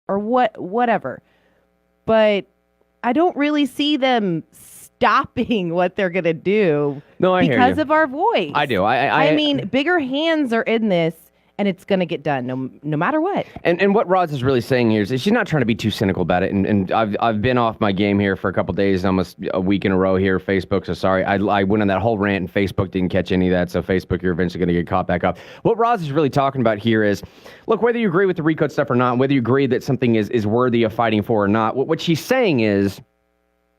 or whatever. But I don't really see them stopping what they're going to do No, I hear because you. of our voice. I do. I mean, bigger hands are in this, and it's going to get done no matter what. And what Roz is really saying here is she's not trying to be too cynical about it. And I've been off my game here for a couple days, almost a week in a row here. Facebook, so sorry. I went on that whole rant, and Facebook didn't catch any of that. So Facebook, you're eventually going to get caught back up. What Roz is really talking about here is, look, whether you agree with the recode stuff or not, whether you agree that something is worthy of fighting for or not, what she's saying is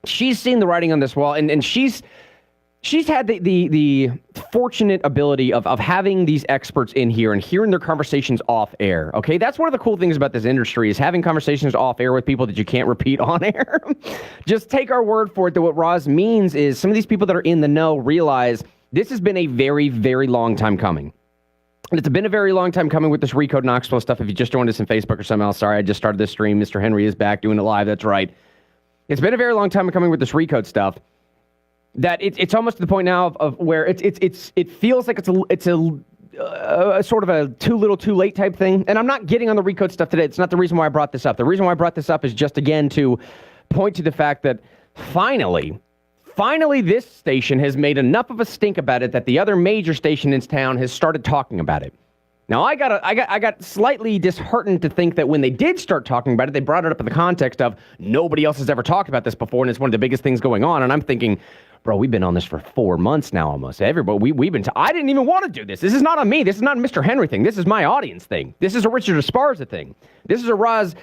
she's seen the writing on this wall, and she's had the fortunate ability of having these experts in here and hearing their conversations off air. Okay, that's one of the cool things about this industry is having conversations off air with people that you can't repeat on air. Just take our word for it that what Roz means is some of these people that are in the know realize this has been a very, very long time coming. And it's been a very long time coming with this Recode Knoxville stuff. If you just joined us in Facebook or something else, sorry, I just started this stream. Mr. Henry is back doing it live. That's right. It's been a very long time coming with this Recode stuff. That it's almost to the point now of where it feels like it's a sort of a too little too late type thing. And I'm not getting on the recode stuff today. It's not the reason why I brought this up. The reason why I brought this up is just again to point to the fact that finally this station has made enough of a stink about it that the other major station in town has started talking about it. Now, I got slightly disheartened to think that when they did start talking about it, they brought it up in the context of nobody else has ever talked about this before, and it's one of the biggest things going on. And I'm thinking, bro, we've been on this for 4 months now almost. Everybody, we've been. I didn't even want to do this. This is not on me. This is not a Mr. Henry thing. This is my audience thing. This is a Richard Esparza thing. This is a Roz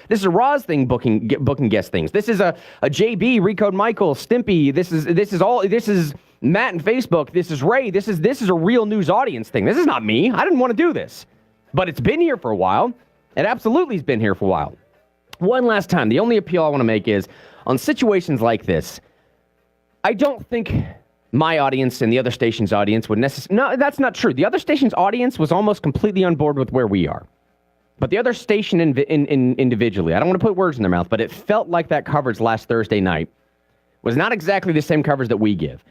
thing. Booking guest things. This is a JB Recode Michael Stimpy. This is Matt and Facebook. This is Ray. This is a real news audience thing. This is not me. I didn't want to do this. But it's been here for a while. It absolutely has been here for a while. One last time, the only appeal I want to make is, on situations like this, I don't think my audience and the other station's audience would necessarily... No, that's not true. The other station's audience was almost completely on board with where we are. But the other station individually, I don't want to put words in their mouth, but it felt like that coverage last Thursday night was not exactly the same coverage that we give.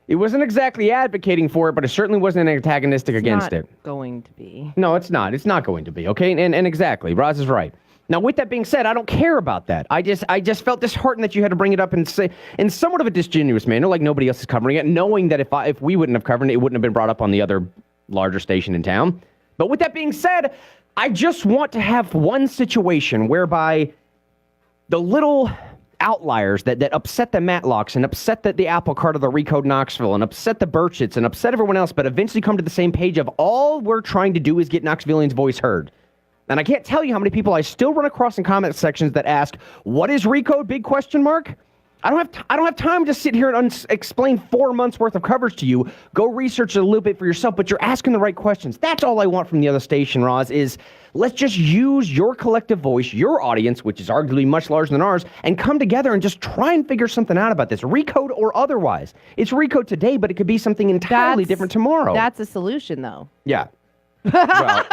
It wasn't exactly advocating for it, but it certainly wasn't antagonistic against it. It's not going to be. No, it's not. It's not going to be, okay? And exactly. Roz is right. Now, with that being said, I don't care about that. I just felt disheartened that you had to bring it up and say, in somewhat of a disingenuous manner, like nobody else is covering it, knowing that if we wouldn't have covered it, it wouldn't have been brought up on the other larger station in town. But with that being said, I just want to have one situation whereby the little outliers that upset the Matlocks and upset the apple cart of the Recode Knoxville and upset the Burchetts and upset everyone else, but eventually come to the same page of all we're trying to do is get Knoxvillians' voice heard. And I can't tell you how many people I still run across in comment sections that ask, what is Recode? Big question mark. I don't have time to sit here and explain 4 months worth of coverage to you. Go research it a little bit for yourself, but you're asking the right questions. That's all I want from the other station, Roz, is let's just use your collective voice, your audience, which is arguably much larger than ours, and come together and just try and figure something out about this, Recode or otherwise. It's Recode today, but it could be something entirely different tomorrow. That's a solution, though. Yeah. Well,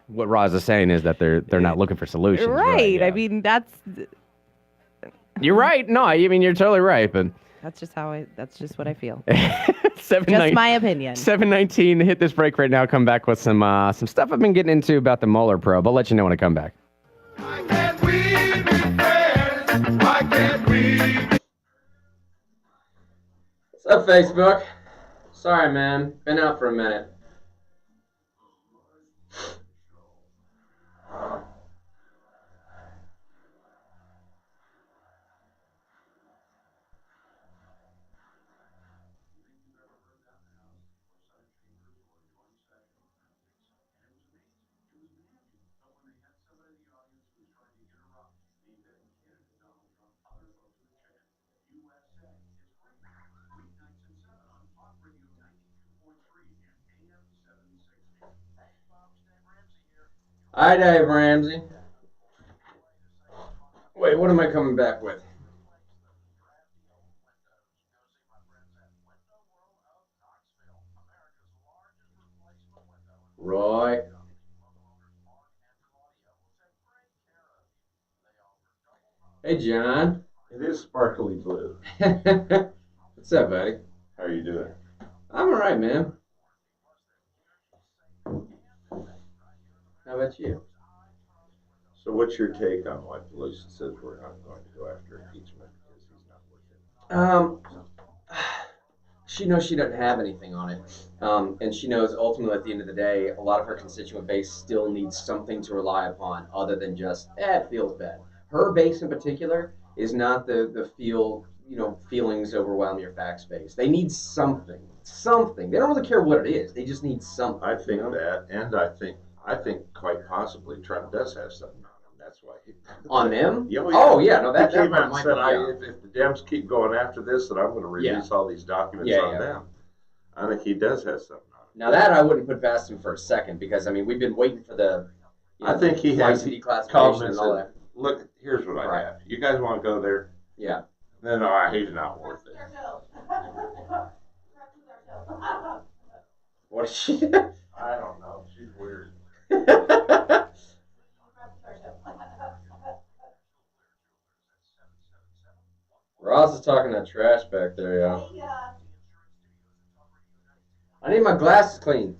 what Roz is saying is that they're not looking for solutions. Right. Yeah. I mean, that's... You're right. No, I mean, you're totally right, but... That's just what I feel. 7, just my opinion. 7:19, hit this break right now, come back with some stuff I've been getting into about the Mueller probe. I'll let you know when I come back. Why can't we be friends? Why can't we? What's up, Facebook? Sorry, man. Been out for a minute. Hi, Dave Ramsey. Wait, what am I coming back with? Roy. Hey, John. It is sparkly blue. What's up, buddy? How are you doing? I'm all right, man. How about you? So what's your take on why Pelosi says we're not going to go after impeachment because he's not worth it? She knows she doesn't have anything on it. And she knows ultimately at the end of the day, a lot of her constituent base still needs something to rely upon other than just, it feels bad. Her base in particular is not the feelings overwhelm your facts base. They need something. Something. They don't really care what it is. They just need something. I think that, and I think quite possibly Trump does have something on him. That's why he On them? Yeah, Oh yeah, no, that he came part out and might said, be, if the Dems keep going after this, then I'm going to release all these documents on them. I think he does have something on him. Now that I wouldn't put past him for a second because I mean we've been waiting for the. I think he has declassification and all that. Look, here's what I have. You guys want to go there? Yeah. Then he's not worth it. What is she? I don't know. She's weird. Ross is talking that trash back there, y'all. I need my glasses cleaned.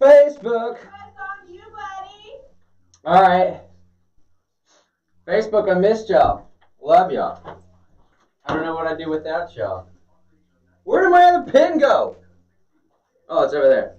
Facebook. On you, buddy. All right. Facebook, I missed y'all. Love y'all. I don't know what I'd do without y'all. Where did my other pin go? Oh, it's over there.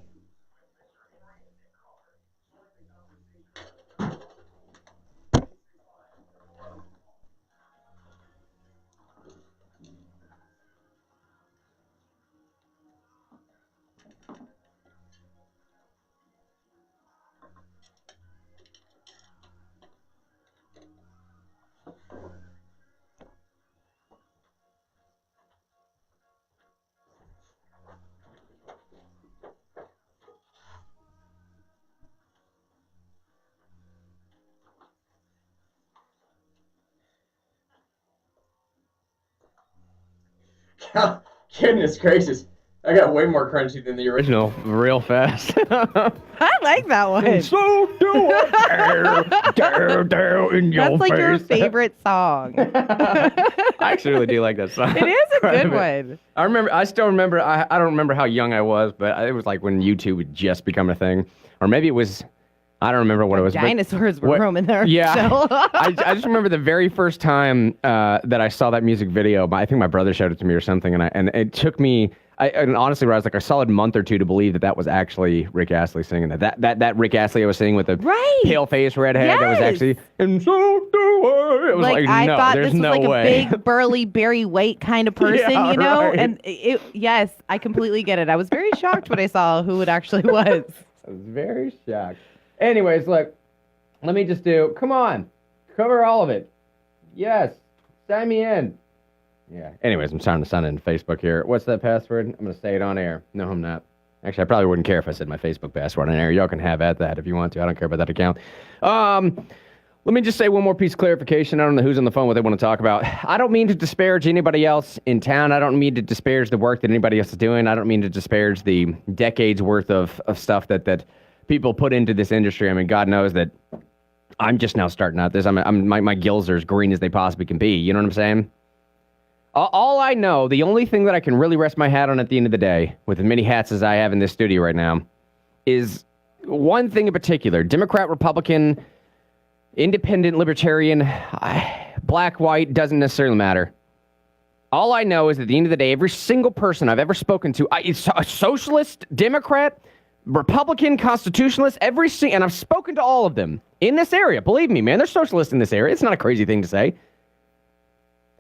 Goodness gracious. I got way more crunchy than the original. Real fast. I like that one. So do it. Dare in your That's like face. your favorite song. I actually really do like that song. It is a Quite good bit. one. I still remember, I don't remember how young I was, but it was like when YouTube had just become a thing. Or maybe it was, I don't remember what it was. Dinosaurs were what- roaming there. Yeah. So. I just remember the very first time that I saw that music video. I think my brother showed it to me or something, and it took me. And honestly, I was like a solid month or two to believe that was actually Rick Astley singing that Rick Astley I was singing with the Right. pale face redhead. That was Yes. actually and so do I. It was like I no, thought there's this was no like way. a big burly Barry White kind of person, Yeah, you know? right. And yes, I completely get it. I was very shocked when I saw who it actually was. I was very shocked. Anyways, look, let me just do. Come on, cover all of it. Yes, sign me in. Yeah. Anyways, I'm trying to sign in Facebook here. What's that password? I'm going to say it on air. No, I'm not. Actually, I probably wouldn't care if I said my Facebook password on air. Y'all can have at that if you want to. I don't care about that account. Let me just say one more piece of clarification. I don't know who's on the phone, what they want to talk about. I don't mean to disparage anybody else in town. I don't mean to disparage the work that anybody else is doing. I don't mean to disparage the decades worth of stuff that people put into this industry. I mean, God knows that I'm just now starting out this. My gills are as green as they possibly can be. You know what I'm saying? All I know, the only thing that I can really rest my hat on at the end of the day, with as many hats as I have in this studio right now, is one thing in particular. Democrat, Republican, independent, libertarian, black, white, doesn't necessarily matter. All I know is at the end of the day, every single person I've ever spoken to, it's a socialist, Democrat, Republican, constitutionalist, and I've spoken to all of them in this area. Believe me, man, they're socialists in this area. It's not a crazy thing to say.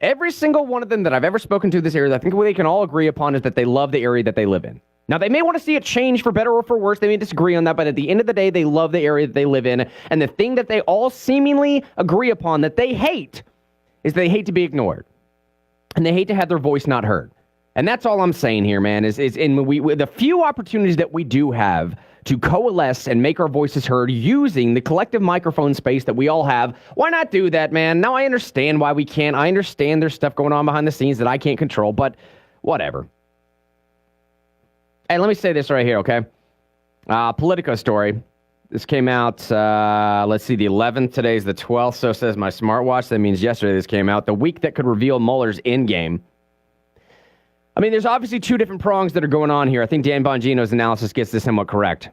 Every single one of them that I've ever spoken to this area, I think what they can all agree upon is that they love the area that they live in. Now, they may want to see it change for better or for worse. They may disagree on that, but at the end of the day, they love the area that they live in. And the thing that they all seemingly agree upon that they hate is they hate to be ignored. And they hate to have their voice not heard. And that's all I'm saying here, man, is in the few opportunities that we do have to coalesce and make our voices heard using the collective microphone space that we all have, why not do that, man? Now, I understand why we can't. I understand there's stuff going on behind the scenes that I can't control, but whatever. Hey, let me say this right here, okay? Politico story. This came out, let's see, the 11th. Today's the 12th, so says my smartwatch. That means yesterday this came out. The week that could reveal Mueller's endgame. I mean, there's obviously two different prongs that are going on here. I think Dan Bongino's analysis gets this somewhat correct.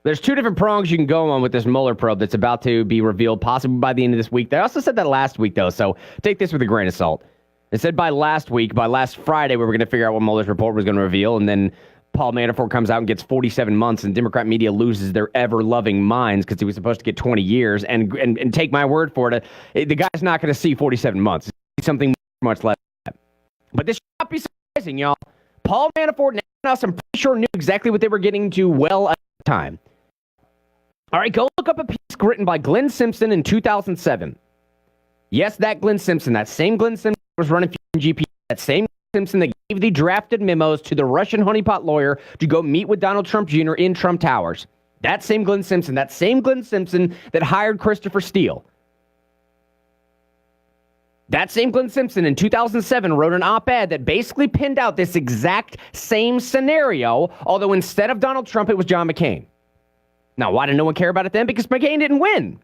There's two different prongs you can go on with this Mueller probe that's about to be revealed possibly by the end of this week. They also said that last week, though, so take this with a grain of salt. It said by last Friday, we were going to figure out what Mueller's report was going to reveal, and then Paul Manafort comes out and gets 47 months, and Democrat media loses their ever-loving minds because he was supposed to get 20 years. And take my word for it, the guy's not going to see 47 months. It's something much less than that. But this should not be surprising, y'all. Paul Manafort and everyone else, I'm pretty sure, knew exactly what they were getting to well at the time. All right, go look up a piece written by Glenn Simpson in 2007. Yes, that Glenn Simpson, that same Glenn Simpson was running Fusion GPS, that same Simpson that gave the drafted memos to the Russian honeypot lawyer to go meet with Donald Trump Jr. in Trump Towers. That same Glenn Simpson that hired Christopher Steele. That same Glenn Simpson in 2007 wrote an op-ed that basically pinned out this exact same scenario, although instead of Donald Trump, it was John McCain. Now, why did no one care about it then? Because McCain didn't win.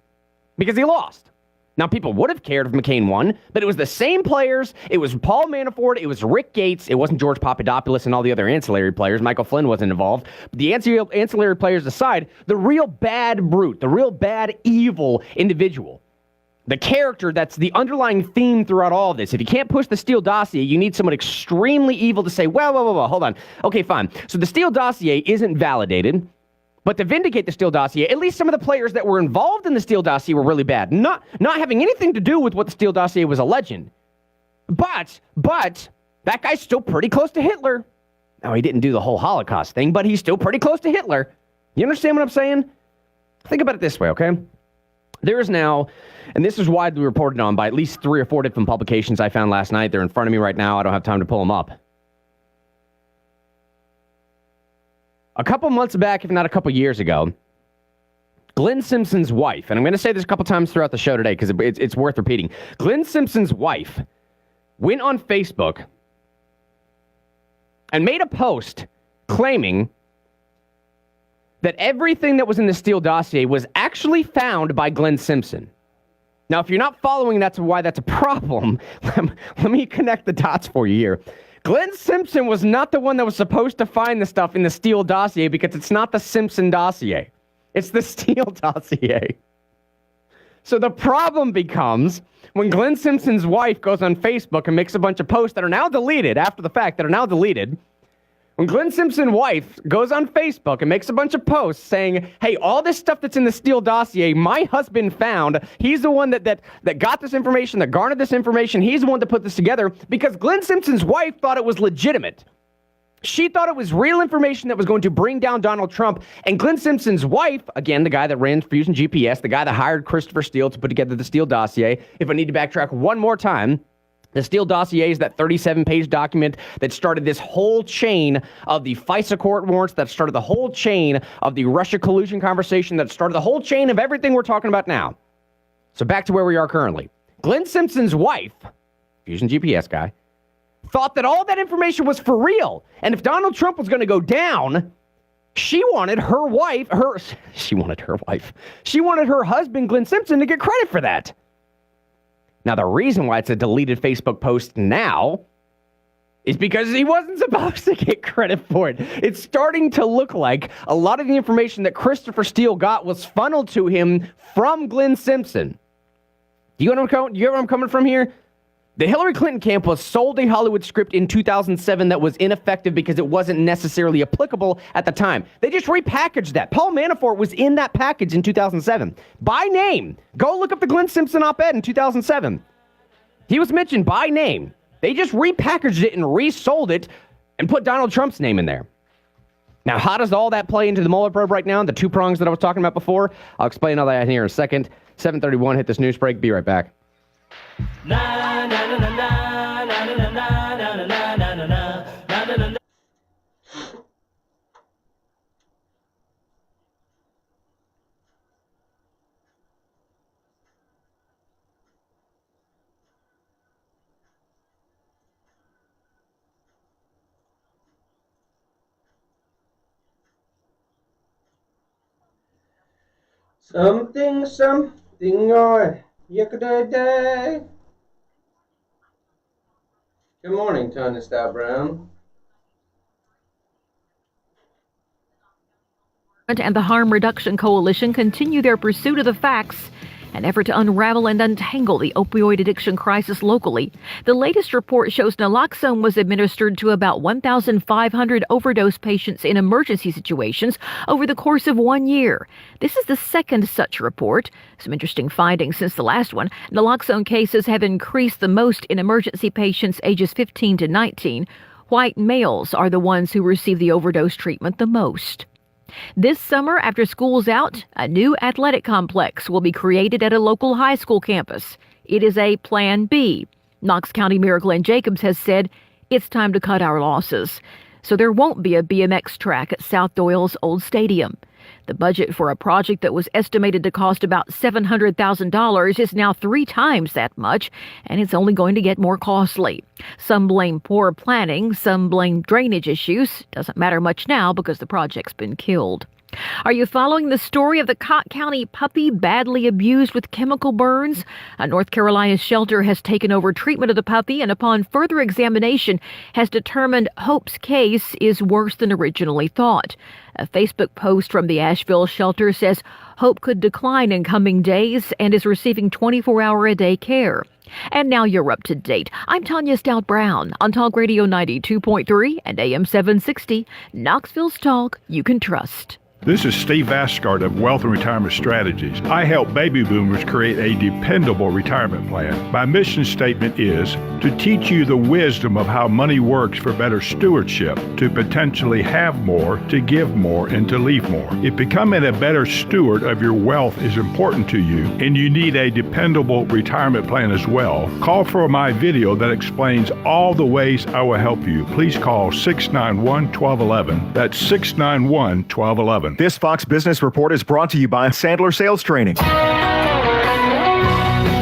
Because he lost. Now, people would have cared if McCain won, but it was the same players. It was Paul Manafort. It was Rick Gates. It wasn't George Papadopoulos and all the other ancillary players. Michael Flynn wasn't involved. But the ancillary players aside, the real bad brute, the real bad evil individual, the character that's the underlying theme throughout all of this. If you can't push the Steele dossier, you need someone extremely evil to say, well, hold on. Okay, fine. So the Steele dossier isn't validated. But to vindicate the Steele dossier, at least some of the players that were involved in the Steele dossier were really bad. Not having anything to do with what the Steele dossier was alleging. But that guy's still pretty close to Hitler. Now, he didn't do the whole Holocaust thing, but he's still pretty close to Hitler. You understand what I'm saying? Think about it this way, okay? There is now, and this is widely reported on by at least 3 or 4 different publications I found last night. They're in front of me right now. I don't have time to pull them up. A couple months back, if not a couple years ago, Glenn Simpson's wife, and I'm going to say this a couple times throughout the show today because it's worth repeating. Glenn Simpson's wife went on Facebook and made a post claiming that everything that was in the Steele dossier was actually found by Glenn Simpson. Now, if you're not following that's why that's a problem, let me connect the dots for you here. Glenn Simpson was not the one that was supposed to find the stuff in the Steele dossier because it's not the Simpson dossier. It's the Steele dossier. So the problem becomes when Glenn Simpson's wife goes on Facebook and makes a bunch of posts that are now deleted after the fact, when Glenn Simpson's wife goes on Facebook and makes a bunch of posts saying, hey, all this stuff that's in the Steele dossier, my husband found. He's the one that got this information, that garnered this information. He's the one that put this together because Glenn Simpson's wife thought it was legitimate. She thought it was real information that was going to bring down Donald Trump. And Glenn Simpson's wife, again, the guy that ran Fusion GPS, the guy that hired Christopher Steele to put together the Steele dossier, if I need to backtrack one more time, the Steele dossier is that 37-page document that started this whole chain of the FISA court warrants, that started the whole chain of the Russia collusion conversation, that started the whole chain of everything we're talking about now. So back to where we are currently. Glenn Simpson's wife, Fusion GPS guy, thought that all that information was for real. And if Donald Trump was going to go down, she wanted her husband, Glenn Simpson, to get credit for that. Now, the reason why it's a deleted Facebook post now is because he wasn't supposed to get credit for it. It's starting to look like a lot of the information that Christopher Steele got was funneled to him from Glenn Simpson. Do you know where I'm coming from here? The Hillary Clinton camp was sold a Hollywood script in 2007 that was ineffective because it wasn't necessarily applicable at the time. They just repackaged that. Paul Manafort was in that package in 2007. By name. Go look up the Glenn Simpson op-ed in 2007. He was mentioned by name. They just repackaged it and resold it and put Donald Trump's name in there. Now, how does all that play into the Mueller probe right now? The two prongs that I was talking about before? I'll explain all that here in a second. 7:31, hit this news break. Be right back. Something, yesterday. Good morning, Tony Stout Brown. And the Harm Reduction Coalition continue their pursuit of the facts, an effort to unravel and untangle the opioid addiction crisis locally. The latest report shows naloxone was administered to about 1,500 overdose patients in emergency situations over the course of 1 year. This is the second such report. Some interesting findings since the last one. Naloxone cases have increased the most in emergency patients ages 15 to 19. White males are the ones who receive the overdose treatment the most. This summer, after school's out, a new athletic complex will be created at a local high school campus. It is a Plan B. Knox County Mayor Glenn Jacobs has said it's time to cut our losses. So there won't be a BMX track at South Doyle's old stadium. The budget for a project that was estimated to cost about $700,000 is now 3 times that much, and it's only going to get more costly. Some blame poor planning, some blame drainage issues. Doesn't matter much now because the project's been killed. Are you following the story of the Cott County puppy badly abused with chemical burns? A North Carolina shelter has taken over treatment of the puppy and upon further examination has determined Hope's case is worse than originally thought. A Facebook post from the Asheville shelter says Hope could decline in coming days and is receiving 24-hour-a-day care. And now you're up to date. I'm Tanya Stout Brown on Talk Radio 92.3 and AM 760. Knoxville's talk you can trust. This is Steve Asgard of Wealth and Retirement Strategies. I help baby boomers create a dependable retirement plan. My mission statement is to teach you the wisdom of how money works for better stewardship, to potentially have more, to give more, and to leave more. If becoming a better steward of your wealth is important to you, and you need a dependable retirement plan as well, call for my video that explains all the ways I will help you. Please call 691-1211. That's 691-1211. This Fox Business Report is brought to you by Sandler Sales Training.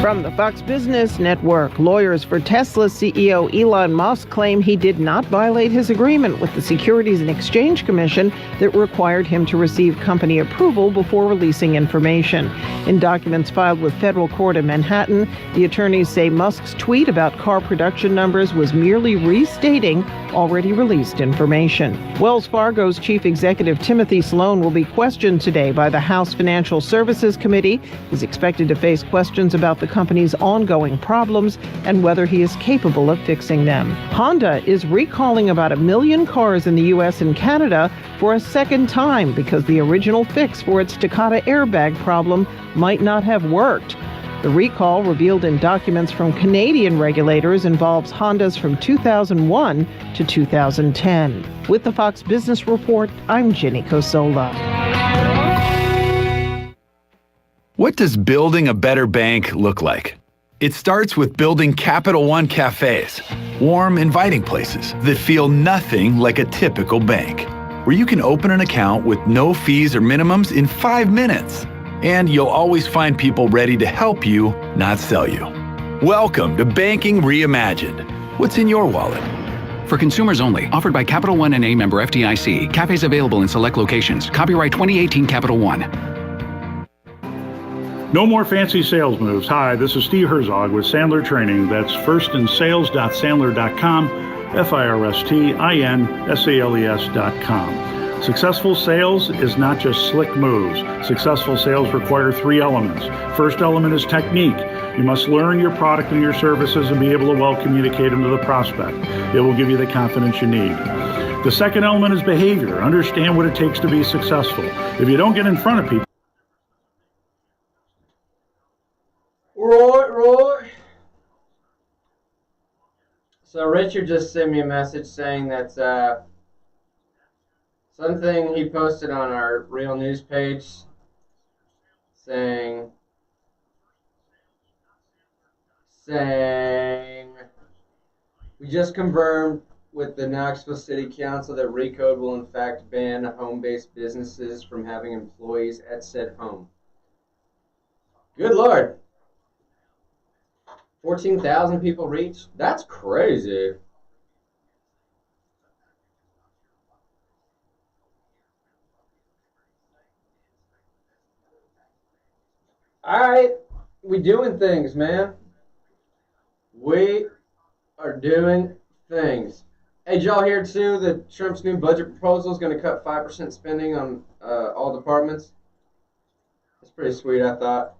From the Fox Business Network, lawyers for Tesla CEO Elon Musk claim he did not violate his agreement with the Securities and Exchange Commission that required him to receive company approval before releasing information. In documents filed with federal court in Manhattan, the attorneys say Musk's tweet about car production numbers was merely restating already released information. Wells Fargo's chief executive Timothy Sloan will be questioned today by the House Financial Services Committee. He's expected to face questions about the company's ongoing problems and whether he is capable of fixing them. Honda is recalling about 1 million cars in the U.S. and Canada for a second time because the original fix for its Takata airbag problem might not have worked. The recall, revealed in documents from Canadian regulators, involves Hondas from 2001 to 2010. With the Fox Business Report, I'm Jenny Cosola. What does building a better bank look like? It starts with building Capital One cafes, warm, inviting places that feel nothing like a typical bank, where you can open an account with no fees or minimums in 5 minutes. And you'll always find people ready to help you, not sell you. Welcome to Banking Reimagined. What's in your wallet? For consumers only. Offered by Capital One and a member FDIC. Cafes available in select locations. Copyright 2018 Capital One. No more fancy sales moves. Hi, this is Steve Herzog with Sandler Training. That's firstinsales.sandler.com, FIRSTINSALES.com. Successful sales is not just slick moves. Successful sales require 3 elements. First element is technique. You must learn your product and your services and be able to well communicate them to the prospect. It will give you the confidence you need. The second element is behavior. Understand what it takes to be successful. If you don't get in front of people, Right. So Richard just sent me a message saying that something he posted on our Real News page saying we just confirmed with the Knoxville City Council that recode will in fact ban home-based businesses from having employees at said home. Good Lord. 14,000 people reached? That's crazy. All right, we doing things, man. We are doing things. Hey, did y'all hear too that Trump's new budget proposal is going to cut 5% spending on all departments? That's pretty sweet, I thought.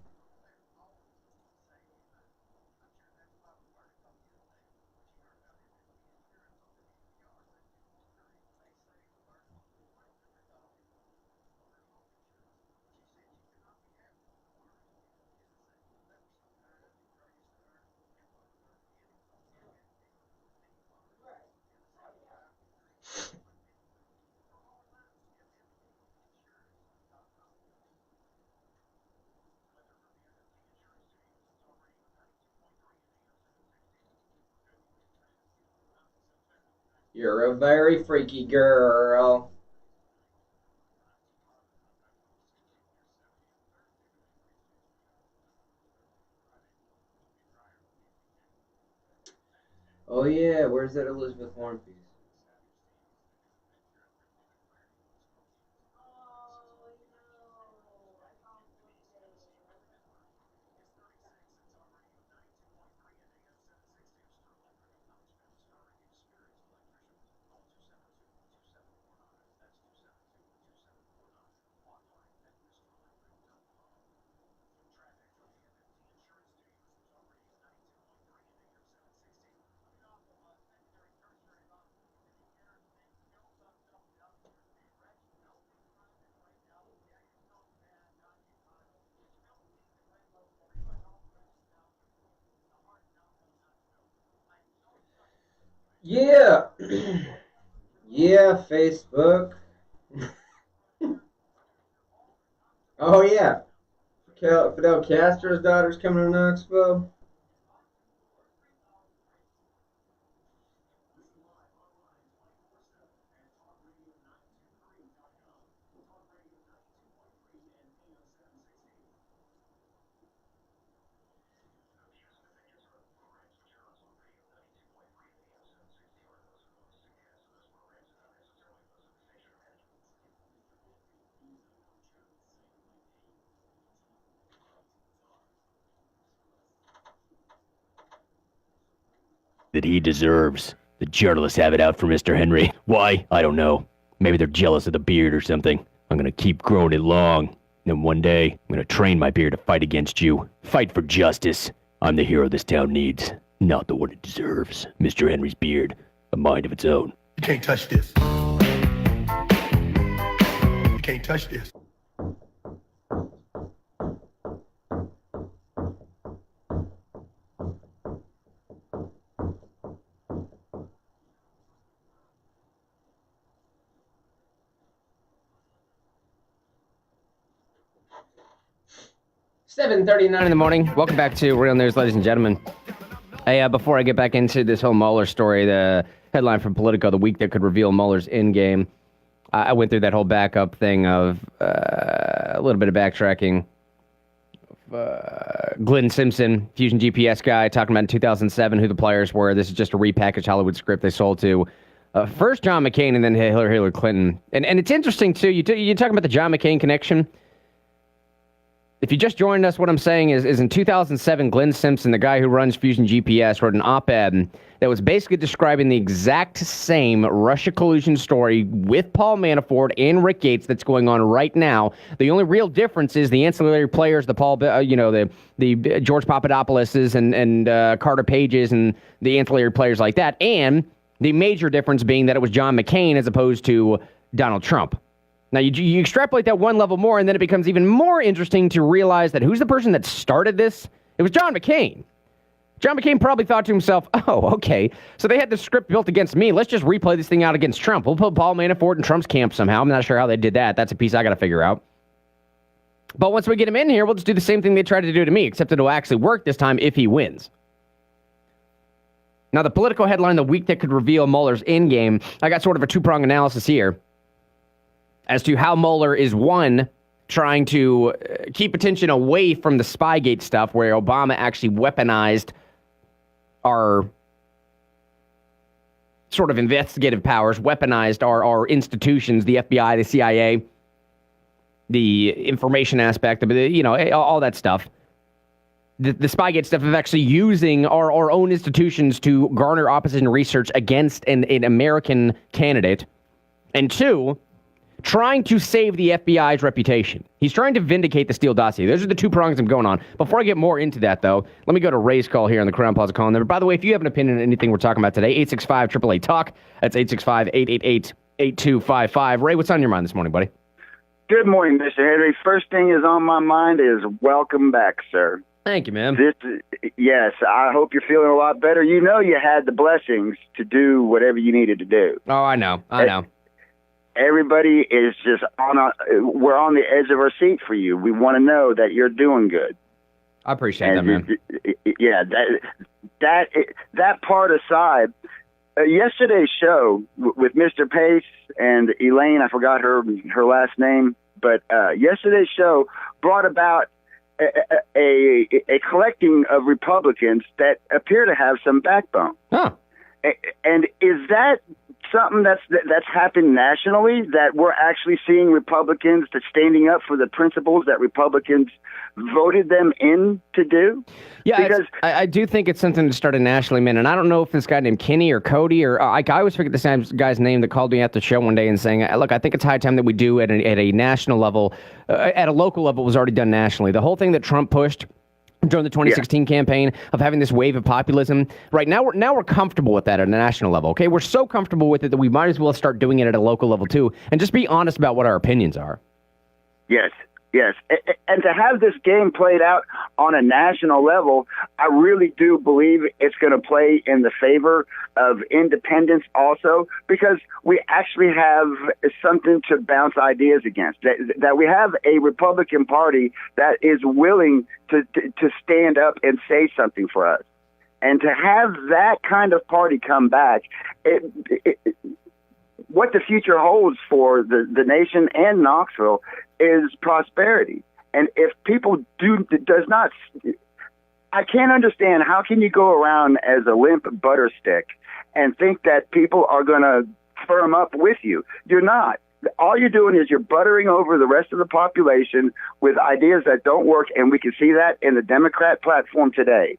You're a very freaky girl. Oh yeah, where's that Elizabeth Warren piece? Yeah. Yeah, Facebook. Oh, yeah. Fidel Castro's daughter's coming to Knoxville. That he deserves. The journalists have it out for Mr. Henry. Why? I don't know. Maybe they're jealous of the beard or something. I'm gonna keep growing it long. And one day, I'm gonna train my beard to fight against you. Fight for justice. I'm the hero this town needs, not the one it deserves. Mr. Henry's beard, a mind of its own. You can't touch this. You can't touch this. $7:39 in the morning. Welcome back to Real News, ladies and gentlemen. Hey, before I get back into this whole Mueller story, the headline from Politico, the week that could reveal Mueller's endgame. I went through that whole backup thing of a little bit of backtracking. Glenn Simpson, Fusion GPS guy, talking about in 2007 who the players were. This is just a repackaged Hollywood script they sold to first John McCain and then Hillary Clinton. And it's interesting, too. You're talking about the John McCain connection. If you just joined us, what I'm saying is in 2007, Glenn Simpson, the guy who runs Fusion GPS, wrote an op-ed that was basically describing the exact same Russia collusion story with Paul Manafort and Rick Gates that's going on right now. The only real difference is the ancillary players, the George Papadopouloses and Carter Pages and the ancillary players like that, and the major difference being that it was John McCain as opposed to Donald Trump. Now, you extrapolate that one level more, and then it becomes even more interesting to realize that who's the person that started this? It was John McCain. John McCain probably thought to himself, oh, okay, so they had the script built against me. Let's just replay this thing out against Trump. We'll put Paul Manafort in Trump's camp somehow. I'm not sure how they did that. That's a piece I got to figure out. But once we get him in here, we'll just do the same thing they tried to do to me, except it'll actually work this time if he wins. Now, the Politico headline, the week that could reveal Mueller's endgame, I got sort of a two-prong analysis here as to how Mueller is, one, trying to keep attention away from the Spygate stuff where Obama actually weaponized our sort of investigative powers, weaponized our institutions, the FBI, the CIA, the information aspect of it, all that stuff. The Spygate stuff of actually using our own institutions to garner opposition research against an American candidate. And two, trying to save the FBI's reputation. He's trying to vindicate the Steele dossier. Those are the two prongs I'm going on. Before I get more into that, though, let me go to Ray's call here on the Crown Plaza call number. By the way, if you have an opinion on anything we're talking about today, 865-888-TALK. That's 865-888-8255. Ray, what's on your mind this morning, buddy? Good morning, Mr. Henry. First thing is on my mind is welcome back, sir. Thank you, man. Yes, I hope you're feeling a lot better. You know you had the blessings to do whatever you needed to do. Oh, I know. Everybody is just we're on the edge of our seat for you. We want to know that you're doing good. I appreciate that, man. Yeah, that part aside, yesterday's show with Mr. Pace and Elaine, I forgot her last name, but yesterday's show brought about a collecting of Republicans that appear to have some backbone. Huh. And is that something that's happened nationally, that we're actually seeing Republicans that standing up for the principles that Republicans voted them in to do? Yeah, because I do think it's something that started nationally, man. And I don't know if this guy named Kenny or Cody or I always forget this guy's name that called me at the show one day and saying, look, I think it's high time that we do at a national level, at a local level. It was already done nationally. The whole thing that Trump pushed during the 2016 campaign of having this wave of populism. Right now, we're comfortable with that at a national level. Okay, we're so comfortable with it that we might as well start doing it at a local level too, and just be honest about what our opinions are. Yes. And to have this game played out on a national level, I really do believe it's going to play in the favor of independents also, because we actually have something to bounce ideas against, that we have a Republican Party that is willing to stand up and say something for us. And to have that kind of party come back, what the future holds for the nation and Knoxville is prosperity. And if people does not, I can't understand how can you go around as a limp butter stick and think that people are going to firm up with you. You're not. All you're doing is you're buttering over the rest of the population with ideas that don't work, and we can see that in the Democrat platform today.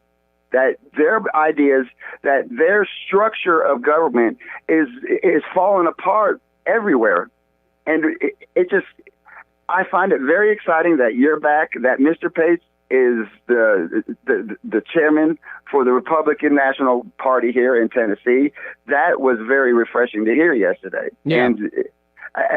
That their ideas, that their structure of government is falling apart everywhere. And it just, I find it very exciting that you're back, that Mr. Pace is the chairman for the Republican National Party here in Tennessee. That was very refreshing to hear yesterday. Yeah. And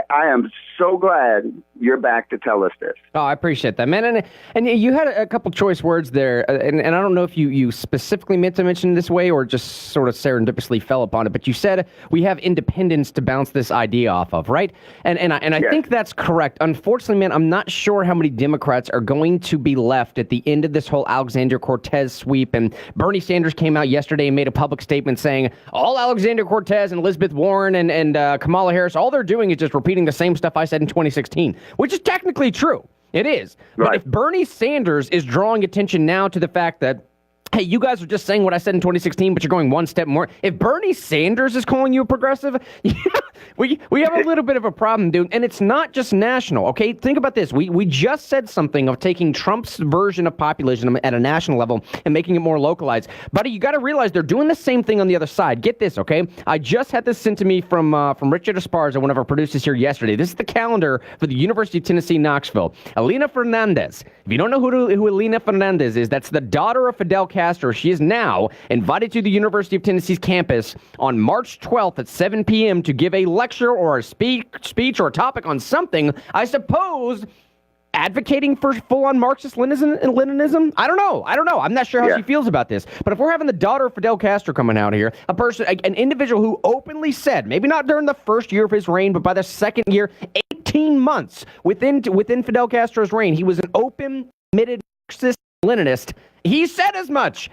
I am so glad you're back to tell us this. Oh, I appreciate that, man. And you had a couple choice words there, and I don't know if you specifically meant to mention it this way or just sort of serendipitously fell upon it, but you said we have independence to bounce this idea off of, right? And I Yes. think that's correct. Unfortunately, man, I'm not sure how many Democrats are going to be left at the end of this whole Alexander Cortez sweep, and Bernie Sanders came out yesterday and made a public statement saying all Alexander Cortez and Elizabeth Warren and Kamala Harris, all they're doing is just repeating the same stuff I said in 2016, which is technically true. It is. Right. But if Bernie Sanders is drawing attention now to the fact that, hey, you guys are just saying what I said in 2016, but you're going one step more. If Bernie Sanders is calling you a progressive, we have a little bit of a problem, dude. And it's not just national, okay? Think about this. We just said something of taking Trump's version of populism at a national level and making it more localized. Buddy, you got to realize they're doing the same thing on the other side. Get this, okay? I just had this sent to me from Richard Esparza, one of our producers here yesterday. This is the calendar for the University of Tennessee, Knoxville. Elena Fernandez. If you don't know who Elena Fernandez is, that's the daughter of Fidel Castro. She is now invited to the University of Tennessee's campus on March 12th at 7 p.m. to give a lecture or a speech or a topic on something, I suppose, advocating for full-on Marxist-Leninism? I don't know. I'm not sure how she feels about this. But if we're having the daughter of Fidel Castro coming out here, an individual who openly said, maybe not during the first year of his reign, but by the second year, 18 months within Fidel Castro's reign, he was an open, admitted Marxist-Leninist. He said as much.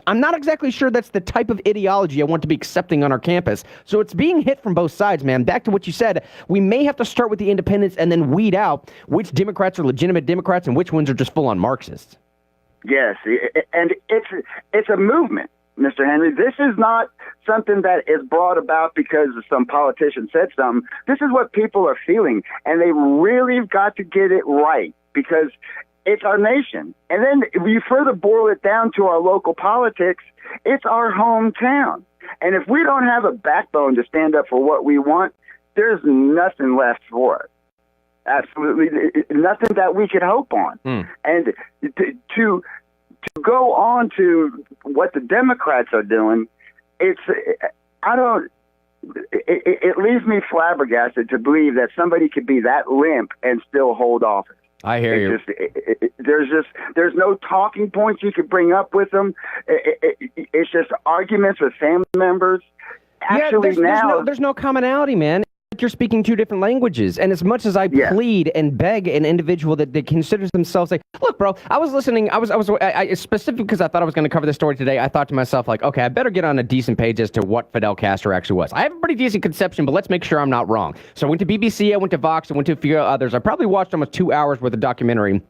I'm not exactly sure that's the type of ideology I want to be accepting on our campus. So it's being hit from both sides, man. Back to what you said, we may have to start with the independents and then weed out which Democrats are legitimate Democrats and which ones are just full-on Marxists. Yes, and it's a movement, Mr. Henry. This is not something that is brought about because some politician said something. This is what people are feeling, and they really got to get it right because it's our nation. And then if you further boil it down to our local politics, it's our hometown. And if we don't have a backbone to stand up for what we want, there's nothing left for us. Absolutely nothing that we could hope on. And to go on to what the Democrats are doing, it leaves me flabbergasted to believe that somebody could be that limp and still hold office. I hear you. There's no talking points you could bring up with them. It's just arguments with family members. Actually, there's no commonality, man. You're speaking two different languages, and as much as I plead and beg an individual that considers themselves like, look, bro, I was listening. I was specifically because I thought I was going to cover this story today. I thought to myself, like, okay, I better get on a decent page as to what Fidel Castro actually was. I have a pretty decent conception, but let's make sure I'm not wrong. So I went to BBC, I went to Vox, I went to a few others. I probably watched almost 2 hours worth of documentary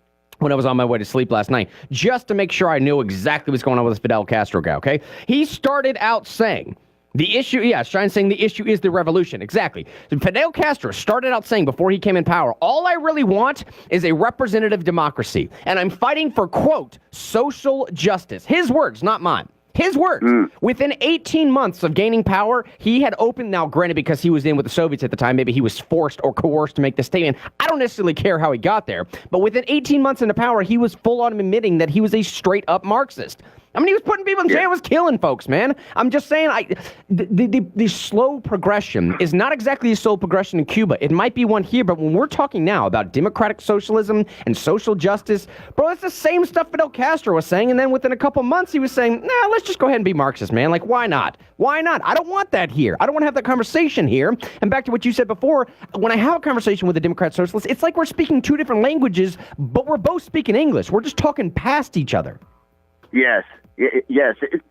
when I was on my way to sleep last night, just to make sure I knew exactly what's going on with this Fidel Castro guy. Okay, he started out saying. The issue, Shine's saying the issue is the revolution. Exactly. Fidel Castro started out saying before he came in power, all I really want is a representative democracy. And I'm fighting for, quote, social justice. His words, not mine. His words. Within 18 months of gaining power, he had opened, now granted because he was in with the Soviets at the time, maybe he was forced or coerced to make this statement. I don't necessarily care how he got there. But within 18 months into power, he was full on admitting that he was a straight up Marxist. I mean, he was putting people in jail, was killing folks, man. I'm just saying, the slow progression is not exactly a slow progression in Cuba. It might be one here, but when we're talking now about democratic socialism and social justice, bro, it's the same stuff Fidel Castro was saying, and then within a couple months, he was saying, nah, let's just go ahead and be Marxist, man. Like, why not? Why not? I don't want that here. I don't want to have that conversation here. And back to what you said before, when I have a conversation with a Democrat socialist, it's like we're speaking two different languages, but we're both speaking English. We're just talking past each other. Yes.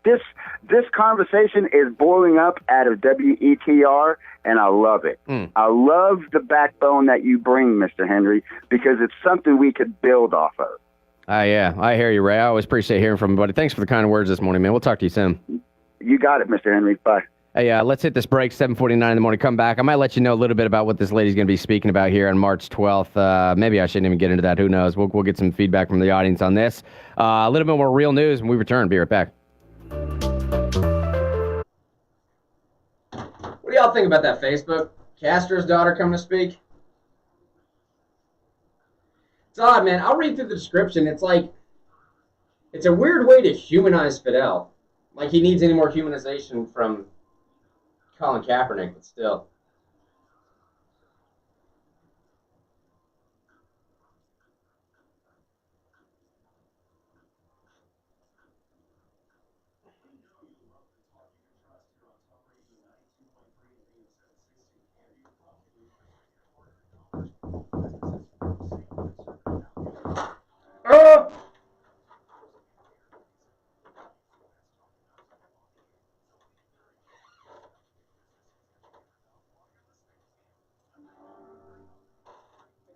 This conversation is boiling up out of WETR, and I love it. I love the backbone that you bring, Mr. Henry, because it's something we could build off of. Yeah, I hear you, Ray. I always appreciate hearing from you, buddy. Thanks for the kind words this morning, man. We'll talk to you soon. You got it, Mr. Henry. Bye. Hey, let's hit this break, 7:49 in the morning. Come back. I might let you know a little bit about what this lady's going to be speaking about here on March 12th. Maybe I shouldn't even get into that. Who knows? We'll get some feedback from the audience on this. A little bit more real news when we return. Be right back. What do y'all think about that Facebook? Castro's daughter coming to speak? It's odd, man. I'll read through the description. It's like, it's a weird way to humanize Fidel. Like he needs any more humanization from Colin Kaepernick, but still.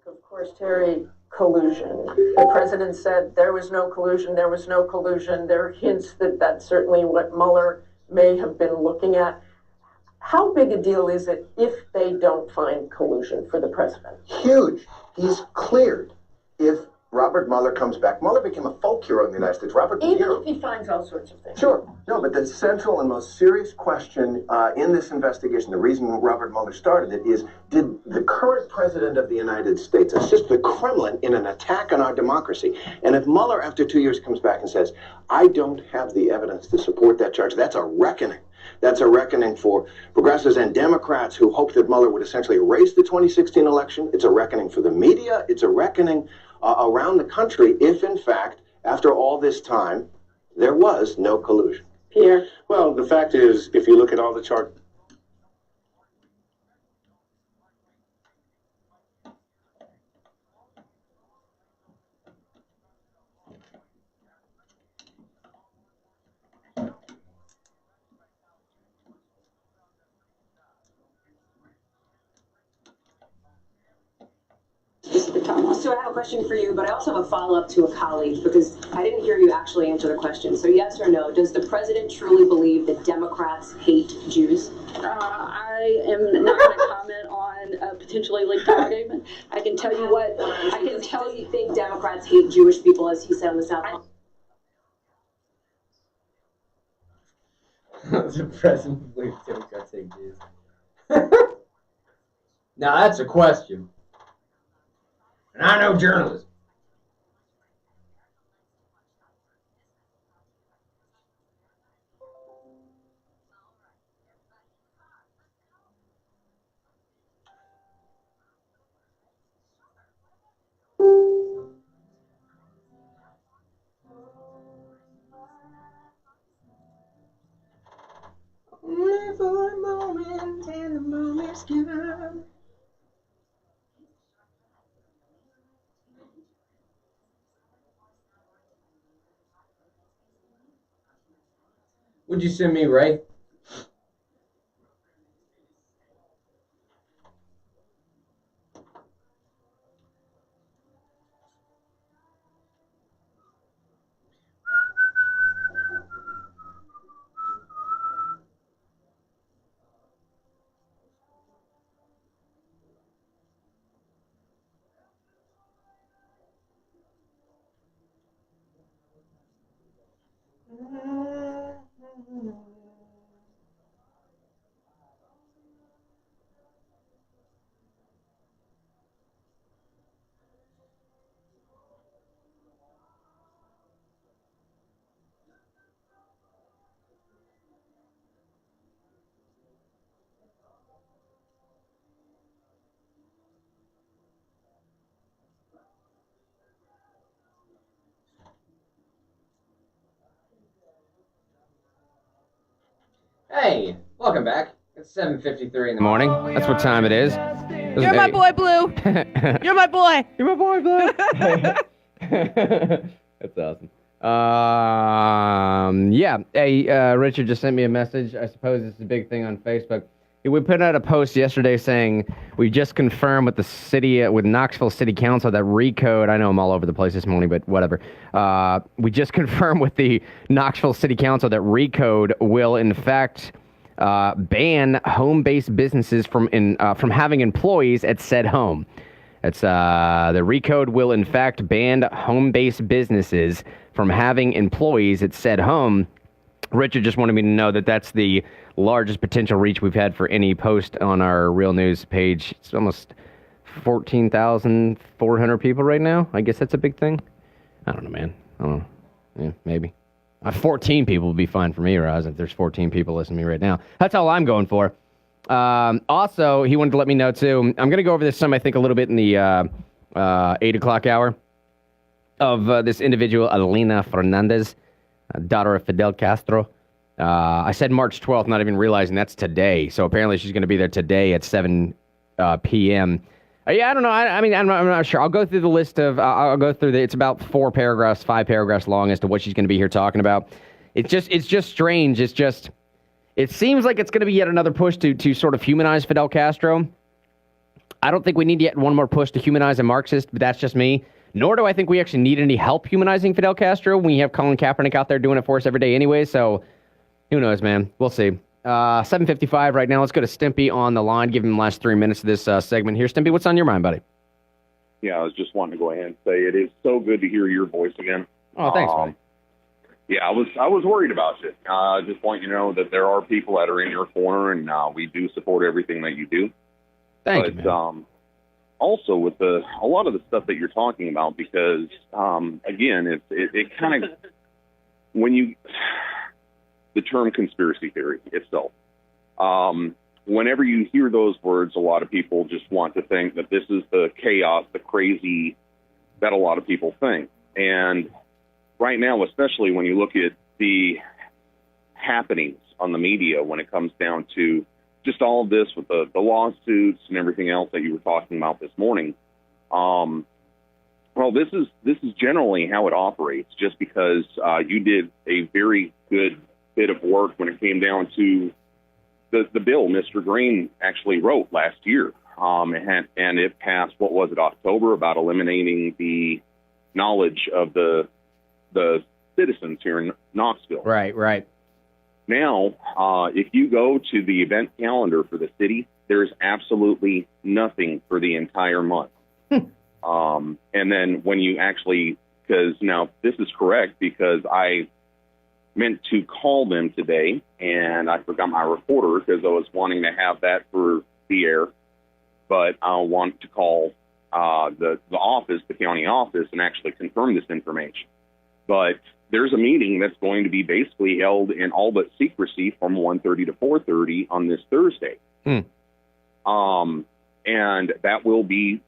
Of course, Terry, collusion. The president said there was no collusion, there was no collusion. There are hints that that's certainly what Mueller may have been looking at. How big a deal is it if they don't find collusion for the president? Huge. He's cleared. If Robert Mueller comes back, Mueller became a folk hero in the United States. Even if he finds all sorts of things. Sure. No, but the central and most serious question in this investigation, the reason Robert Mueller started it, is did the current president of the United States assist the Kremlin in an attack on our democracy? And if Mueller, after 2 years, comes back and says, I don't have the evidence to support that charge, that's a reckoning. That's a reckoning for progressives and Democrats who hoped that Mueller would essentially erase the 2016 election. It's a reckoning for the media. It's a reckoning around the country if, in fact, after all this time, there was no collusion. Pierre? Well, the fact is, if you look at all the chart. So I have a question for you, but I also have a follow-up to a colleague because I didn't hear you actually answer the question. So yes or no, does the president truly believe that Democrats hate Jews? I am not going to comment on a potentially leaked document. I can tell you what, I can tell you. Think Democrats hate Jewish people, as he said on the South? The president believes Democrats hate Jews. Now that's a question. And I know journalism. Only for a moment, and the moment's given. Would you send me, Ray? Hey, welcome back. It's 7:53 in the morning. That's what time it is. You're my boy, Blue. You're my boy. You're my boy, Blue. That's awesome. Yeah. Hey, Richard just sent me a message. I suppose it's a big thing on Facebook. We put out a post yesterday saying we just confirmed with the city, with Knoxville City Council that recode. I know I'm all over the place this morning, but whatever. We just confirmed with the Knoxville City Council that recode will, in fact, ban home-based businesses from having employees at said home. It's the recode will, in fact, ban home-based businesses from having employees at said home. Richard just wanted me to know that that's the largest potential reach we've had for any post on our Real News page. It's almost 14,400 people right now. I guess that's a big thing. I don't know, man. I don't know. Yeah, maybe. 14 people would be fine for me, Roz, if there's 14 people listening to me right now. That's all I'm going for. Also, he wanted to let me know, too. I'm going to go over this some, I think, a little bit in the 8 o'clock hour of this individual, Elena Fernandez, daughter of Fidel Castro. I said March 12th, not even realizing that's today. So apparently she's going to be there today at 7 p.m. Yeah, I don't know. I mean, I'm not sure. I'll go through the list of, it's about 5 paragraphs long as to what she's going to be here talking about. It's just strange. It seems like it's going to be yet another push to sort of humanize Fidel Castro. I don't think we need yet one more push to humanize a Marxist, but that's just me. Nor do I think we actually need any help humanizing Fidel Castro. We have Colin Kaepernick out there doing it for us every day anyway, so who knows, man? We'll see. 7:55 right now. Let's go to Stimpy on the line. Give him the last 3 minutes of this segment here. Stimpy, what's on your mind, buddy? Yeah, I was just wanting to go ahead and say it is so good to hear your voice again. Oh, thanks, buddy. Yeah, I was worried about you. Just want you to know that there are people that are in your corner, and we do support everything that you do. Thank you, man. Also, with a lot of the stuff that you're talking about, because again, it kind of when you the term conspiracy theory itself. Whenever you hear those words, a lot of people just want to think that this is the chaos, the crazy that a lot of people think. And right now, especially when you look at the happenings on the media when it comes down to just all of this with the lawsuits and everything else that you were talking about this morning, well, this is generally how it operates, just because you did a very good bit of work when it came down to the bill Mr. Green actually wrote last year. And it passed, what was it, October, about eliminating the knowledge of the citizens here in Knoxville. Right. Now, if you go to the event calendar for the city, there's absolutely nothing for the entire month. And then when you actually, because now this is correct, because I meant to call them today and I forgot my recorder because I was wanting to have that for the air, but I want to call the office, the county office, and actually confirm this information. But there's a meeting that's going to be basically held in all but secrecy from 1:30 to 4:30 on this Thursday. And that will be,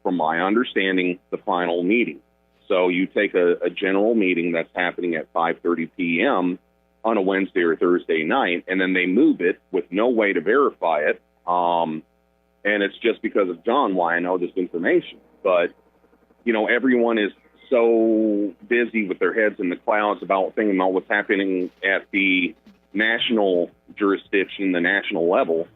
from my understanding, the final meeting. So you take a general meeting that's happening at 5:30 p.m. on a Wednesday or Thursday night, and then they move it with no way to verify it. And it's just because of John why I know this information. But, you know, everyone is so busy with their heads in the clouds about thinking about what's happening at the national jurisdiction, the national level.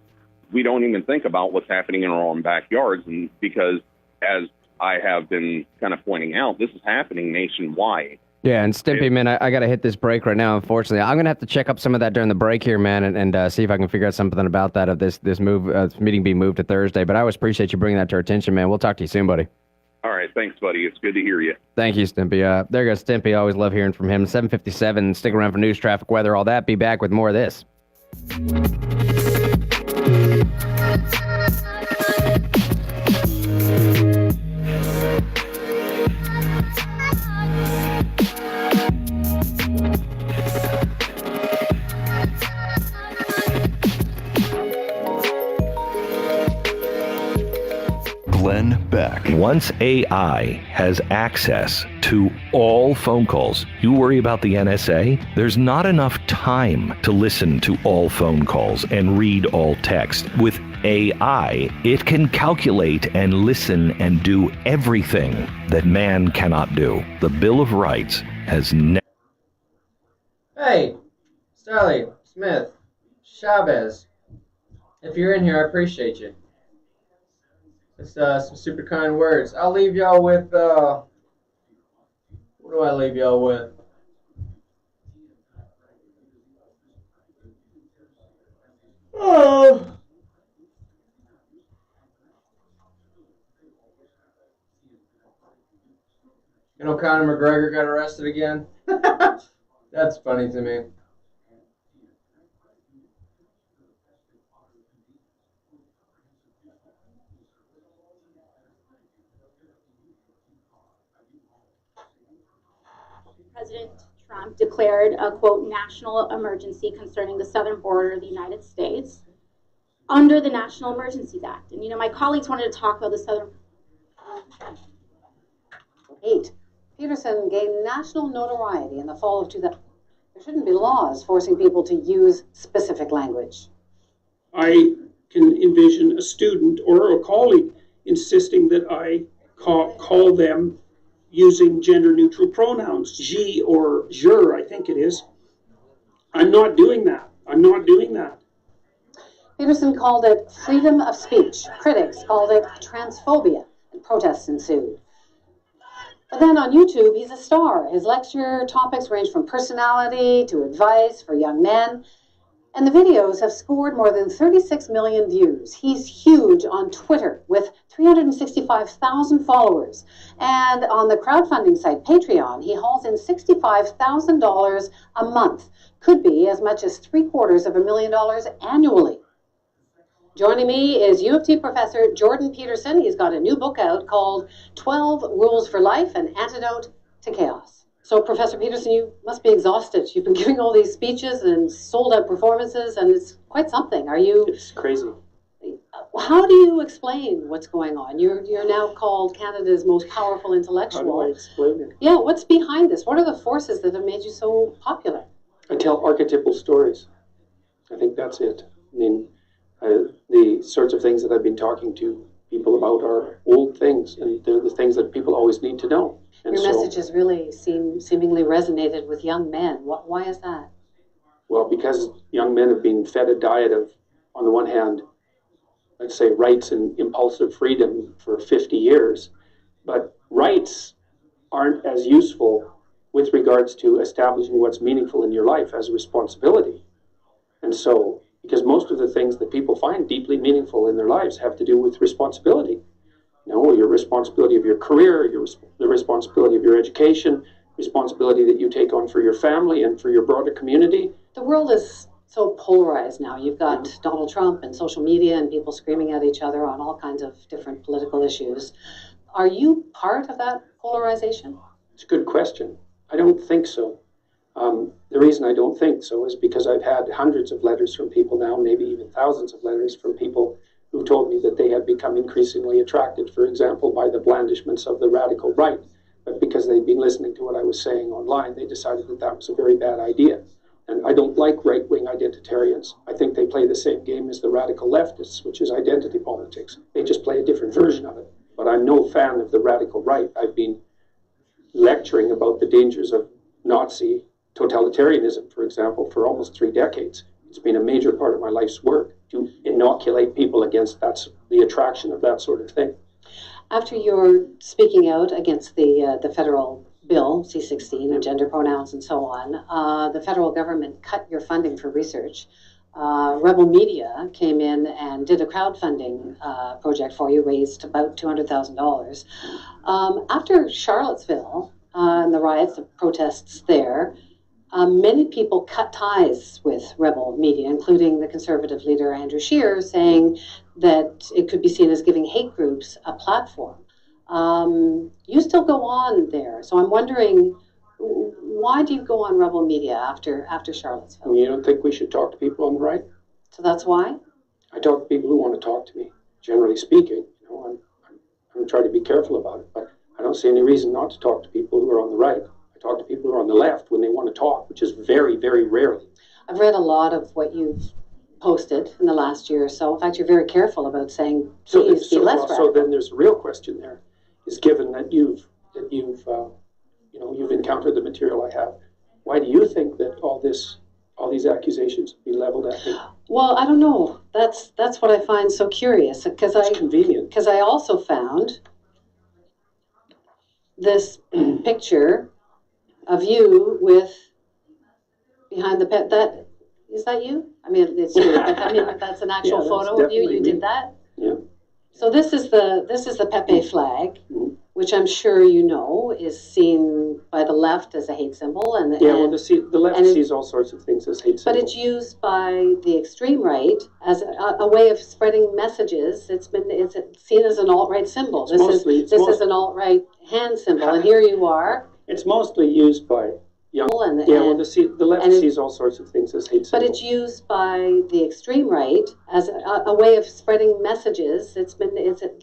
We don't even think about what's happening in our own backyards. And because, as I have been kind of pointing out, this is happening nationwide. Yeah, and Stimpy, man, I got to hit this break right now, unfortunately. I'm going to have to check up some of that during the break here, man, and see if I can figure out something about that, of this meeting being moved to Thursday. But I always appreciate you bringing that to our attention, man. We'll talk to you soon, buddy. All right, thanks, buddy. It's good to hear you. Thank you, Stimpy. There goes Stimpy. I always love hearing from him. 7:57. Stick around for news, traffic, weather, all that. Be back with more of this. Glenn Beck. Once AI has access to all phone calls, you worry about the NSA? There's not enough time to listen to all phone calls and read all text. With AI, it can calculate and listen and do everything that man cannot do. The Bill of Rights has never... Hey, Starley, Smith, Chavez. If you're in here, I appreciate you. It's some super kind words. I'll leave y'all with, what do I leave y'all with? Oh. You know, Conor McGregor got arrested again? That's funny to me. President Trump declared a, quote, national emergency concerning the southern border of the United States under the National Emergencies Act. And, you know, my colleagues wanted to talk about the southern... 8. Peterson gained national notoriety in the fall of 2000. There shouldn't be laws forcing people to use specific language. I can envision a student or a colleague insisting that I call them using gender-neutral pronouns, je or je, I think it is. I'm not doing that. I'm not doing that. Peterson called it freedom of speech. Critics called it transphobia, and protests ensued. But then on YouTube, he's a star. His lecture topics range from personality to advice for young men. And the videos have scored more than 36 million views. He's huge on Twitter with 365,000 followers. And on the crowdfunding site Patreon, he hauls in $65,000 a month. Could be as much as $750,000 annually. Joining me is U of T professor Jordan Peterson. He's got a new book out called 12 Rules for Life, an Antidote to Chaos. So, Professor Peterson, you must be exhausted. You've been giving all these speeches and sold out performances, and it's quite something. Are you? It's crazy. How do you explain what's going on? You're now called Canada's most powerful intellectual. How do I explain it? Yeah, what's behind this? What are the forces that have made you so popular? I tell archetypal stories. I think that's it. I mean, the sorts of things that I've been talking to people about are old things, and they're the things that people always need to know. And Your messages really seemingly resonated with young men. Why is that? Well, because young men have been fed a diet of, on the one hand, let's say, rights and impulsive freedom for 50 years, but rights aren't as useful with regards to establishing what's meaningful in your life as a responsibility. And so, because most of the things that people find deeply meaningful in their lives have to do with responsibility. You know, your responsibility of your career, the responsibility of your education, responsibility that you take on for your family and for your broader community. The world is so polarized now. You've got Donald Trump and social media and people screaming at each other on all kinds of different political issues. Are you part of that polarization? It's a good question. I don't think so. The reason I don't think so is because I've had hundreds of letters from people now, maybe even thousands of letters from people who told me that they had become increasingly attracted, for example, by the blandishments of the radical right. But because they'd been listening to what I was saying online, they decided that that was a very bad idea. And I don't like right-wing identitarians. I think they play the same game as the radical leftists, which is identity politics. They just play a different version of it. But I'm no fan of the radical right. I've been lecturing about the dangers of Nazi totalitarianism, for example, for almost 3 decades. It's been a major part of my life's work to inoculate people against the attraction of that sort of thing. After you're speaking out against the federal bill, C-16, and gender pronouns and so on, the federal government cut your funding for research. Rebel Media came in and did a crowdfunding project for you, raised about $200,000. After Charlottesville and the riots, the protests there, many people cut ties with Rebel Media, including the conservative leader Andrew Scheer, saying that it could be seen as giving hate groups a platform. You still go on there, so I'm wondering, why do you go on Rebel Media after Charlottesville? You don't think we should talk to people on the right? So that's why? I talk to people who want to talk to me, generally speaking. You know, I'm trying to be careful about it, but I don't see any reason not to talk to people who are on the right. I talk to people who are on the left when they want to talk, which is very, very rarely. I've read a lot of what you've posted in the last year or so. In fact, you're very careful about saying, please be less radical. So then there's a real question there, is given that you've encountered the material I have, why do you think that all these accusations be leveled at me? Well, I don't know. That's what I find so curious, because convenient. Because I also found this picture of you with behind the pet. That is that you? I mean, it's you. But I mean, that's an actual photo of you. You did that. Yeah. So this is the Pepe flag, which I'm sure you know is seen by the left as a hate symbol, the left sees all sorts of things as hate symbols. But it's used by the extreme right as a way of spreading messages. It's seen as an alt-right symbol. This is an alt-right hand symbol, and here you are. It's mostly used by young. The left sees all sorts of things as hate symbols. But it's used by the extreme right as a way of spreading messages. It's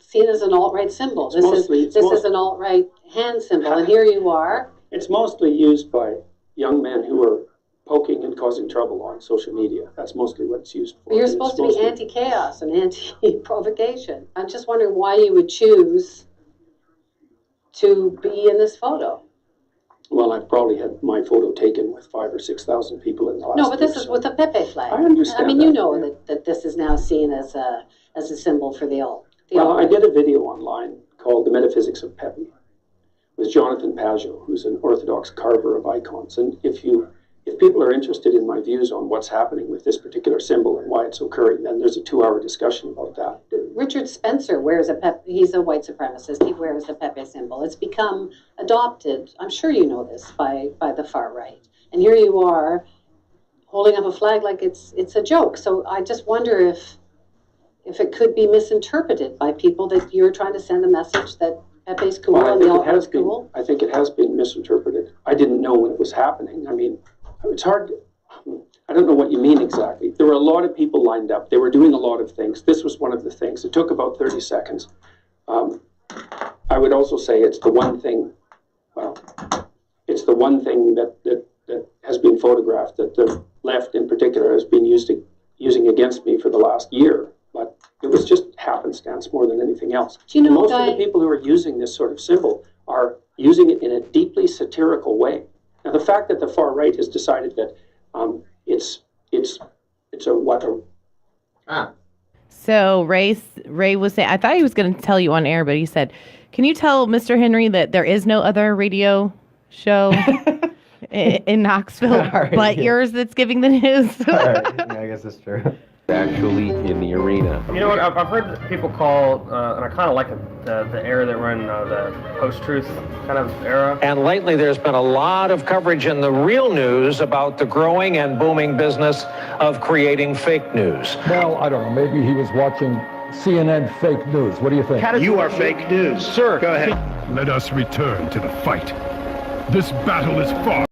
seen as an alt-right symbol. This is an alt-right hand symbol, and here you are. It's mostly used by young men who are poking and causing trouble on social media. That's mostly what it's used for. You're supposed to be anti-chaos and anti-provocation. I'm just wondering why you would choose to be in this photo. Well, I've probably had my photo taken with 5,000 or 6,000 people in the last No, but this year, is with the Pepe flag. I understand. I mean, you know that this is now seen as a symbol for the alt. I did a video online called "The Metaphysics of Pepe" with Jonathan Pageau, who's an Orthodox carver of icons. And if people are interested in my views on what's happening with this particular symbol and why it's occurring, then there's a 2-hour discussion about that. Richard Spencer wears he's a white supremacist. He wears the Pepe symbol. It's become adopted, I'm sure you know this, by the far right. And here you are holding up a flag like it's a joke. So I just wonder if it could be misinterpreted by people that you're trying to send a message that at base school Well, and the elementary school? I think it has been misinterpreted. I didn't know when it was happening. I mean, it's hard. I don't know what you mean exactly. There were a lot of people lined up. They were doing a lot of things. This was one of the things. It took about 30 seconds. I would also say it's the one thing, well, it's the one thing that has been photographed that the left in particular has been using against me for the last year. But it was just happenstance more than anything else. Do you know, most of the people who are using this sort of symbol are using it in a deeply satirical way. Now, the fact that the far right has decided that it's a what a So Ray was saying, I thought he was going to tell you on air, but he said, "Can you tell Mr. Henry that there is no other radio show in Knoxville but yours that's giving the news?" All right. Yeah, I guess that's true. Actually in the arena. You know what? I've heard people call, and I kind of like it, the era that we're in, the post-truth kind of era. And lately there's been a lot of coverage in the real news about the growing and booming business of creating fake news. Well, I don't know. Maybe he was watching CNN fake news. What do you think? You are fake news. Sir, go ahead. Let us return to the fight. This battle is fought.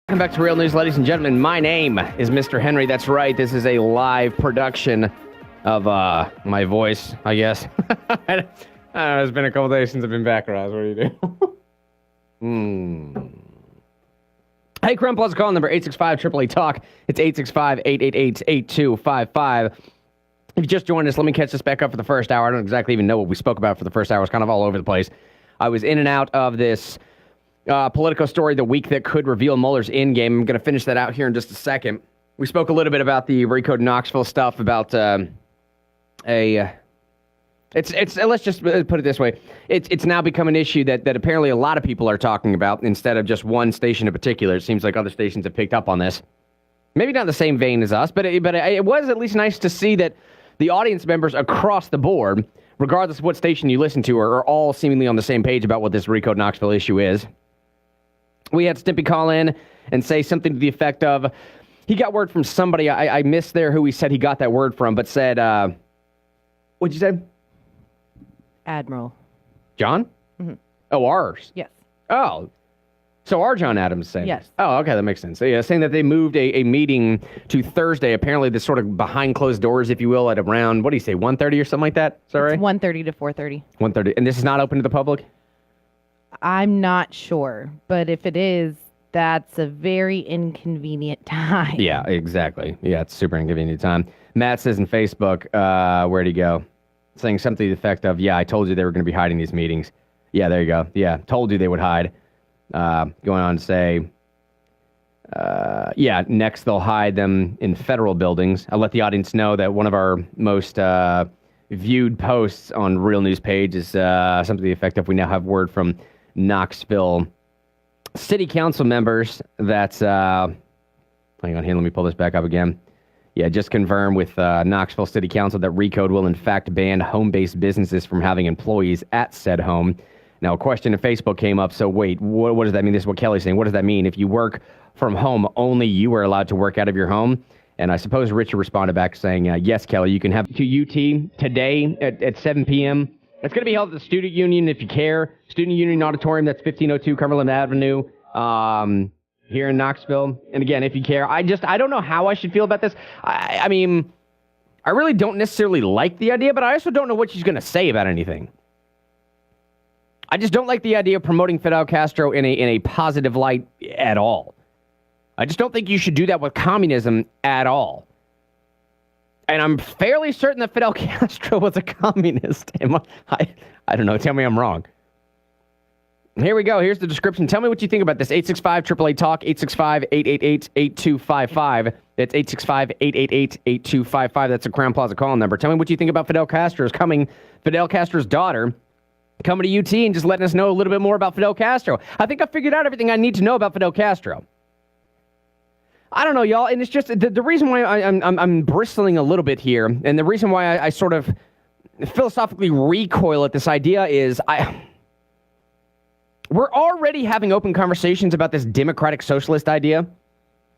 Welcome back to Real News, ladies and gentlemen. My name is Mr. Henry. That's right. This is a live production of my voice, I guess. I don't know, it's been a couple days since I've been back, Roz. What do you do? Hey, Crump, let's call number 865-888-TALK. It's 865-888-8255. If you just joined us, let me catch this back up for the first hour. I don't exactly even know what we spoke about for the first hour. It's kind of all over the place. I was in and out of this Politico story, the week that could reveal Mueller's endgame. I'm going to finish that out here in just a second. We spoke a little bit about the recode Knoxville stuff, about let's just put it this way. It's now become an issue that apparently a lot of people are talking about instead of just one station in particular. It seems like other stations have picked up on this. Maybe not the same vein as us, but it was at least nice to see that the audience members across the board, regardless of what station you listen to, are all seemingly on the same page about what this recode Knoxville issue is. We had Stimpy call in and say something to the effect of, he got word from somebody, I missed there who he said he got that word from, but said, what'd you say? Admiral. John? Mm-hmm. Oh, ours? Yes. Oh, so our John Adams saying? Yes. Oh, okay, that makes sense. So, yeah, saying that they moved a meeting to Thursday, apparently this sort of behind closed doors, if you will, at around, what do you say, 1:30 or something like that? Is that right? It's 1:30 to 4:30. 1:30. And this is not open to the public? I'm not sure, but if it is, that's a very inconvenient time. Yeah, exactly. Yeah, it's super inconvenient time. Matt says in Facebook, where'd he go? Saying something to the effect of, yeah, I told you they were going to be hiding these meetings. Yeah, there you go. Yeah, told you they would hide. Going on to say, yeah, next they'll hide them in federal buildings. I'll let the audience know that one of our most viewed posts on Real News page is something to the effect of, we now have word from Knoxville city council members that's, hang on here, let me pull this back up again. Yeah, just confirm with Knoxville City Council that recode will in fact ban home-based businesses from having employees at said home. Now, a question on Facebook came up, so wait, what does that mean? This is what Kelly's saying. What does that mean? If you work from home, only you are allowed to work out of your home? And I suppose Richard responded back saying, yes, Kelly, you can have to UT today at 7 p.m. It's going to be held at the Student Union, if you care. Student Union Auditorium, that's 1502 Cumberland Avenue, here in Knoxville. And again, if you care, I don't know how I should feel about this. I mean, I really don't necessarily like the idea, but I also don't know what she's going to say about anything. I just don't like the idea of promoting Fidel Castro in a positive light at all. I just don't think you should do that with communism at all. And I'm fairly certain that Fidel Castro was a communist. I don't know. Tell me I'm wrong. Here we go. Here's the description. Tell me what you think about this. 865-888-TALK, 865-888-8255. That's 865-888-8255. That's a Crown Plaza call number. Tell me what you think about Fidel Castro's daughter coming to UT and just letting us know a little bit more about Fidel Castro. I think I figured out everything I need to know about Fidel Castro. I don't know, y'all, and it's just the reason why I'm bristling a little bit here, and the reason why I sort of philosophically recoil at this idea is we're already having open conversations about this democratic socialist idea,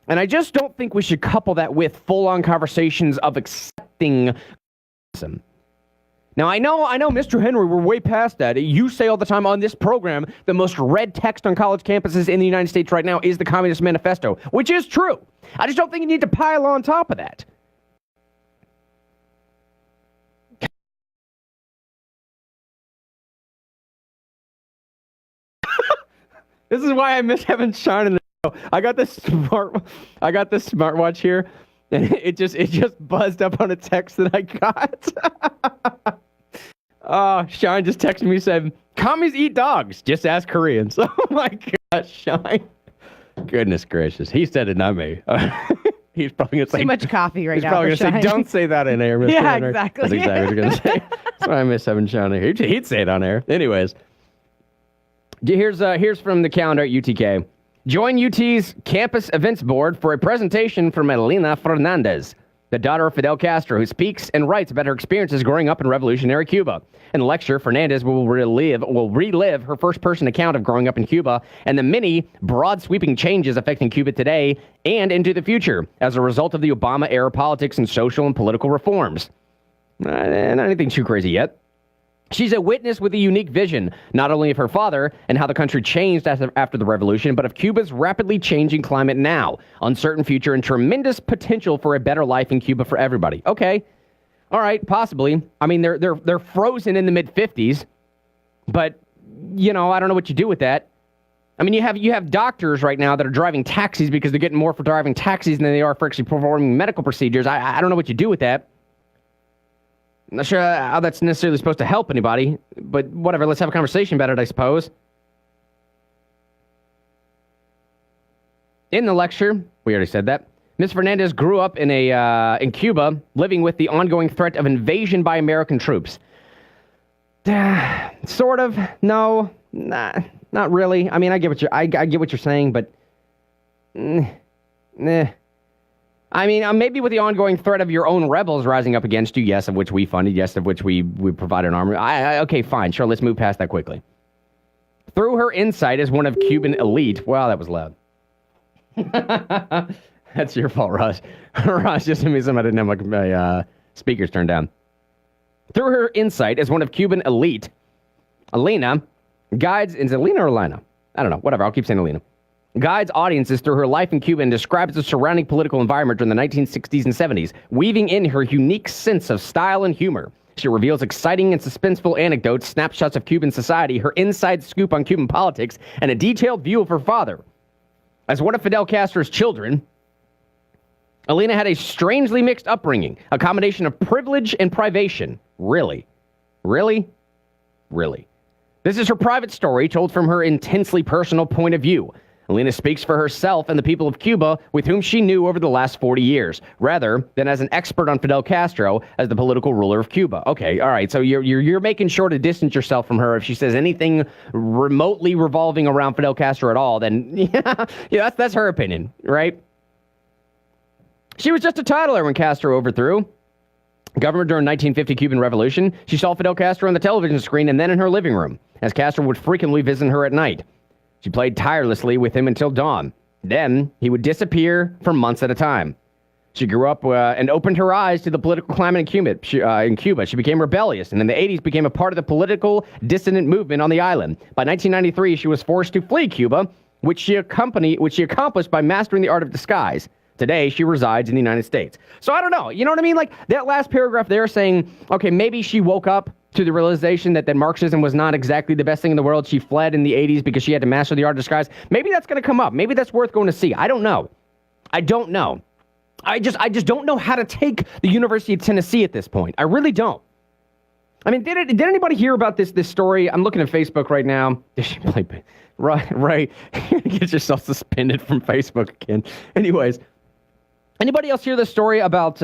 and I just don't think we should couple that with full-on conversations of accepting communism. Now, I know, Mr. Henry, we're way past that. You say all the time on this program, the most read text on college campuses in the United States right now is the Communist Manifesto, which is true. I just don't think you need to pile on top of that. This is why I miss having Sean in the show. I got this smartwatch here, and it just buzzed up on a text that I got. Sean just texted me, said, "Commies eat dogs. Just ask Koreans." Oh my gosh, Sean. Goodness gracious. He said it, not me. He's probably going to say... Too much coffee right now. He's probably going to say, "Don't say that in air, Mr. Yeah, Henry." exactly. That's exactly what you're going to say. That's why I miss having Sean here. He'd say it on air. Anyways. Here's from the calendar at UTK. Join UT's Campus Events Board for a presentation from Elena Fernandez, the daughter of Fidel Castro, who speaks and writes about her experiences growing up in revolutionary Cuba. In the lecture, Fernandez will relive her first-person account of growing up in Cuba and the many broad sweeping changes affecting Cuba today and into the future as a result of the Obama-era politics and social and political reforms. Not anything too crazy yet. She's a witness with a unique vision, not only of her father and how the country changed after the revolution, but of Cuba's rapidly changing climate now, uncertain future, and tremendous potential for a better life in Cuba for everybody. Okay, all right, possibly. I mean, they're frozen in the mid-50s, but I don't know what you do with that. I mean, you have doctors right now that are driving taxis because they're getting more for driving taxis than they are for actually performing medical procedures. I don't know what you do with that. I'm not sure how that's necessarily supposed to help anybody, but whatever, let's have a conversation about it, I suppose. In the lecture, we already said that, Ms. Fernandez grew up in Cuba, living with the ongoing threat of invasion by American troops. Sort of, no, not really. I mean, I get what you're saying, but I mean, maybe with the ongoing threat of your own rebels rising up against you, yes, of which we funded, yes, of which we provided an army. Okay, fine, sure, let's move past that quickly. Through her insight as one of Cuban elite, wow, that was loud. That's your fault, Ross. Ross just sent me something I didn't have my speakers turned down. Through her insight as one of Cuban elite, Elena guides, is it Elena or Elena? I don't know, whatever, I'll keep saying Elena. Guides audiences through her life in Cuba and describes the surrounding political environment during the 1960s and 70s, weaving in her unique sense of style and humor. She reveals exciting and suspenseful anecdotes, snapshots of Cuban society, her inside scoop on Cuban politics, and a detailed view of her father. As one of Fidel Castro's children, Elena had a strangely mixed upbringing, a combination of privilege and privation. Really? Really? Really? This is her private story told from her intensely personal point of view. Elena speaks for herself and the people of Cuba with whom she knew over the last 40 years, rather than as an expert on Fidel Castro as the political ruler of Cuba. Okay, all right, so you're making sure to distance yourself from her. If she says anything remotely revolving around Fidel Castro at all, then yeah, that's her opinion, right? She was just a toddler when Castro overthrew government during the 1950 Cuban Revolution. She saw Fidel Castro on the television screen and then in her living room, as Castro would frequently visit her at night. She played tirelessly with him until dawn. Then he would disappear for months at a time. She grew up and opened her eyes to the political climate in Cuba. She became rebellious, and in the 80s became a part of the political dissident movement on the island. By 1993, she was forced to flee Cuba, which she accomplished by mastering the art of disguise. Today, she resides in the United States. So I don't know. You know what I mean? Like that last paragraph there saying, okay, maybe she woke up to the realization that Marxism was not exactly the best thing in the world. She fled in the 80s because she had to master the art of disguise. Maybe that's going to come up. Maybe that's worth going to see. I don't know. I just don't know how to take the University of Tennessee at this point. I really don't. I mean, did anybody hear about this story? I'm looking at Facebook right now. Right. Get yourself suspended from Facebook again. Anyways, anybody else hear this story about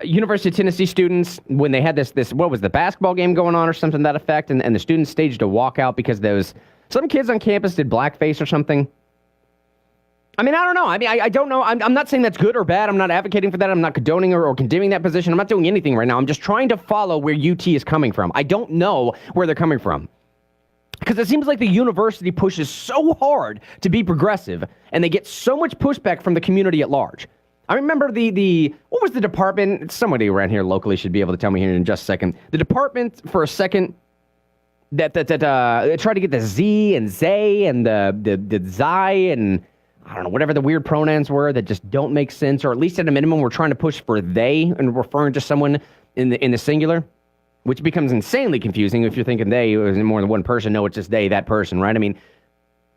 University of Tennessee students when they had this what was the basketball game going on or something to that effect, and the students staged a walkout because some kids on campus did blackface or something? I mean, I don't know. I mean, I don't know. I'm not saying that's good or bad. I'm not advocating for that. I'm not condoning or condemning that position. I'm not doing anything right now. I'm just trying to follow where UT is coming from. I don't know where they're coming from. Because it seems like the university pushes so hard to be progressive, and they get so much pushback from the community at large. I remember what was the department? Somebody around here locally should be able to tell me here in just a second. The department, for a second, that tried to get the Z and Zay and the Zai and I don't know, whatever the weird pronouns were that just don't make sense, or at least at a minimum, we're trying to push for they and referring to someone in the singular, which becomes insanely confusing if you're thinking they is more than one person. No, it's just they, that person, right? I mean,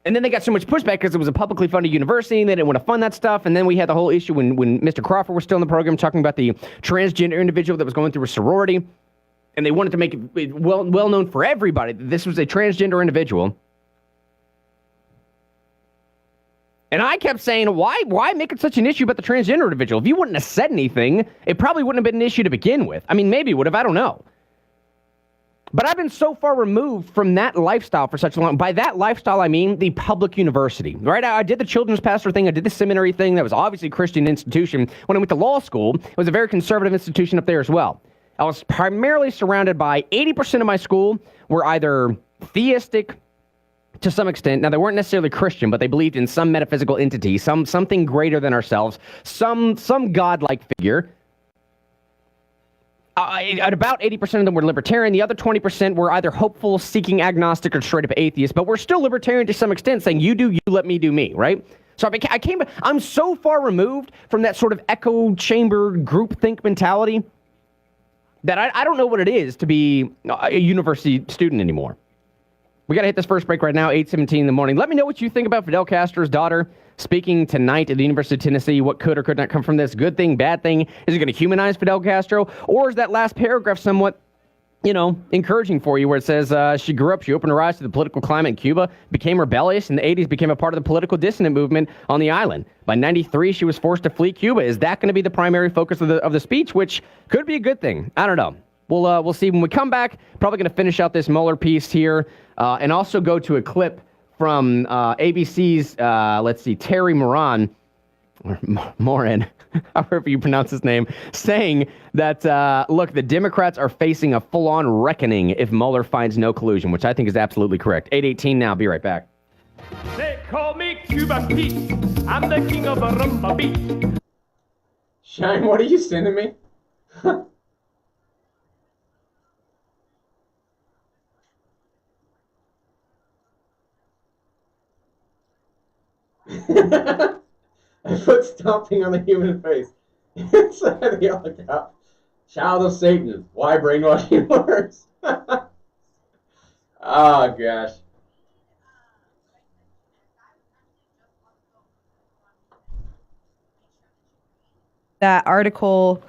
and then they got so much pushback because it was a publicly funded university and they didn't want to fund that stuff. And then we had the whole issue when Mr. Crawford was still in the program talking about the transgender individual that was going through a sorority. And they wanted to make it well known for everybody that this was a transgender individual. And I kept saying, why make it such an issue about the transgender individual? If you wouldn't have said anything, it probably wouldn't have been an issue to begin with. I mean, maybe it would have, I don't know. But I've been so far removed from that lifestyle for such long. By that lifestyle, I mean the public university, right? I did the children's pastor thing. I did the seminary thing. That was obviously a Christian institution. When I went to law school, it was a very conservative institution up there as well. I was primarily surrounded by 80% of my school were either theistic, to some extent. Now, they weren't necessarily Christian, but they believed in some metaphysical entity, something greater than ourselves, some godlike figure. At about 80% of them were libertarian. The other 20% were either hopeful, seeking agnostic, or straight up atheist, but we're still libertarian to some extent, saying you do you, let me do me, right? So I'm so far removed from that sort of echo chamber groupthink mentality that I don't know what it is to be a university student anymore. We got to hit this first break right now, 8:17 in the morning. Let me know what you think about Fidel Castro's daughter speaking tonight at the University of Tennessee. What could or could not come from this? Good thing, bad thing? Is it going to humanize Fidel Castro? Or is that last paragraph somewhat, encouraging for you, where it says she grew up, she opened her eyes to the political climate in Cuba, became rebellious, in the 80s became a part of the political dissident movement on the island. By 93, she was forced to flee Cuba. Is that going to be the primary focus of the speech, which could be a good thing? I don't know. We'll see when we come back. Probably going to finish out this Mueller piece here and also go to a clip from ABC's, Terry Moran, or Moran, however you pronounce his name, saying that, look, the Democrats are facing a full-on reckoning if Mueller finds no collusion, which I think is absolutely correct. 8:18 now. Be right back. They call me Cuba Pete. I'm the king of a rumba beat. Shine, what are you sending me? I put stomping on the human face inside the helicopter. Child of Satan. Why brainwashing works? Oh, gosh. That article,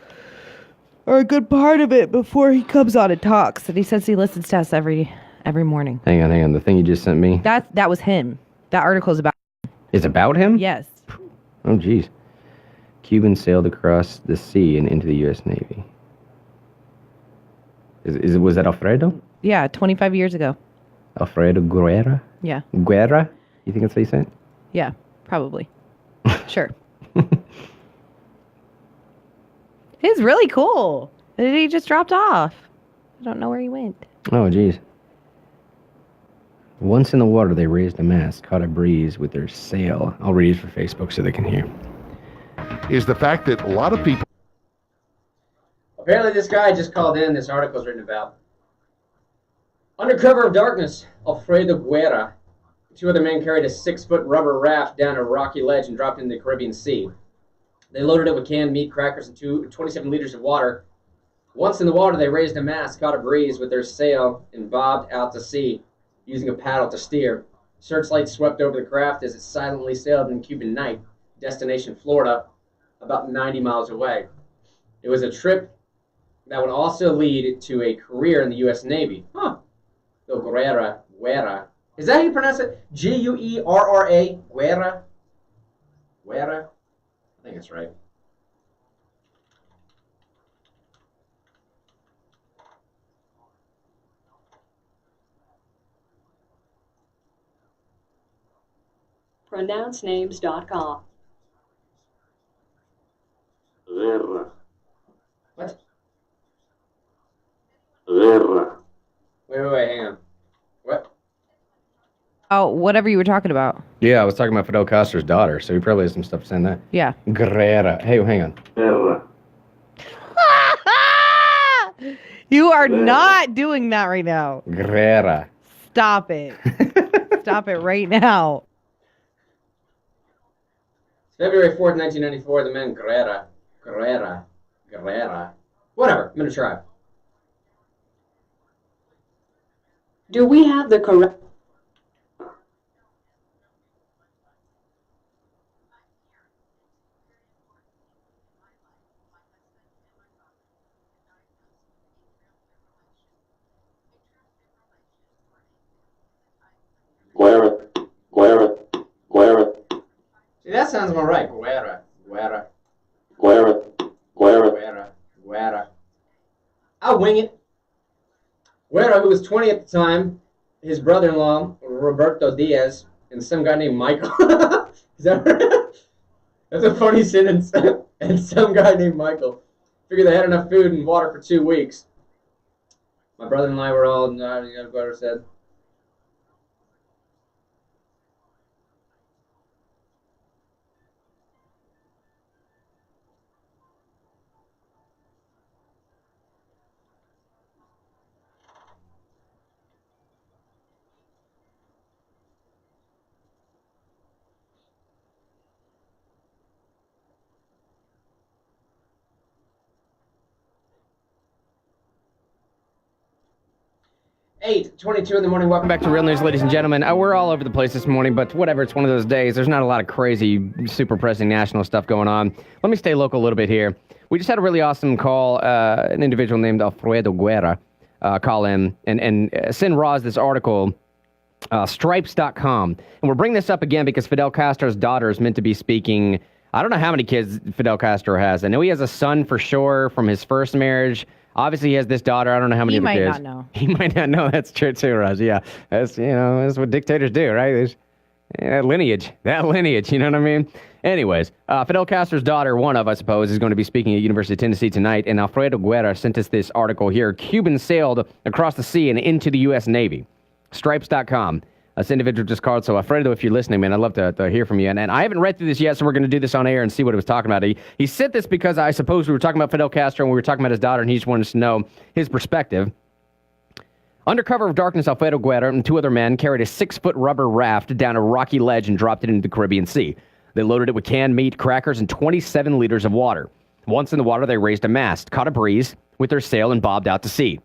or a good part of it, before he comes on and talks. And he says he listens to us every morning. Hang on. The thing you just sent me? That was him. That article is about him. It's about him? Yes. Oh, geez. Cuban sailed across the sea and into the U.S. Navy. Was that Alfredo? Yeah, 25 years ago. Alfredo Guerra? Yeah. Guerra? You think that's what he said? Yeah, probably. Sure. He's really cool. He just dropped off. I don't know where he went. Oh, geez. Once in the water, they raised a mast, caught a breeze with their sail. I'll read it for Facebook so they can hear. Is the fact that a lot of people... Apparently this guy just called in. This article's written about. Under cover of darkness, Alfredo Guerra, two other men carried a 6-foot rubber raft down a rocky ledge and dropped it into the Caribbean Sea. They loaded it with canned meat, crackers, and 27 liters of water. Once in the water, they raised a mast, caught a breeze with their sail, and bobbed out to sea, using a paddle to steer. Searchlights swept over the craft as it silently sailed in the Cuban night. Destination, Florida. about 90 miles away. It was a trip that would also lead to a career in the U.S. Navy. Huh. So Guerra. Is that how you pronounce it? Guerra? Guerra? I think that's right. pronouncenames.com. Guerra. What? Guerra. Wait, hang on. What? Oh, whatever you were talking about. Yeah, I was talking about Fidel Castro's daughter, so he probably has some stuff saying that. Yeah. Guerra. Hey, hang on. Guerra. You are not doing that right now. Guerra. Stop it. Stop it right now. February 4th, 1994, the men Guerra. Whatever, I'm going to try. Do we have the correct... Guerra. See, that sounds more right. Guerra. I'll wing it. Guerra, who was 20 at the time, his brother-in-law, Roberto Diaz, and some guy named Michael. Is that right? That's a funny sentence. And some guy named Michael. Figured they had enough food and water for 2 weeks. My brother and I were all, Guerra said. Eight 22 in the morning. Welcome Back to Real News, ladies and gentlemen. We're all over the place this morning, but whatever. It's one of those days. There's not a lot of crazy, super pressing national stuff going on. Let me stay local a little bit here. We just had a really awesome call. An individual named Alfredo Guerra call in and send Roz this article, stripes.com. And we're bringing this up again because Fidel Castro's daughter is meant to be speaking. I don't know how many kids Fidel Castro has. I know he has a son for sure from his first marriage. Obviously, he has this daughter. I don't know how many of the kids. He might not know. He might not know. That's true too, Roz. Yeah, that's that's what dictators do, right? There's that lineage. You know what I mean? Anyways, Fidel Castro's daughter, one of, I suppose, is going to be speaking at University of Tennessee tonight. And Alfredo Guerra sent us this article here. Cuban sailed across the sea and into the U.S. Navy. Stripes.com. This individual just called. So, Alfredo, if you're listening, man, I'd love to hear from you. And I haven't read through this yet, so we're going to do this on air and see what it was talking about. He sent this because I suppose we were talking about Fidel Castro and we were talking about his daughter, and he just wanted us to know his perspective. Under cover of darkness, Alfredo Guerra and 2 other men carried a 6-foot rubber raft down a rocky ledge and dropped it into the Caribbean Sea. They loaded it with canned meat, crackers, and 27 liters of water. Once in the water, they raised a mast, caught a breeze with their sail, and bobbed out to sea.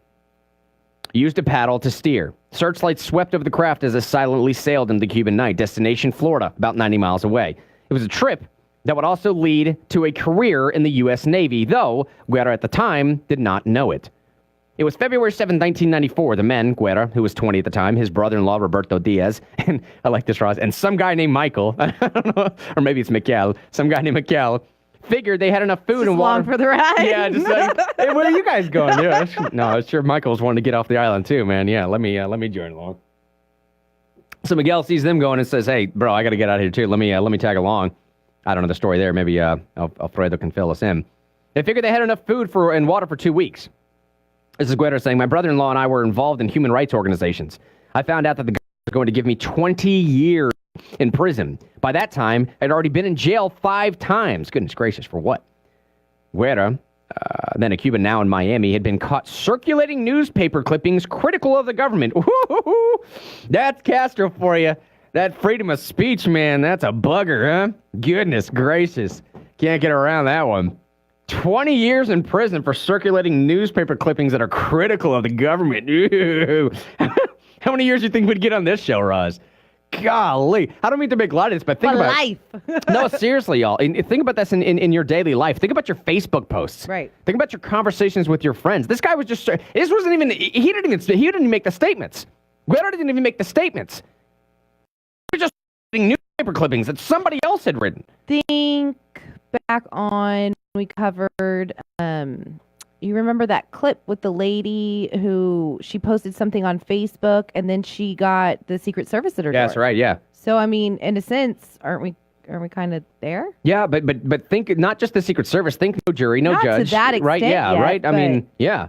Used a paddle to steer. Searchlights swept over the craft as it silently sailed into the Cuban night. Destination, Florida, about 90 miles away. It was a trip that would also lead to a career in the U.S. Navy, though Guerra at the time did not know it. It was February 7, 1994. The men, Guerra, who was 20 at the time, his brother-in-law, Roberto Diaz, and I like this, Ross, and some guy named Michael, I don't know, or maybe it's Mikel, some guy named Mikel, figured they had enough food and water. Long for the ride. Yeah, just like, hey, where are you guys going? Yeah, no, I'm sure Michael's wanting to get off the island too, man. Yeah, let me join along. So Miguel sees them going and says, "Hey, bro, I got to get out of here too. Let me tag along." I don't know the story there. Maybe Alfredo can fill us in. They figured they had enough food and water for 2 weeks. This is Guerra saying, "My brother-in-law and I were involved in human rights organizations. I found out that the government was going to give me 20 years in prison. By that time, I'd already been in jail 5 times. Goodness gracious, for what?" Guerra, then a Cuban now in Miami, had been caught circulating newspaper clippings critical of the government. Ooh, that's Castro for you. That freedom of speech, man, that's a bugger, huh? Goodness gracious. Can't get around that one. 20 years in prison for circulating newspaper clippings that are critical of the government. Ooh. How many years do you think we'd get on this show, Roz? Golly. I don't mean to make light of this, but think about life. No, seriously, y'all. Think about this in your daily life. Think about your Facebook posts. Right. Think about your conversations with your friends. This guy was just, this wasn't even, he didn't even make the statements. Guerra didn't even make the statements. He was just reading newspaper clippings that somebody else had written. Think back on, we covered, you remember that clip with the lady who she posted something on Facebook and then she got the Secret Service at her door? That's right, yeah. So, I mean, in a sense, aren't we kind of there? Yeah, but think not just the Secret Service. Think no jury, no Not to judge. that right? extent Yeah, yet, right. I mean, yeah.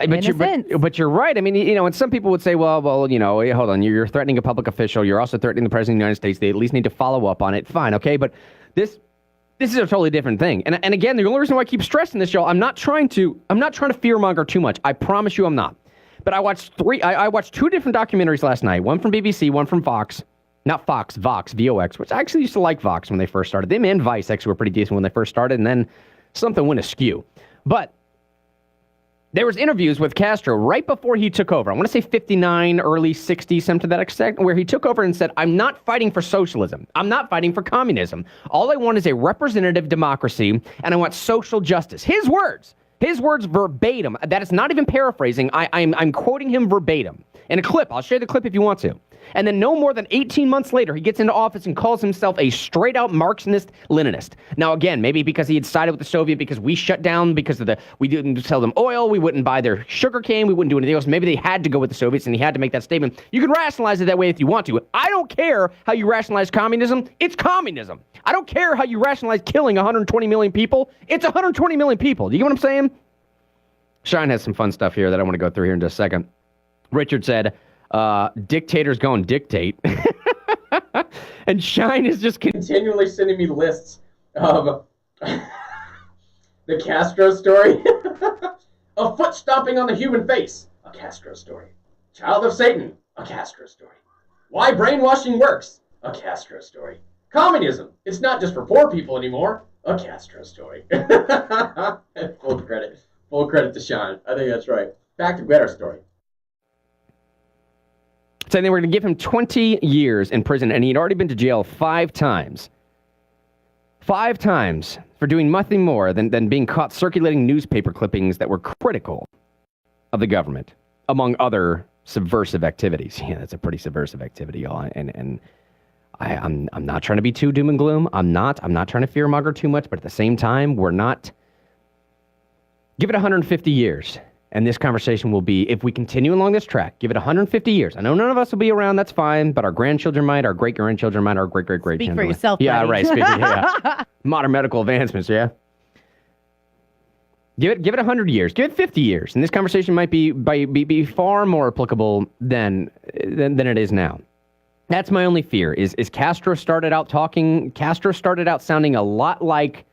But you're right. I mean, and some people would say, well, hold on. You're threatening a public official. You're also threatening the president of the United States. They at least need to follow up on it. Fine, okay. But this is a totally different thing. And again, the only reason why I keep stressing this, y'all, I'm not trying to fearmonger too much. I promise you, I'm not. But I watched two different documentaries last night. One from BBC, one from Vox. Not Fox, Vox, VOX, which I actually used to like Vox when they first started. Them and Vice actually were pretty decent when they first started, and then something went askew. But there was interviews with Castro right before he took over. I want to say 59, early 60s, something to that extent, where he took over and said, I'm not fighting for socialism. I'm not fighting for communism. All I want is a representative democracy, and I want social justice. His words verbatim. That is not even paraphrasing. I'm quoting him verbatim. In a clip. I'll share the clip if you want to. And then no more than 18 months later, he gets into office and calls himself a straight-out Marxist-Leninist. Now, again, maybe because he had sided with the Soviet, because we shut down, because we didn't sell them oil, we wouldn't buy their sugar cane, we wouldn't do anything else. Maybe they had to go with the Soviets, and he had to make that statement. You can rationalize it that way if you want to. I don't care how you rationalize communism. It's communism. I don't care how you rationalize killing 120 million people. It's 120 million people. Do you get what I'm saying? Shine has some fun stuff here that I want to go through here in just a second. Richard said, dictators go and dictate. And Shine is just continually sending me lists of the Castro story. A foot stomping on the human face. A Castro story. Child of Satan. A Castro story. Why brainwashing works. A Castro story. Communism. It's not just for poor people anymore. A Castro story. Full credit. Full credit to Shine. I think that's right. Back to Guerra's story. Saying they were going to give him 20 years in prison, and he'd already been to jail 5 times. 5 times for doing nothing more than being caught circulating newspaper clippings that were critical of the government, among other subversive activities. Yeah, that's a pretty subversive activity, y'all. And I'm not trying to be too doom and gloom. I'm not trying to fearmonger too much, but at the same time, we're not. Give it 150 years. And this conversation will be, if we continue along this track, give it 150 years. I know none of us will be around, that's fine, but our grandchildren might, our great-grandchildren might, our great-great-greatchildren might. Speak for yourself, Yeah, buddy. right. Yeah. Modern medical advancements, yeah. Give it 100 years. Give it 50 years. And this conversation might be far more applicable than it is now. That's my only fear, is Castro started out sounding a lot like,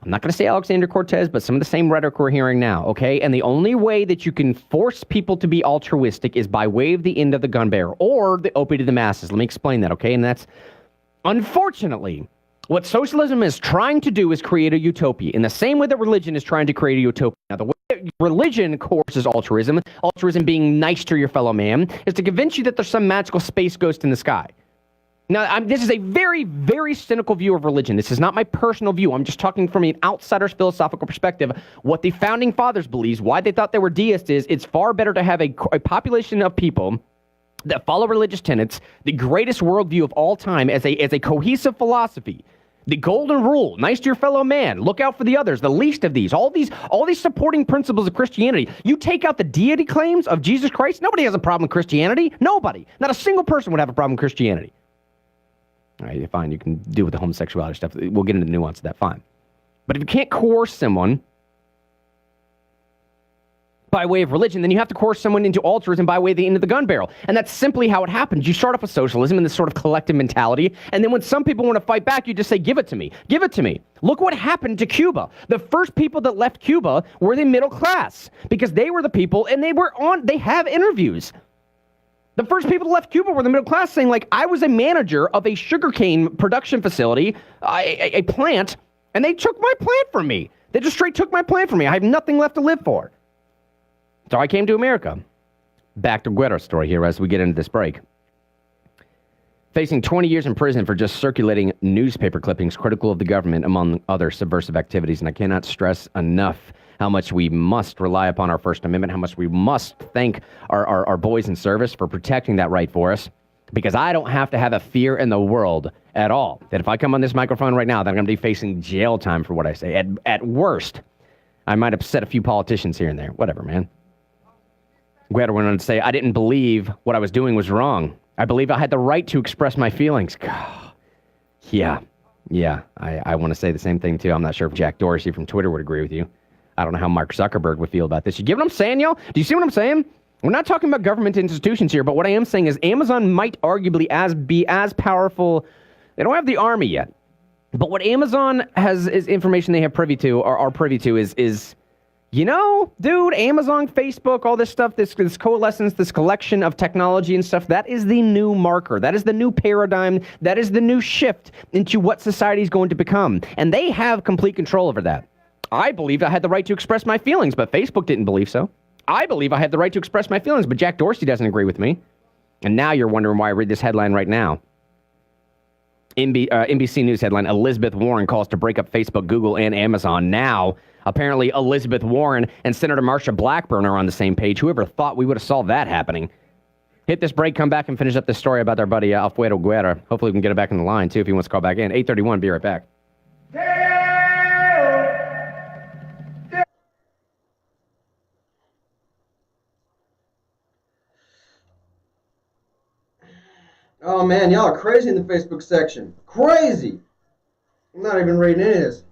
I'm not going to say Alexander Cortez, but some of the same rhetoric we're hearing now, okay? And the only way that you can force people to be altruistic is by way of the end of the gun barrel or the opiate to the masses. Let me explain that, okay? And that's, unfortunately, what socialism is trying to do is create a utopia in the same way that religion is trying to create a utopia. Now, the way that religion coerces altruism being nice to your fellow man, is to convince you that there's some magical space ghost in the sky. Now, this is a very, very cynical view of religion. This is not my personal view. I'm just talking from an outsider's philosophical perspective. What the founding fathers believed, why they thought they were deists, is it's far better to have a population of people that follow religious tenets, the greatest worldview of all time, as a cohesive philosophy. The golden rule, nice to your fellow man, look out for the others, the least of these, all these supporting principles of Christianity. You take out the deity claims of Jesus Christ, nobody has a problem with Christianity. Nobody. Not a single person would have a problem with Christianity. All right, fine, you can deal with the homosexuality stuff. We'll get into the nuance of that, fine. But if you can't coerce someone by way of religion, then you have to coerce someone into altruism by way of the end of the gun barrel. And that's simply how it happens. You start off with socialism and this sort of collective mentality, and then when some people want to fight back, you just say, give it to me. Give it to me. Look what happened to Cuba. The first people that left Cuba were the middle class, because they were the people, and they have interviews. The first people that left Cuba were the middle class, saying, like, I was a manager of a sugarcane production facility, a plant, and they took my plant from me. They just straight took my plant from me. I have nothing left to live for. So I came to America. Back to Guerra's story here as we get into this break. facing 20 years in prison for just circulating newspaper clippings critical of the government, among other subversive activities. And I cannot stress enough how much we must rely upon our First Amendment, how much we must thank our boys in service for protecting that right for us. Because I don't have to have a fear in the world at all that if I come on this microphone right now, that I'm going to be facing jail time for what I say. At worst, I might upset a few politicians here and there. Whatever, man. Guerra went on to say, I didn't believe what I was doing was wrong. I believe I had the right to express my feelings. God. Yeah, I want to say the same thing, too. I'm not sure if Jack Dorsey from Twitter would agree with you. I don't know how Mark Zuckerberg would feel about this. You get what I'm saying, y'all? Do you see what I'm saying? We're not talking about government institutions here, but what I am saying is Amazon might arguably be as powerful. They don't have the army yet. But what Amazon is information they have privy to, or are privy to, is you know, dude, Amazon, Facebook, all this stuff, this coalescence, this collection of technology and stuff, that is the new marker. That is the new paradigm. That is the new shift into what society is going to become. And they have complete control over that. I believed I had the right to express my feelings, but Facebook didn't believe so. I believe I have the right to express my feelings, but Jack Dorsey doesn't agree with me. And now you're wondering why I read this headline right now. NBC News headline, Elizabeth Warren calls to break up Facebook, Google, and Amazon. Now, apparently, Elizabeth Warren and Senator Marsha Blackburn are on the same page. Whoever thought we would have saw that happening? Hit this break, come back, and finish up this story about our buddy Alfredo Guerra. Hopefully we can get it back in the line, too, if he wants to call back in. 8:31, be right back. Oh man, y'all are crazy in the Facebook section. Crazy! I'm not even reading any of this.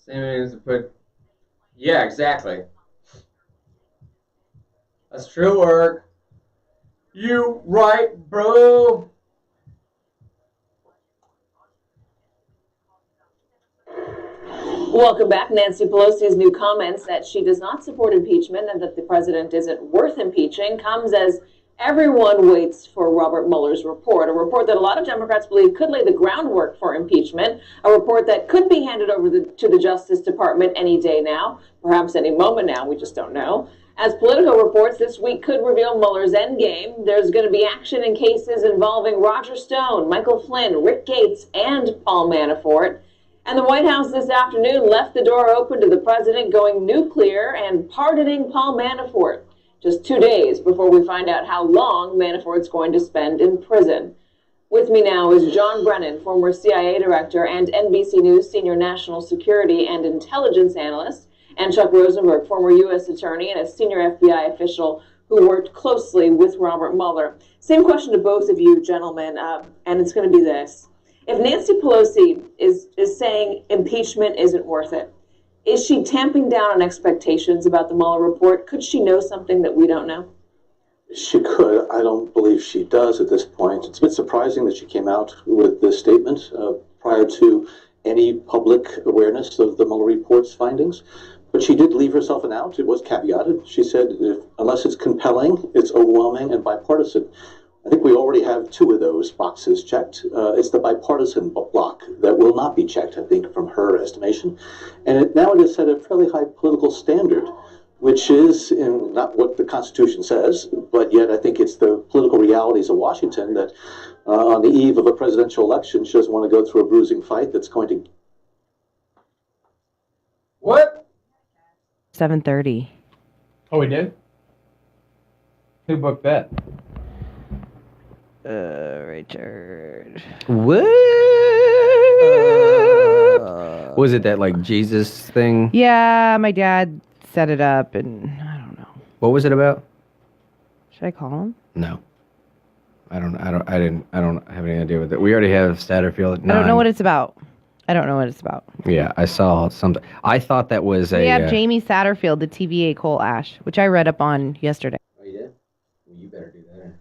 Same as to put. Yeah, exactly. That's true work. You right, bro. Welcome back. Nancy Pelosi's new comments that she does not support impeachment and that the president isn't worth impeaching comes as everyone waits for Robert Mueller's report, a report that a lot of Democrats believe could lay the groundwork for impeachment, a report that could be handed over to the Justice Department any day now, perhaps any moment now, we just don't know. As Politico reports, this week could reveal Mueller's endgame. There's going to be action in cases involving Roger Stone, Michael Flynn, Rick Gates, and Paul Manafort. And the White House this afternoon left the door open to the president going nuclear and pardoning Paul Manafort, just 2 days before we find out how long Manafort's going to spend in prison. With me now is John Brennan, former CIA director and NBC News senior national security and intelligence analyst, and Chuck Rosenberg, former U.S. attorney and a senior FBI official who worked closely with Robert Mueller. Same question to both of you, gentlemen, and it's going to be this. If Nancy Pelosi is saying impeachment isn't worth it, is she tamping down on expectations about the Mueller report? Could she know something that we don't know? She could. I don't believe she does at this point. It's a bit surprising that she came out with this statement prior to any public awareness of the Mueller report's findings. But she did leave herself an out. It was caveated. She said, unless it's compelling, it's overwhelming and bipartisan. I think we already have 2 of those boxes checked. It's the bipartisan block that will not be checked, I think, from her estimation. And now it is set a fairly high political standard, which is not what the Constitution says, but yet I think it's the political realities of Washington that on the eve of a presidential election, she doesn't want to go through a bruising fight that's going to... What? 7:30. Oh, we did? Who booked that? Richard. What? Was it that, like, Jesus thing? Yeah, my dad set it up, and I don't know. What was it about? Should I call him? No. I don't have any idea with it. We already have Satterfield at 9. I don't know what it's about. Yeah, I saw something. I thought that was We have Jamie Satterfield, the TVA coal ash, which I read up on yesterday. Oh, you did? Well, you better do that.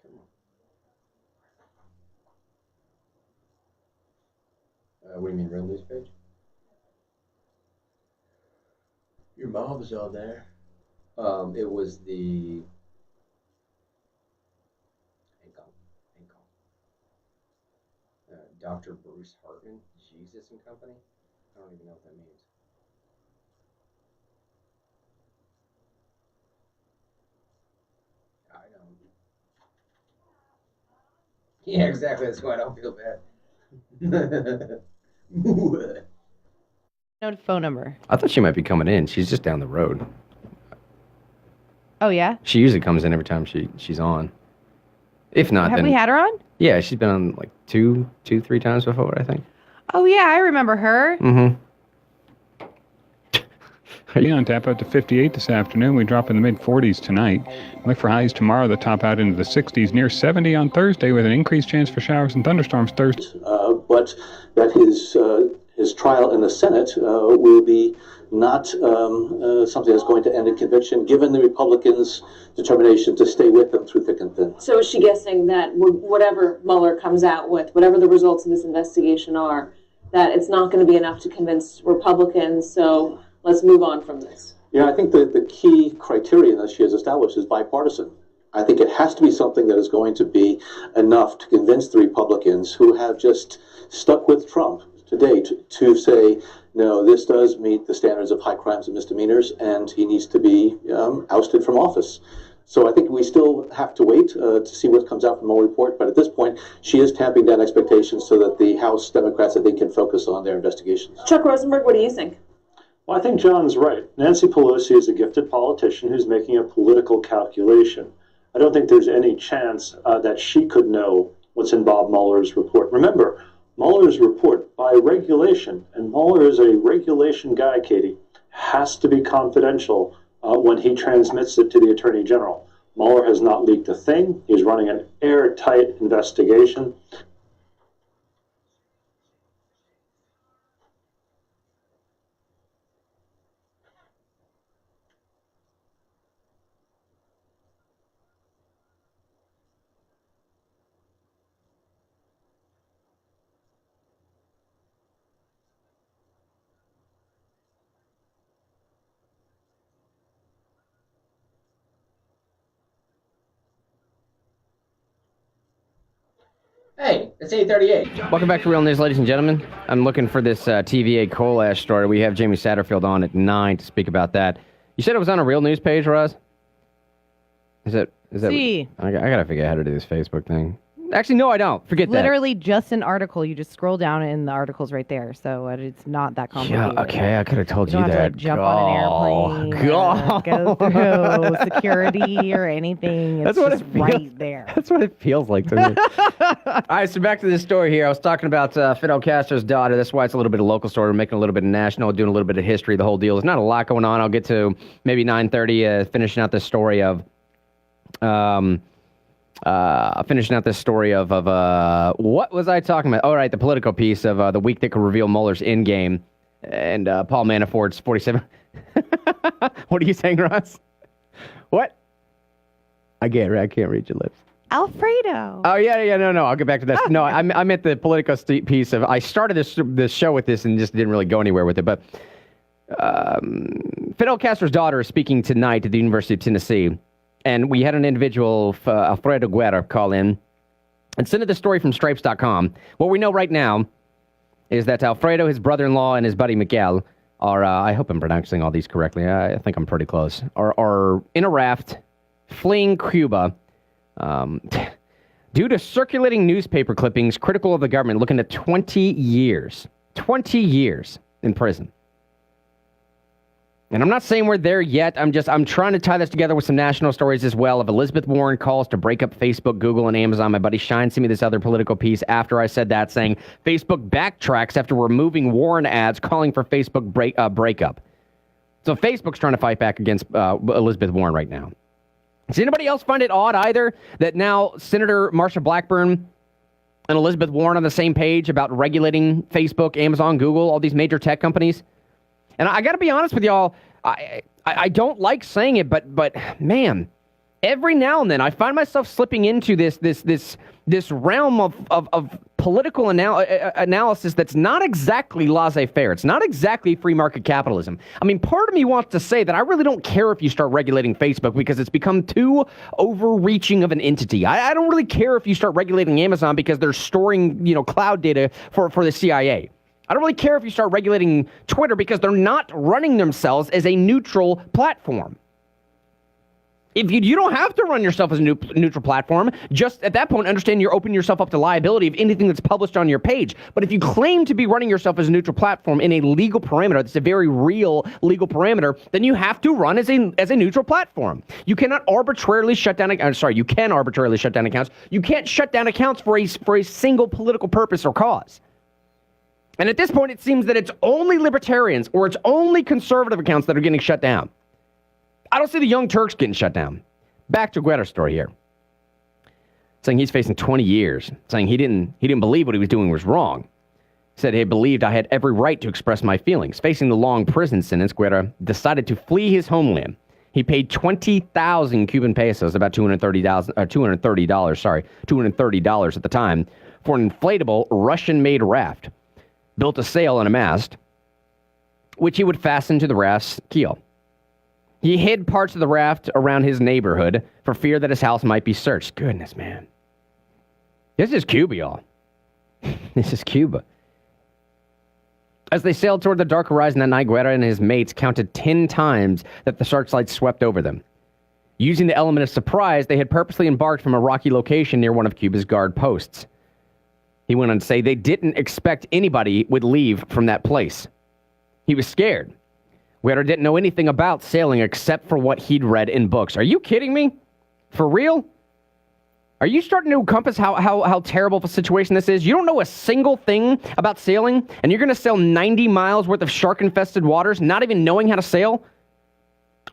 Come on. What do you mean, real news page? Your mom was on there. It was the. Hang on. Dr. Bruce Hartman, Jesus and Company. I don't even know what that means. I don't. Yeah, exactly. That's why I don't feel bad. No phone number. I thought she might be coming in. She's just down the road. Oh, yeah? She usually comes in every time she's on. If not, Have then... we had her on? Yeah, she's been on like 3 times before, I think. Oh, yeah, I remember her. Mm-hmm. On tap out to 58 this afternoon. We drop in the mid-40s tonight. Look for highs tomorrow. The top out into the 60s, near 70 on Thursday, with an increased chance for showers and thunderstorms Thursday. But that his trial in the Senate will be not something that's going to end in conviction, given the Republicans' determination to stay with them through thick and thin. So is she guessing that whatever Mueller comes out with, whatever the results of this investigation are, that it's not going to be enough to convince Republicans, so let's move on from this? Yeah, I think the key criterion that she has established is bipartisan. I think it has to be something that is going to be enough to convince the Republicans who have just stuck with Trump to date to say, no, this does meet the standards of high crimes and misdemeanors, and he needs to be ousted from office. So I think we still have to wait to see what comes out from the Mueller report, but at this point, she is tamping down expectations so that the House Democrats, I think, can focus on their investigations. Chuck Rosenberg, what do you think? Well, I think John's right. Nancy Pelosi is a gifted politician who's making a political calculation. I don't think there's any chance that she could know what's in Bob Mueller's report. Remember, Mueller's report, by regulation, and Mueller is a regulation guy, Katie, has to be confidential when he transmits it to the Attorney General. Mueller has not leaked a thing. He's running an airtight investigation. Hey, it's 8:38. Welcome back to Real News, ladies and gentlemen. I'm looking for this TVA coal ash story. We have Jamie Satterfield on at 9 to speak about that. You said it was on a Real News page, Roz? Is that? See. I gotta figure out how to do this Facebook thing. Actually, no, I don't. Forget that. Literally just an article. You just scroll down and the article's right there. So it's not that complicated. Yeah, okay, I could have told you don't that. have to jump on an airplane, go through security or anything. It's just right there. That's what it feels like to me. All right, so back to this story here. I was talking about Fidel Castro's daughter. That's why it's a little bit of local story. We're making a little bit of national, doing a little bit of history, the whole deal. There's not a lot going on. I'll get to maybe 9:30, finishing out this story of... finishing out this story of what was I talking about? Oh, right, the political piece of the week that could reveal Mueller's endgame and Paul Manafort's 47. What are you saying, Ross? What? I can't read your lips. Alfredo. Oh, yeah, no, I'll get back to that. No, I meant the political piece of, I started this show with this and just didn't really go anywhere with it, but Fidel Castro's daughter is speaking tonight at the University of Tennessee. And we had an individual, Alfredo Guerra, call in and send us the story from Stripes.com. What we know right now is that Alfredo, his brother-in-law, and his buddy Miguel are, I hope I'm pronouncing all these correctly, I think I'm pretty close, are in a raft fleeing Cuba due to circulating newspaper clippings critical of the government, looking at 20 years in prison. And I'm not saying we're there yet. I'm trying to tie this together with some national stories as well. Of Elizabeth Warren calls to break up Facebook, Google, and Amazon. My buddy Shine sent me this other political piece after I said that, saying Facebook backtracks after removing Warren ads calling for Facebook breakup. So Facebook's trying to fight back against Elizabeth Warren right now. Does anybody else find it odd either that now Senator Marsha Blackburn and Elizabeth Warren on the same page about regulating Facebook, Amazon, Google, all these major tech companies? And I got to be honest with y'all, I don't like saying it, but man, every now and then I find myself slipping into this realm of political analysis that's not exactly laissez-faire. It's not exactly free market capitalism. I mean, part of me wants to say that I really don't care if you start regulating Facebook because it's become too overreaching of an entity. I don't really care if you start regulating Amazon because they're storing, cloud data for the CIA. I don't really care if you start regulating Twitter because they're not running themselves as a neutral platform. If you don't have to run yourself as a neutral platform, just at that point, understand you're opening yourself up to liability of anything that's published on your page. But if you claim to be running yourself as a neutral platform in a legal parameter, that's a very real legal parameter, then you have to run as a neutral platform. You cannot arbitrarily shut down. You can arbitrarily shut down accounts. You can't shut down accounts for a single political purpose or cause. And at this point, it seems that it's only libertarians or it's only conservative accounts that are getting shut down. I don't see the Young Turks getting shut down. Back to Guetta's story here. Saying he's facing 20 years. Saying he didn't believe what he was doing was wrong. Said he believed I had every right to express my feelings. Facing the long prison sentence, Guetta decided to flee his homeland. He paid 20,000 Cuban pesos, about $230 at the time, for an inflatable Russian-made raft. Built a sail and a mast, which he would fasten to the raft's keel. He hid parts of the raft around his neighborhood for fear that his house might be searched. Goodness, man. This is Cuba, y'all. This is Cuba. As they sailed toward the dark horizon that night, Guerra and his mates counted 10 times that the searchlight swept over them. Using the element of surprise, they had purposely embarked from a rocky location near one of Cuba's guard posts. He went on to say they didn't expect anybody would leave from that place. He was scared. Guerra didn't know anything about sailing except for what he'd read in books. Are you kidding me? For real? Are you starting to encompass how terrible of a situation this is? You don't know a single thing about sailing, and you're going to sail 90 miles worth of shark-infested waters, not even knowing how to sail?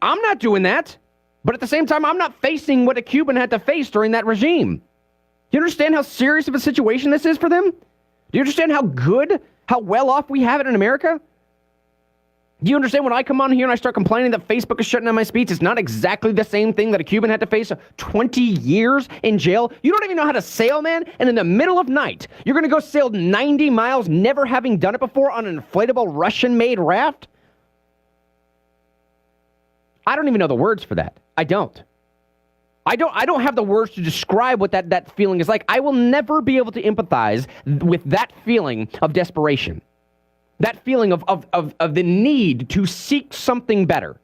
I'm not doing that. But at the same time, I'm not facing what a Cuban had to face during that regime. Do you understand how serious of a situation this is for them? Do you understand how well off we have it in America? Do you understand when I come on here and I start complaining that Facebook is shutting down my speech, it's not exactly the same thing that a Cuban had to face 20 years in jail? You don't even know how to sail, man? And in the middle of night, you're going to go sail 90 miles, never having done it before, on an inflatable Russian-made raft? I don't even know the words for that. I don't have the words to describe what that feeling is like. I will never be able to empathize with that feeling of desperation. That feeling of the need to seek something better.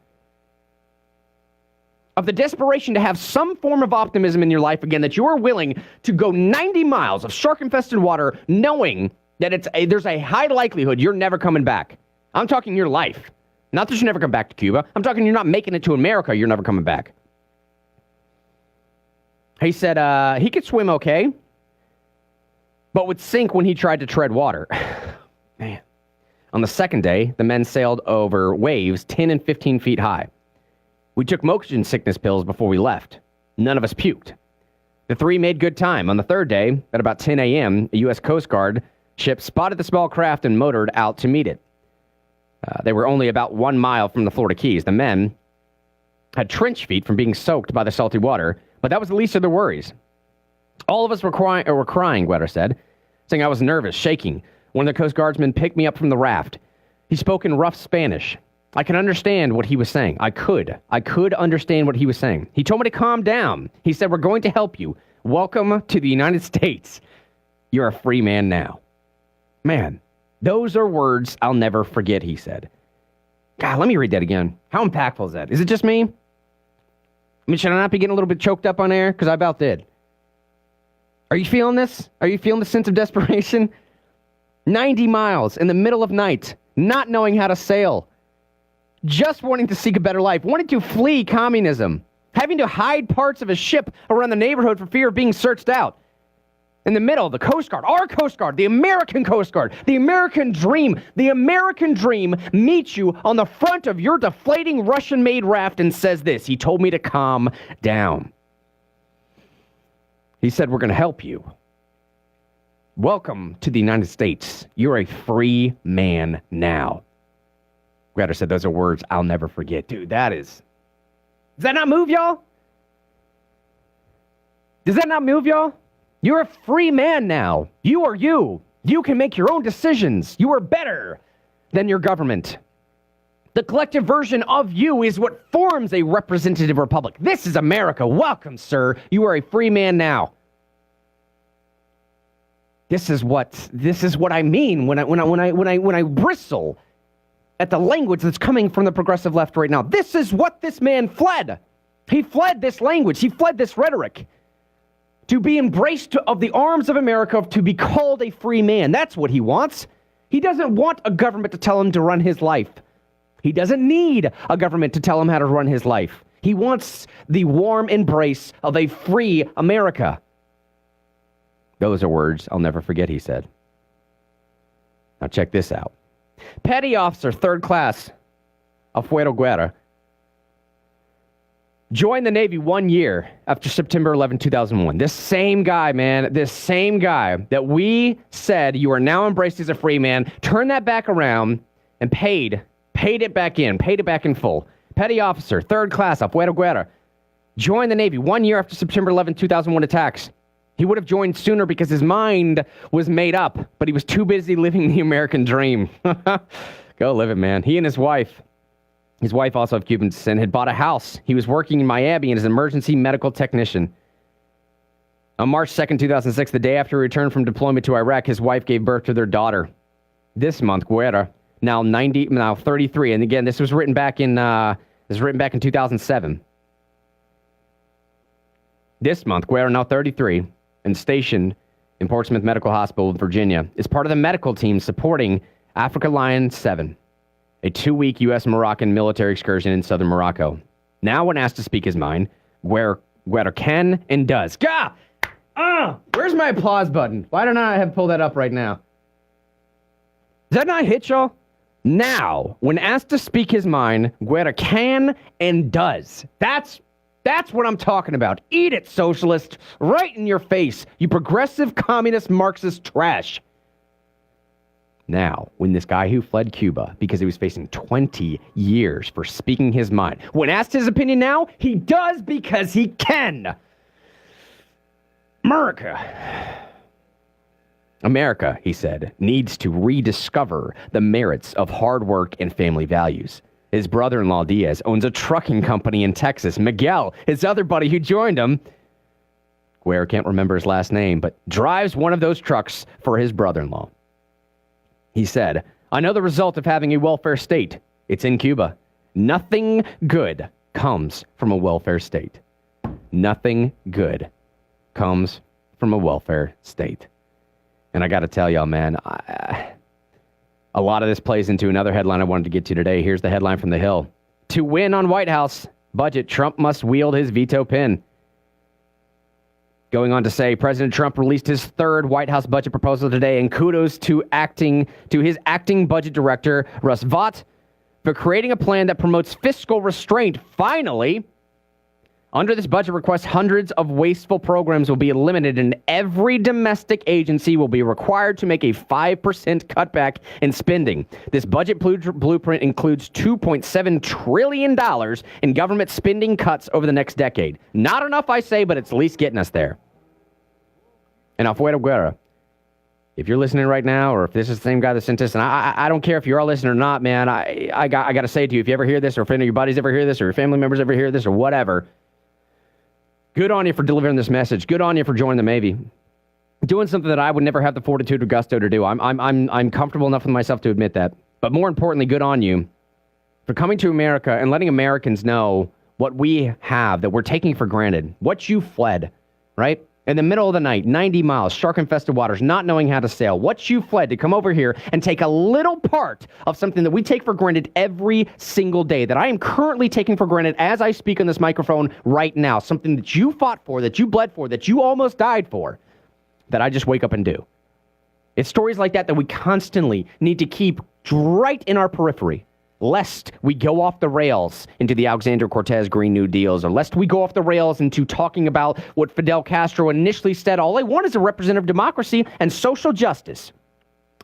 Of the desperation to have some form of optimism in your life again, that you are willing to go 90 miles of shark-infested water knowing that there's a high likelihood you're never coming back. I'm talking your life. Not that you never come back to Cuba. I'm talking you're not making it to America, you're never coming back. He said he could swim okay, but would sink when he tried to tread water. Man. On the second day, the men sailed over waves 10 and 15 feet high. We took motion sickness pills before we left. None of us puked. The three made good time. On the third day, at about 10 a.m., a U.S. Coast Guard ship spotted the small craft and motored out to meet it. They were only about 1 mile from the Florida Keys. The men had trench feet from being soaked by the salty water, but that was the least of their worries. All of us were crying, Guerra said, saying I was nervous, shaking. One of the Coast Guardsmen picked me up from the raft. He spoke in rough Spanish. I could understand what he was saying. I could understand what he was saying. He told me to calm down. He said, we're going to help you. Welcome to the United States. You're a free man now. Man, those are words I'll never forget, he said. God, let me read that again. How impactful is that? Is it just me? I mean, should I not be getting a little bit choked up on air? Because I about did. Are you feeling this? Are you feeling the sense of desperation? 90 miles in the middle of night, not knowing how to sail, just wanting to seek a better life, wanting to flee communism, having to hide parts of a ship around the neighborhood for fear of being searched out. In the middle, the Coast Guard, our Coast Guard, the American Coast Guard, the American dream meets you on the front of your deflating Russian-made raft and says this. He told me to calm down. He said, we're going to help you. Welcome to the United States. You're a free man now. Greta said, those are words I'll never forget. Dude, does that not move y'all? Does that not move y'all? You're a free man now. You are you. You can make your own decisions. You are better than your government. The collective version of you is what forms a representative republic. This is America. Welcome, sir. You are a free man now. This is what I mean when I bristle at the language that's coming from the progressive left right now. This is what this man fled. He fled this language. He fled this rhetoric. To be embraced of the arms of America, to be called a free man. That's what he wants. He doesn't want a government to tell him to run his life. He doesn't need a government to tell him how to run his life. He wants the warm embrace of a free America. Those are words I'll never forget, he said. Now check this out. Petty Officer, 3rd Class of Fuero Guerra, joined the Navy 1 year after September 11, 2001. This same guy, man, this same guy that we said you are now embraced as a free man, turned that back around and paid it back in full. Petty Officer, 3rd Class of Fuero Guerra, joined the Navy 1 year after September 11, 2001 attacks. He would have joined sooner because his mind was made up, but he was too busy living the American dream. Go live it, man. He and his wife also of Cuban descent, had bought a house. He was working in Miami as an emergency medical technician. On March 2nd, 2006, the day after he returned from deployment to Iraq, his wife gave birth to their daughter. This month, Guerra, now 33, and again, this was written back in 2007. This month, Guerra, now 33, and stationed in Portsmouth Medical Hospital, Virginia, is part of the medical team supporting Africa Lion 7. A 2-week U.S.-Moroccan military excursion in southern Morocco. Now, when asked to speak his mind, Guerra can and does. Where's my applause button? Why don't I have pulled that up right now? Does that not hit y'all? Now, when asked to speak his mind, Guerra can and does. That's what I'm talking about. Eat it, socialist. Right in your face, you progressive, communist, Marxist trash. Now, when this guy who fled Cuba because he was facing 20 years for speaking his mind, when asked his opinion now, he does because he can. America, he said, needs to rediscover the merits of hard work and family values. His brother-in-law, Diaz, owns a trucking company in Texas. Miguel, his other buddy who joined him, Guerra can't remember his last name, but drives one of those trucks for his brother-in-law. He said, I know the result of having a welfare state. It's in Cuba. Nothing good comes from a welfare state. Nothing good comes from a welfare state. And I got to tell y'all, man, a lot of this plays into another headline I wanted to get to today. Here's the headline from The Hill. To win on White House budget, Trump must wield his veto pen. Going on to say, President Trump released his 3rd White House budget proposal today, and kudos to his acting budget director, Russ Vought, for creating a plan that promotes fiscal restraint. Finally, under this budget request, hundreds of wasteful programs will be eliminated, and every domestic agency will be required to make a 5% cutback in spending. This budget blueprint includes $2.7 trillion in government spending cuts over the next decade. Not enough, I say, but it's at least getting us there. And Alfuero Guerra, if you're listening right now, or if this is the same guy that sent this, and I don't care if you're all listening or not, man, I got to say to you, if you ever hear this, or if any of your buddies ever hear this, or your family members ever hear this, or whatever, good on you for delivering this message. Good on you for joining the Navy. Doing something that I would never have the fortitude or gusto to do. I'm comfortable enough with myself to admit that. But more importantly, good on you for coming to America and letting Americans know what we have that we're taking for granted. What you fled, right? In the middle of the night, 90 miles, shark-infested waters, not knowing how to sail. What you fled to come over here and take a little part of something that we take for granted every single day, that I am currently taking for granted as I speak on this microphone right now. Something that you fought for, that you bled for, that you almost died for. that I just wake up and do. It's stories like that we constantly need to keep right in our periphery, lest we go off the rails into the Alexander Cortez Green New Deals, or lest we go off the rails into talking about what Fidel Castro initially said, all I want is a representative democracy and social justice.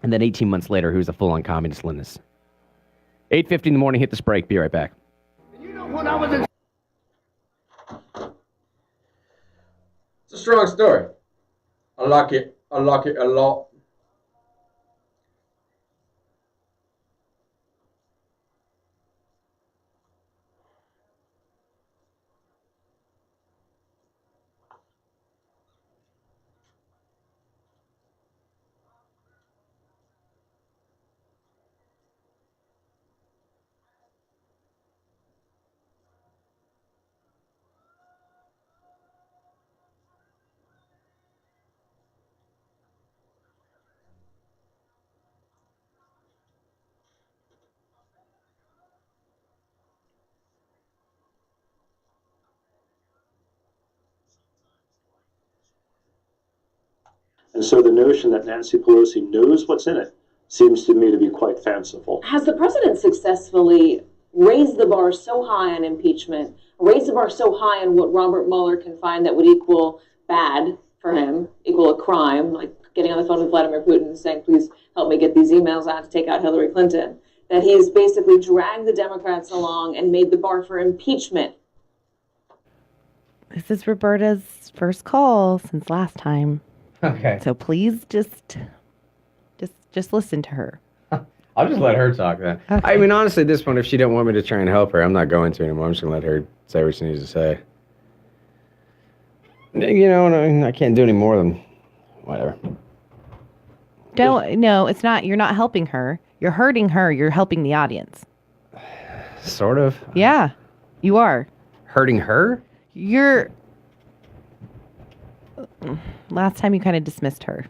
And then 18 months later, he was a full-on communist Leninist. 8:50 in the morning, hit this break. Be right back. You know, when I was in... It's a strong story. I like it. I like it a lot. And so the notion that Nancy Pelosi knows what's in it seems to me to be quite fanciful. Has the president successfully raised the bar so high on impeachment, raised the bar so high on what Robert Mueller can find that would equal bad for him, equal a crime, like getting on the phone with Vladimir Putin and saying, please help me get these emails out to take out Hillary Clinton, that he's basically dragged the Democrats along and made the bar for impeachment? This is Roberta's first call since last time. Okay. So please just listen to her. I'll just let her talk then. Okay. I mean, honestly, at this point, if she didn't want me to try and help her, I'm not going to anymore. I'm just going to let her say what she needs to say. You know, I can't do any more than whatever. No, it's not. You're not helping her. You're hurting her. You're helping the audience. Sort of. Yeah, you are. Hurting her? Last time you kind of dismissed her.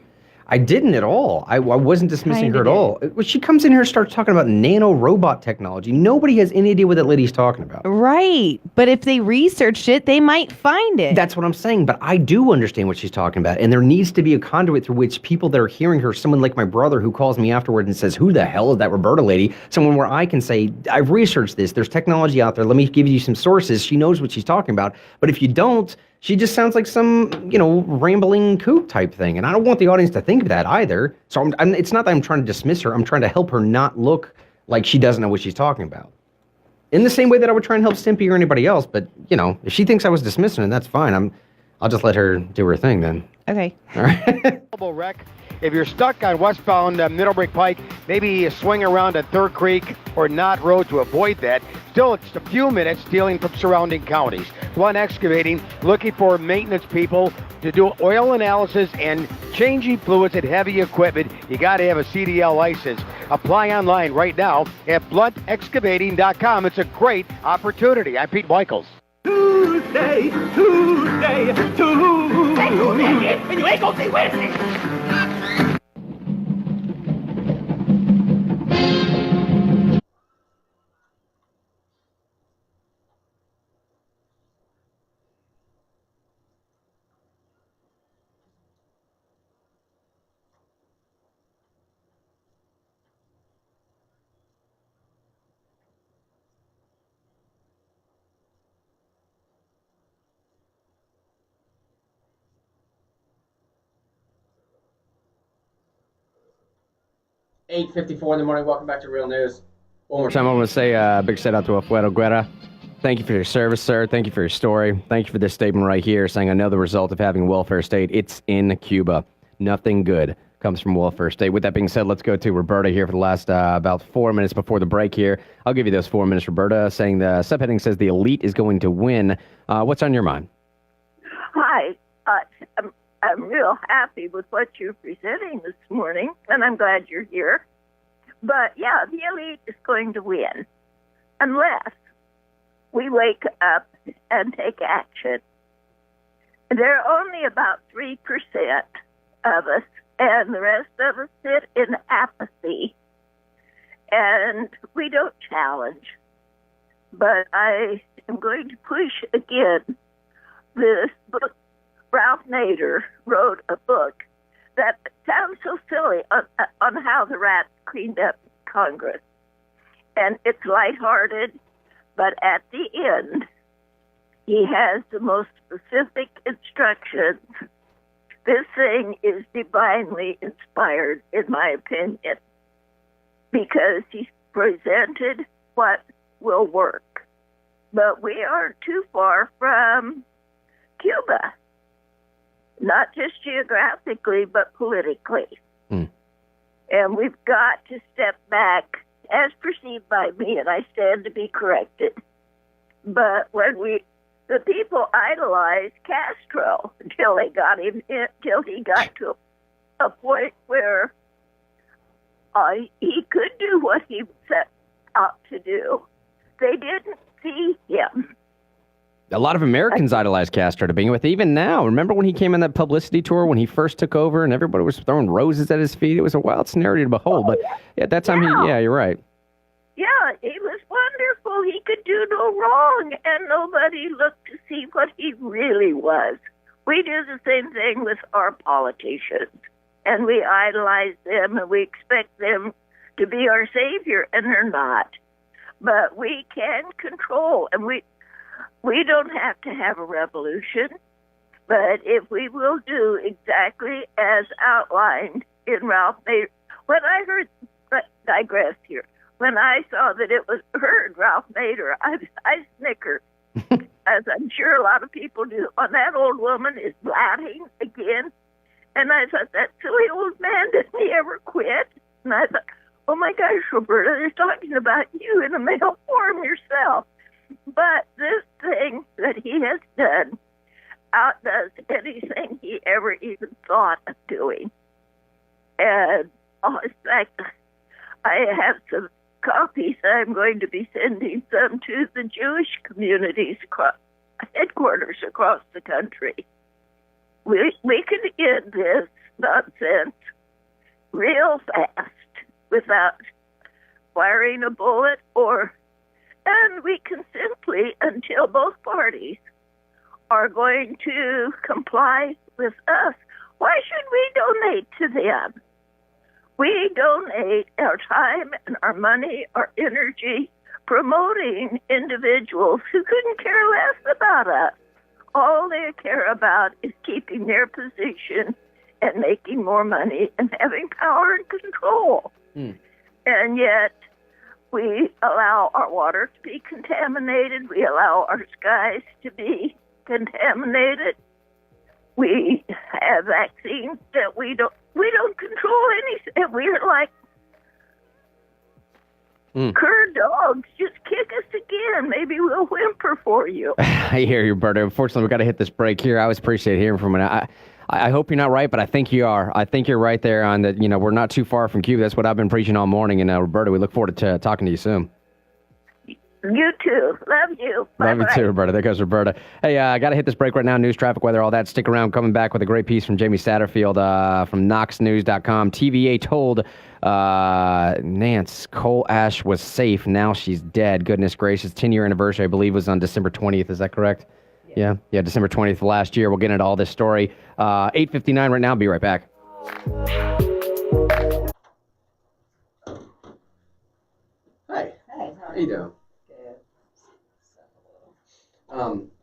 I didn't at all. I wasn't dismissing Kinda her at all. When she comes in here and starts talking about nano robot technology, nobody has any idea what that lady's talking about. Right. But if they researched it, they might find it. That's what I'm saying. But I do understand what she's talking about. And there needs to be a conduit through which people that are hearing her, someone like my brother who calls me afterward and says, who the hell is that Roberta lady? Someone where I can say, I've researched this. There's technology out there. Let me give you some sources. She knows what she's talking about. But if you don't, she just sounds like some, rambling kook type thing. And I don't want the audience to think of that either. So it's not that I'm trying to dismiss her. I'm trying to help her not look like she doesn't know what she's talking about. In the same way that I would try and help Stimpy or anybody else. But, if she thinks I was dismissing her, that's fine. I'll just let her do her thing then. Okay. All right. Wreck. If you're stuck on westbound Middlebrick Pike, maybe swing around at Third Creek or Knott Road to avoid that. Still, it's a few minutes dealing from surrounding counties. One Excavating, looking for maintenance people to do oil analysis and changing fluids and heavy equipment. You got to have a CDL license. Apply online right now at bluntexcavating.com. It's a great opportunity. I'm Pete Michaels. Tuesday. And you ain't gonna see Wednesday. $8:54 in the morning. Welcome back to Real News. One more time, I want to say a big shout out to Afuero Guerra. Thank you for your service, sir. Thank you for your story. Thank you for this statement right here saying, I know the result of having a welfare state. It's in Cuba. Nothing good comes from welfare state. With that being said, let's go to Roberta here for the last about 4 minutes before the break here. I'll give you those 4 minutes, Roberta, saying the subheading says the elite is going to win. What's on your mind? Hi. I'm real happy with what you're presenting this morning, and I'm glad you're here. But, yeah, the elite is going to win unless we wake up and take action. There are only about 3% of us, and the rest of us sit in apathy, and we don't challenge. But I am going to push again this book. Ralph Nader wrote a book that sounds so silly on how the rats cleaned up Congress. And it's lighthearted, but at the end, he has the most specific instructions. This thing is divinely inspired, in my opinion, because he presented what will work. But we aren't too far from Cuba, not just geographically, but politically. And we've got to step back, as perceived by me, and I stand to be corrected. But when the people idolized Castro until he got to a point where he could do what he set out to do. They didn't see him. A lot of Americans idolized Castro to begin with. Even now, remember when he came on that publicity tour when he first took over and everybody was throwing roses at his feet? It was a wild scenario to behold. But at that time, you're right. Yeah, he was wonderful. He could do no wrong, and nobody looked to see what he really was. We do the same thing with our politicians, and we idolize them, and we expect them to be our savior, and they're not. But we can control, and we don't have to have a revolution, but if we will do exactly as outlined in Ralph Nader, when I heard, digress here, when I saw that it was Ralph Nader, I snickered, as I'm sure a lot of people do. And that old woman is blatting again. And I thought, that silly old man, didn't he ever quit? And I thought, oh my gosh, Roberta, they're talking about you in a male form yourself. But this thing that he has done outdoes anything he ever even thought of doing. And in fact, I have some copies I'm going to be sending some to the Jewish communities headquarters across the country. We can end this nonsense real fast without firing a bullet, and we can simply, until both parties are going to comply with us, why should we donate to them? We donate our time and our money, our energy, promoting individuals who couldn't care less about us. All they care about is keeping their position and making more money and having power and control. And yet, we allow our water to be contaminated. We allow our skies to be contaminated. We have vaccines that we don't control anything. We're like cur dogs. Just kick us again. Maybe we'll whimper for you. I hear you, Berta. Unfortunately, we've got to hit this break here. I always appreciate hearing from you. I hope you're not right, but I think you are. I think you're right there on that. We're not too far from Cuba. That's what I've been preaching all morning. And Roberta, we look forward to talking to you soon. You too. Love you. Love you too, Roberta. There goes Roberta. Hey, I got to hit this break right now. News, traffic, weather, all that. Stick around. Coming back with a great piece from Jamie Satterfield from KnoxNews.com. TVA told Nance Cole Ash was safe. Now she's dead. Goodness gracious. 10-year anniversary, I believe, was on December 20th. Is that correct? Yeah, December 20th last year. We'll get into all this story. 8:59 right now. Be right back. Hi. Hey, how you doing?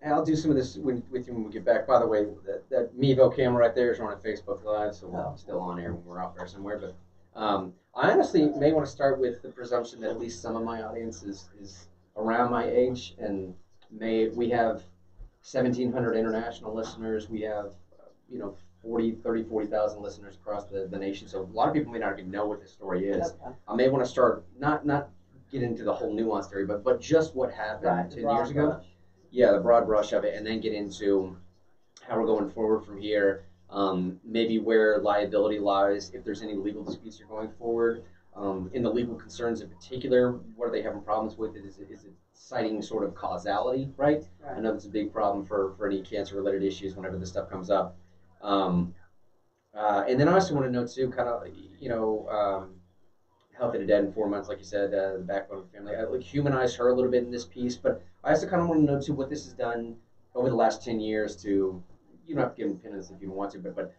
I'll do some of this with you when we get back. By the way, that Mevo camera right there is on Facebook Live, so we're still on air when we're out there somewhere. But I honestly may want to start with the presumption that at least some of my audience is around my age, and we have 1,700 international listeners. We have 40,000 listeners across the nation. So a lot of people may not even know what this story is. Okay. I may want to start not get into the whole nuance theory, but just what happened 10 years ago. Brush. Yeah, the broad brush of it, and then get into how we're going forward from here. Maybe where liability lies, if there's any legal disputes you're going forward. In the legal concerns in particular, what are they having problems with? Is it citing sort of causality, right? I know that's a big problem for any cancer-related issues whenever this stuff comes up. And then I also want to know, too, kind of, Healthy to Dead in 4 months, like you said, the backbone of the family. I humanize her a little bit in this piece, but I also kind of want to know, too, what this has done over the last 10 years to, you don't have to give them opinions if you don't want to, but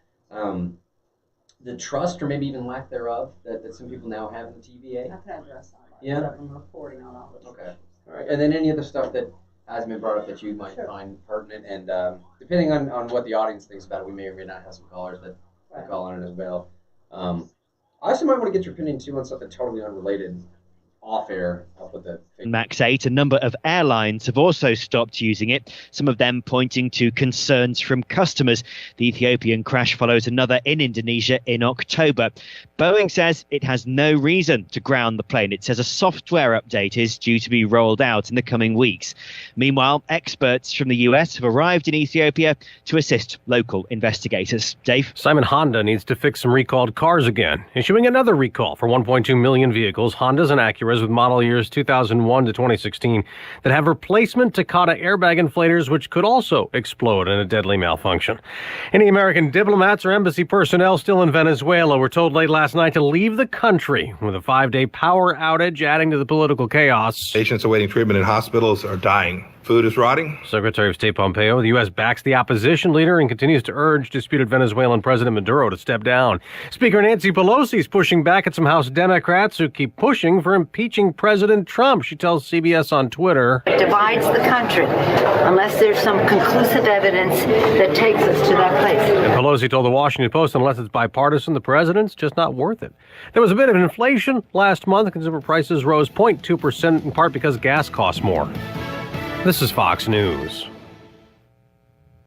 the trust or maybe even lack thereof that some people now have in the TVA? I can address all that. Yeah. I'm reporting on all this. Okay. All right. And then any other stuff that hasn't been brought up that you might find pertinent, and depending on what the audience thinks about it, we may or may not have some callers that call on it as well. I also might want to get your opinion too on something totally unrelated. Off air, I'll put the Max 8, a number of airlines have also stopped using it, some of them pointing to concerns from customers. The Ethiopian crash follows another in Indonesia in October. Boeing says it has no reason to ground the plane. It says a software update is due to be rolled out in the coming weeks. Meanwhile, experts from the US have arrived in Ethiopia to assist local investigators. Dave? Simon Honda needs to fix some recalled cars again, issuing another recall for 1.2 million vehicles, Hondas and Acuras with model years 2001 to 2016 that have replacement Takata airbag inflators, which could also explode in a deadly malfunction. Any American diplomats or embassy personnel still in Venezuela were told late last night to leave the country, with a 5-day power outage adding to the political chaos. Patients awaiting treatment in hospitals are dying. Food is rotting. Secretary of State Pompeo, the U.S. backs the opposition leader and continues to urge disputed Venezuelan President Maduro to step down. Speaker Nancy Pelosi is pushing back at some House Democrats who keep pushing for impeaching President Trump. She tells CBS on Twitter, "It divides the country unless there's some conclusive evidence that takes us to that place." And Pelosi told the Washington Post, unless it's bipartisan, the president's just not worth it. There was a bit of inflation last month. Consumer prices rose 0.2%, in part because gas costs more. This is Fox News.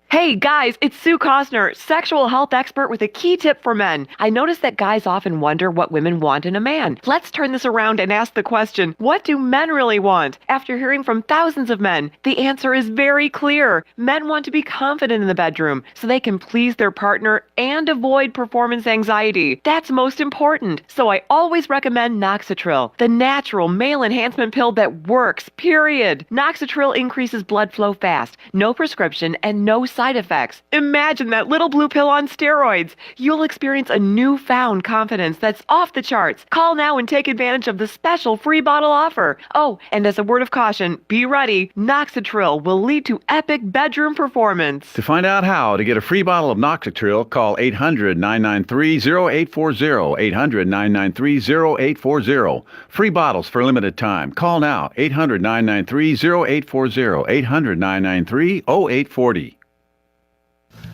Hey guys, it's Sue Costner, sexual health expert with a key tip for men. I notice that guys often wonder what women want in a man. Let's turn this around and ask the question, what do men really want? After hearing from thousands of men, the answer is very clear. Men want to be confident in the bedroom so they can please their partner and avoid performance anxiety. That's most important. So I always recommend Noxitril, the natural male enhancement pill that works, period. Noxitril increases blood flow fast, no prescription, and no side effects. Imagine that little blue pill on steroids. You'll experience a newfound confidence that's off the charts. Call now and take advantage of the special free bottle offer. Oh, and as a word of caution, be ready. Noxitril will lead to epic bedroom performance. To find out how to get a free bottle of Noxitril, call 800-993-0840, 800-993-0840. Free bottles for a limited time. Call now, 800-993-0840, 800-993-0840.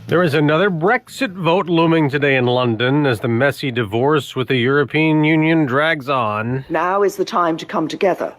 There is another Brexit vote looming today in London as the messy divorce with the European Union drags on. Now is the time to come together,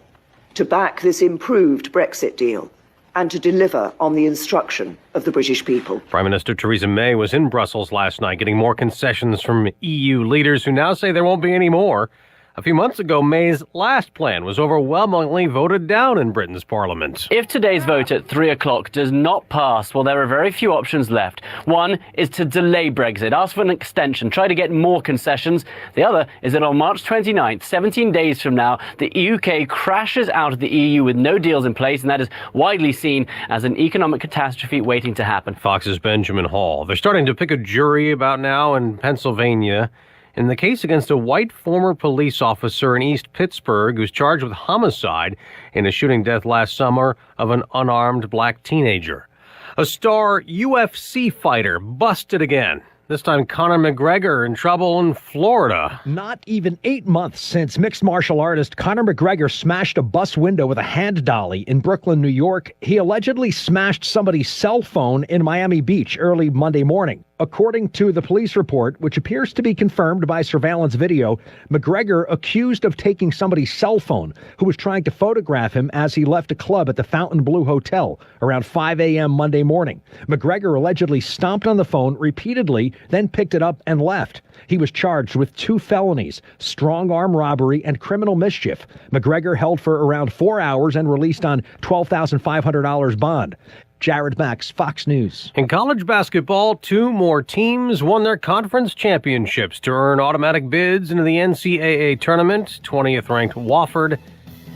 to back this improved Brexit deal, and to deliver on the instruction of the British people. Prime Minister Theresa May was in Brussels last night getting more concessions from EU leaders who now say there won't be any more. A few months ago, May's last plan was overwhelmingly voted down in Britain's parliament. If today's vote at 3 o'clock does not pass, well, there are very few options left. One is to delay Brexit, ask for an extension, try to get more concessions. The other is that on March 29th, 17 days from now, the UK crashes out of the EU with no deals in place, and that is widely seen as an economic catastrophe waiting to happen. Fox's Benjamin Hall. They're starting to pick a jury about now in Pennsylvania in the case against a white former police officer in East Pittsburgh who's charged with homicide in a shooting death last summer of an unarmed black teenager. A star UFC fighter busted again. This time, Conor McGregor in trouble in Florida. Not even 8 months since mixed martial artist Conor McGregor smashed a bus window with a hand dolly in Brooklyn, New York, he allegedly smashed somebody's cell phone in Miami Beach early Monday morning. According to the police report, which appears to be confirmed by surveillance video, McGregor accused of taking somebody's cell phone who was trying to photograph him as he left a club at the Fontainebleau Hotel around 5 a.m. Monday morning. McGregor allegedly stomped on the phone repeatedly, then picked it up and left. He was charged with 2 felonies, strong-arm robbery and criminal mischief. McGregor held for around 4 hours and released on $12,500 bond. Jared Max, Fox News. In college basketball, 2 more teams won their conference championships to earn automatic bids into the NCAA tournament, 20th-ranked Wofford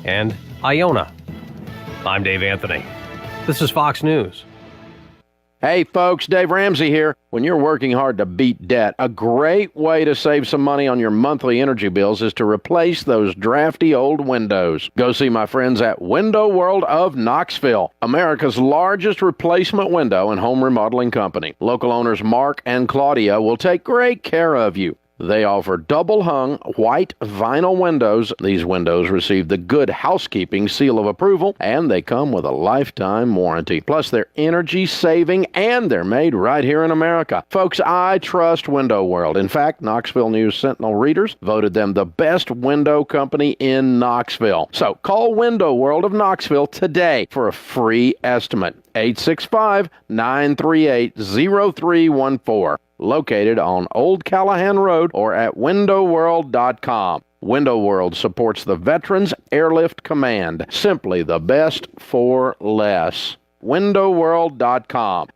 and Iona. I'm Dave Anthony. This is Fox News. Hey folks, Dave Ramsey here. When you're working hard to beat debt, a great way to save some money on your monthly energy bills is to replace those drafty old windows. Go see my friends at Window World of Knoxville, America's largest replacement window and home remodeling company. Local owners Mark and Claudia will take great care of you. They offer double-hung white vinyl windows. These windows receive the Good Housekeeping seal of approval, and they come with a lifetime warranty. Plus, they're energy-saving, and they're made right here in America. Folks, I trust Window World. In fact, Knoxville News Sentinel readers voted them the best window company in Knoxville. So call Window World of Knoxville today for a free estimate. 865-938-0314. Located on Old Callahan Road or at windowworld.com. Window World supports the Veterans Airlift Command. Simply the best for less. windowworld.com.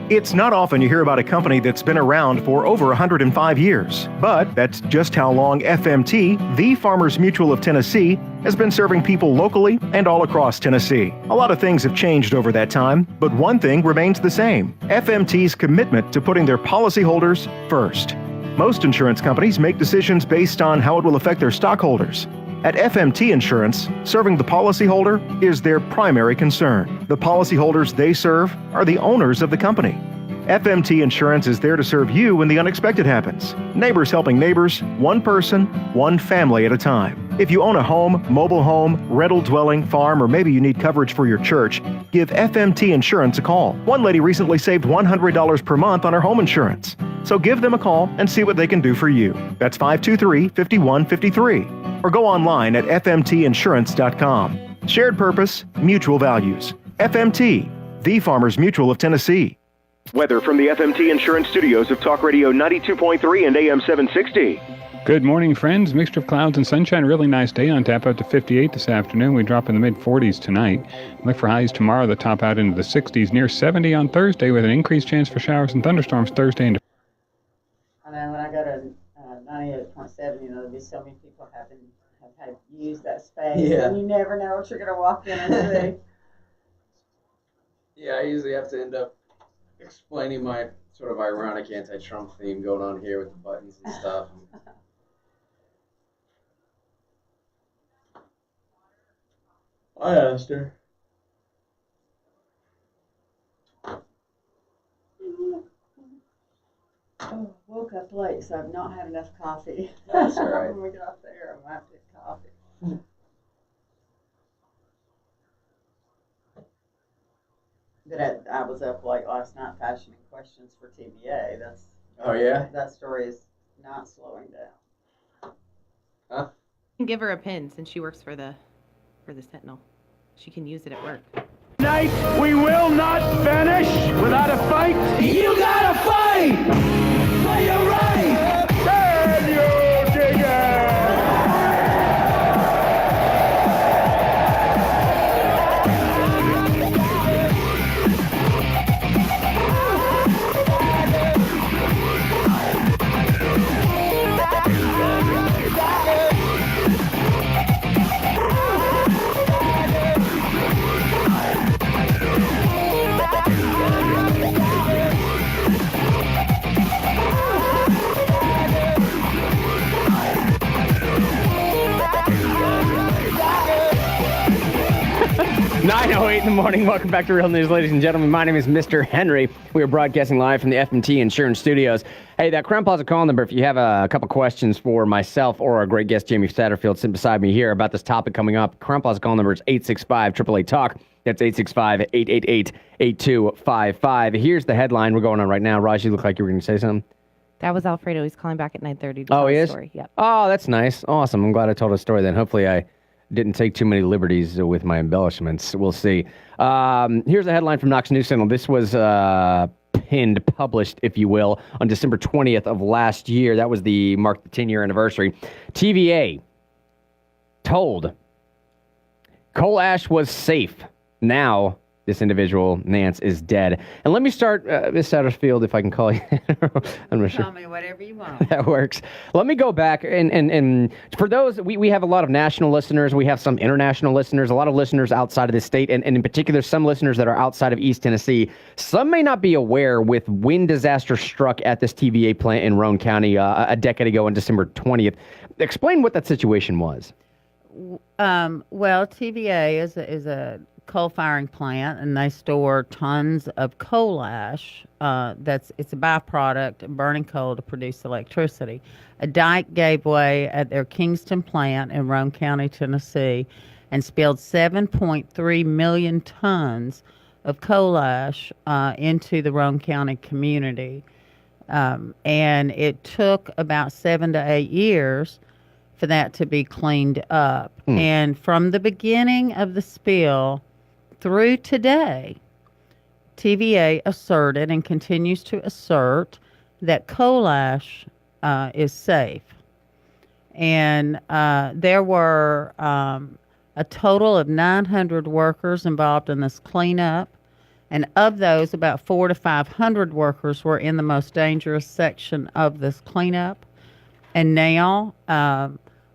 It's not often you hear about a company that's been around for over 105 years, but that's just how long FMT, the Farmers Mutual of Tennessee, has been serving people locally and all across Tennessee. A lot of things have changed over that time, but one thing remains the same: FMT's commitment to putting their policyholders first. Most insurance companies make decisions based on how it will affect their stockholders. At FMT Insurance, serving the policyholder is their primary concern. The policyholders they serve are the owners of the company. FMT Insurance is there to serve you when the unexpected happens. Neighbors helping neighbors, one person, one family at a time. If you own a home, mobile home, rental dwelling, farm, or maybe you need coverage for your church, give FMT Insurance a call. One lady recently saved $100 per month on her home insurance. So give them a call and see what they can do for you. That's 523-5153. Or go online at fmtinsurance.com. Shared purpose, mutual values. FMT, the Farmers Mutual of Tennessee. Weather from the FMT Insurance Studios of Talk Radio 92.3 and AM 760. Good morning, friends. Mixture of clouds and sunshine. Really nice day on tap, up to 58 this afternoon. We drop in the mid-40s tonight. Look for highs tomorrow, the top out into the 60s, near 70 on Thursday, with an increased chance for showers and thunderstorms Thursday and I know when I go to 98.7, there'll be so many people have had used that space, and you never know what you're going to walk in and see. Yeah, I usually have to end up explaining my sort of ironic anti-Trump theme going on here with the buttons and stuff. I asked her. Oh, woke up late, so I've not had enough coffee. That's all right. When we get off the air, I'm going to have to get coffee. But I was up late last night fashioning questions for TBA. Oh, yeah? That story is not slowing down. Huh? You can give her a pin since she works for the Sentinel. She can use it at work. Tonight, we will not finish without a fight. You gotta fight for your right. Can you dig it? 9:08 in the morning. Welcome back to Real News, ladies and gentlemen. My name is Mr. Henry. We are broadcasting live from the FMT Insurance Studios. Hey, that Crown Plaza call number, if you have a couple questions for myself or our great guest, Jamie Satterfield, sitting beside me here about this topic coming up, Crown Plaza call number is 865-888-TALK. That's 865-888-8255. Here's the headline we're going on right now. Raj, you look like you were going to say something. That was Alfredo. He's calling back at 9:30 to Oh, tell he a is? story. Yep. Oh, that's nice. Awesome. I'm glad I told a story then. Hopefully I didn't take too many liberties with my embellishments. We'll see. Here's a headline from Knox News Sentinel. This was published, if you will, on December 20th of last year. That was the 10-year anniversary. TVA told coal ash was safe. Now this individual, Nance, is dead. And let me start, Ms. Satterfield, if I can call you. I'm not sure. Call me whatever you want. That works. Let me go back, and for those, we have a lot of national listeners. We have some international listeners, a lot of listeners outside of the state, and in particular, some listeners that are outside of East Tennessee. Some may not be aware with when disaster struck at this TVA plant in Roane County a decade ago on December 20th. Explain what that situation was. Well, TVA is a coal firing plant, and they store tons of coal ash. It's a byproduct of burning coal to produce electricity. A dike gave way at their Kingston plant in Roane County, Tennessee, and spilled 7.3 million tons of coal ash into the Roane County community. And it took about 7 to 8 years for that to be cleaned up. And from the beginning of the spill through today, TVA asserted and continues to assert that coal ash is safe. And there were a total of 900 workers involved in this cleanup. And of those, about 400 to 500 workers were in the most dangerous section of this cleanup. And now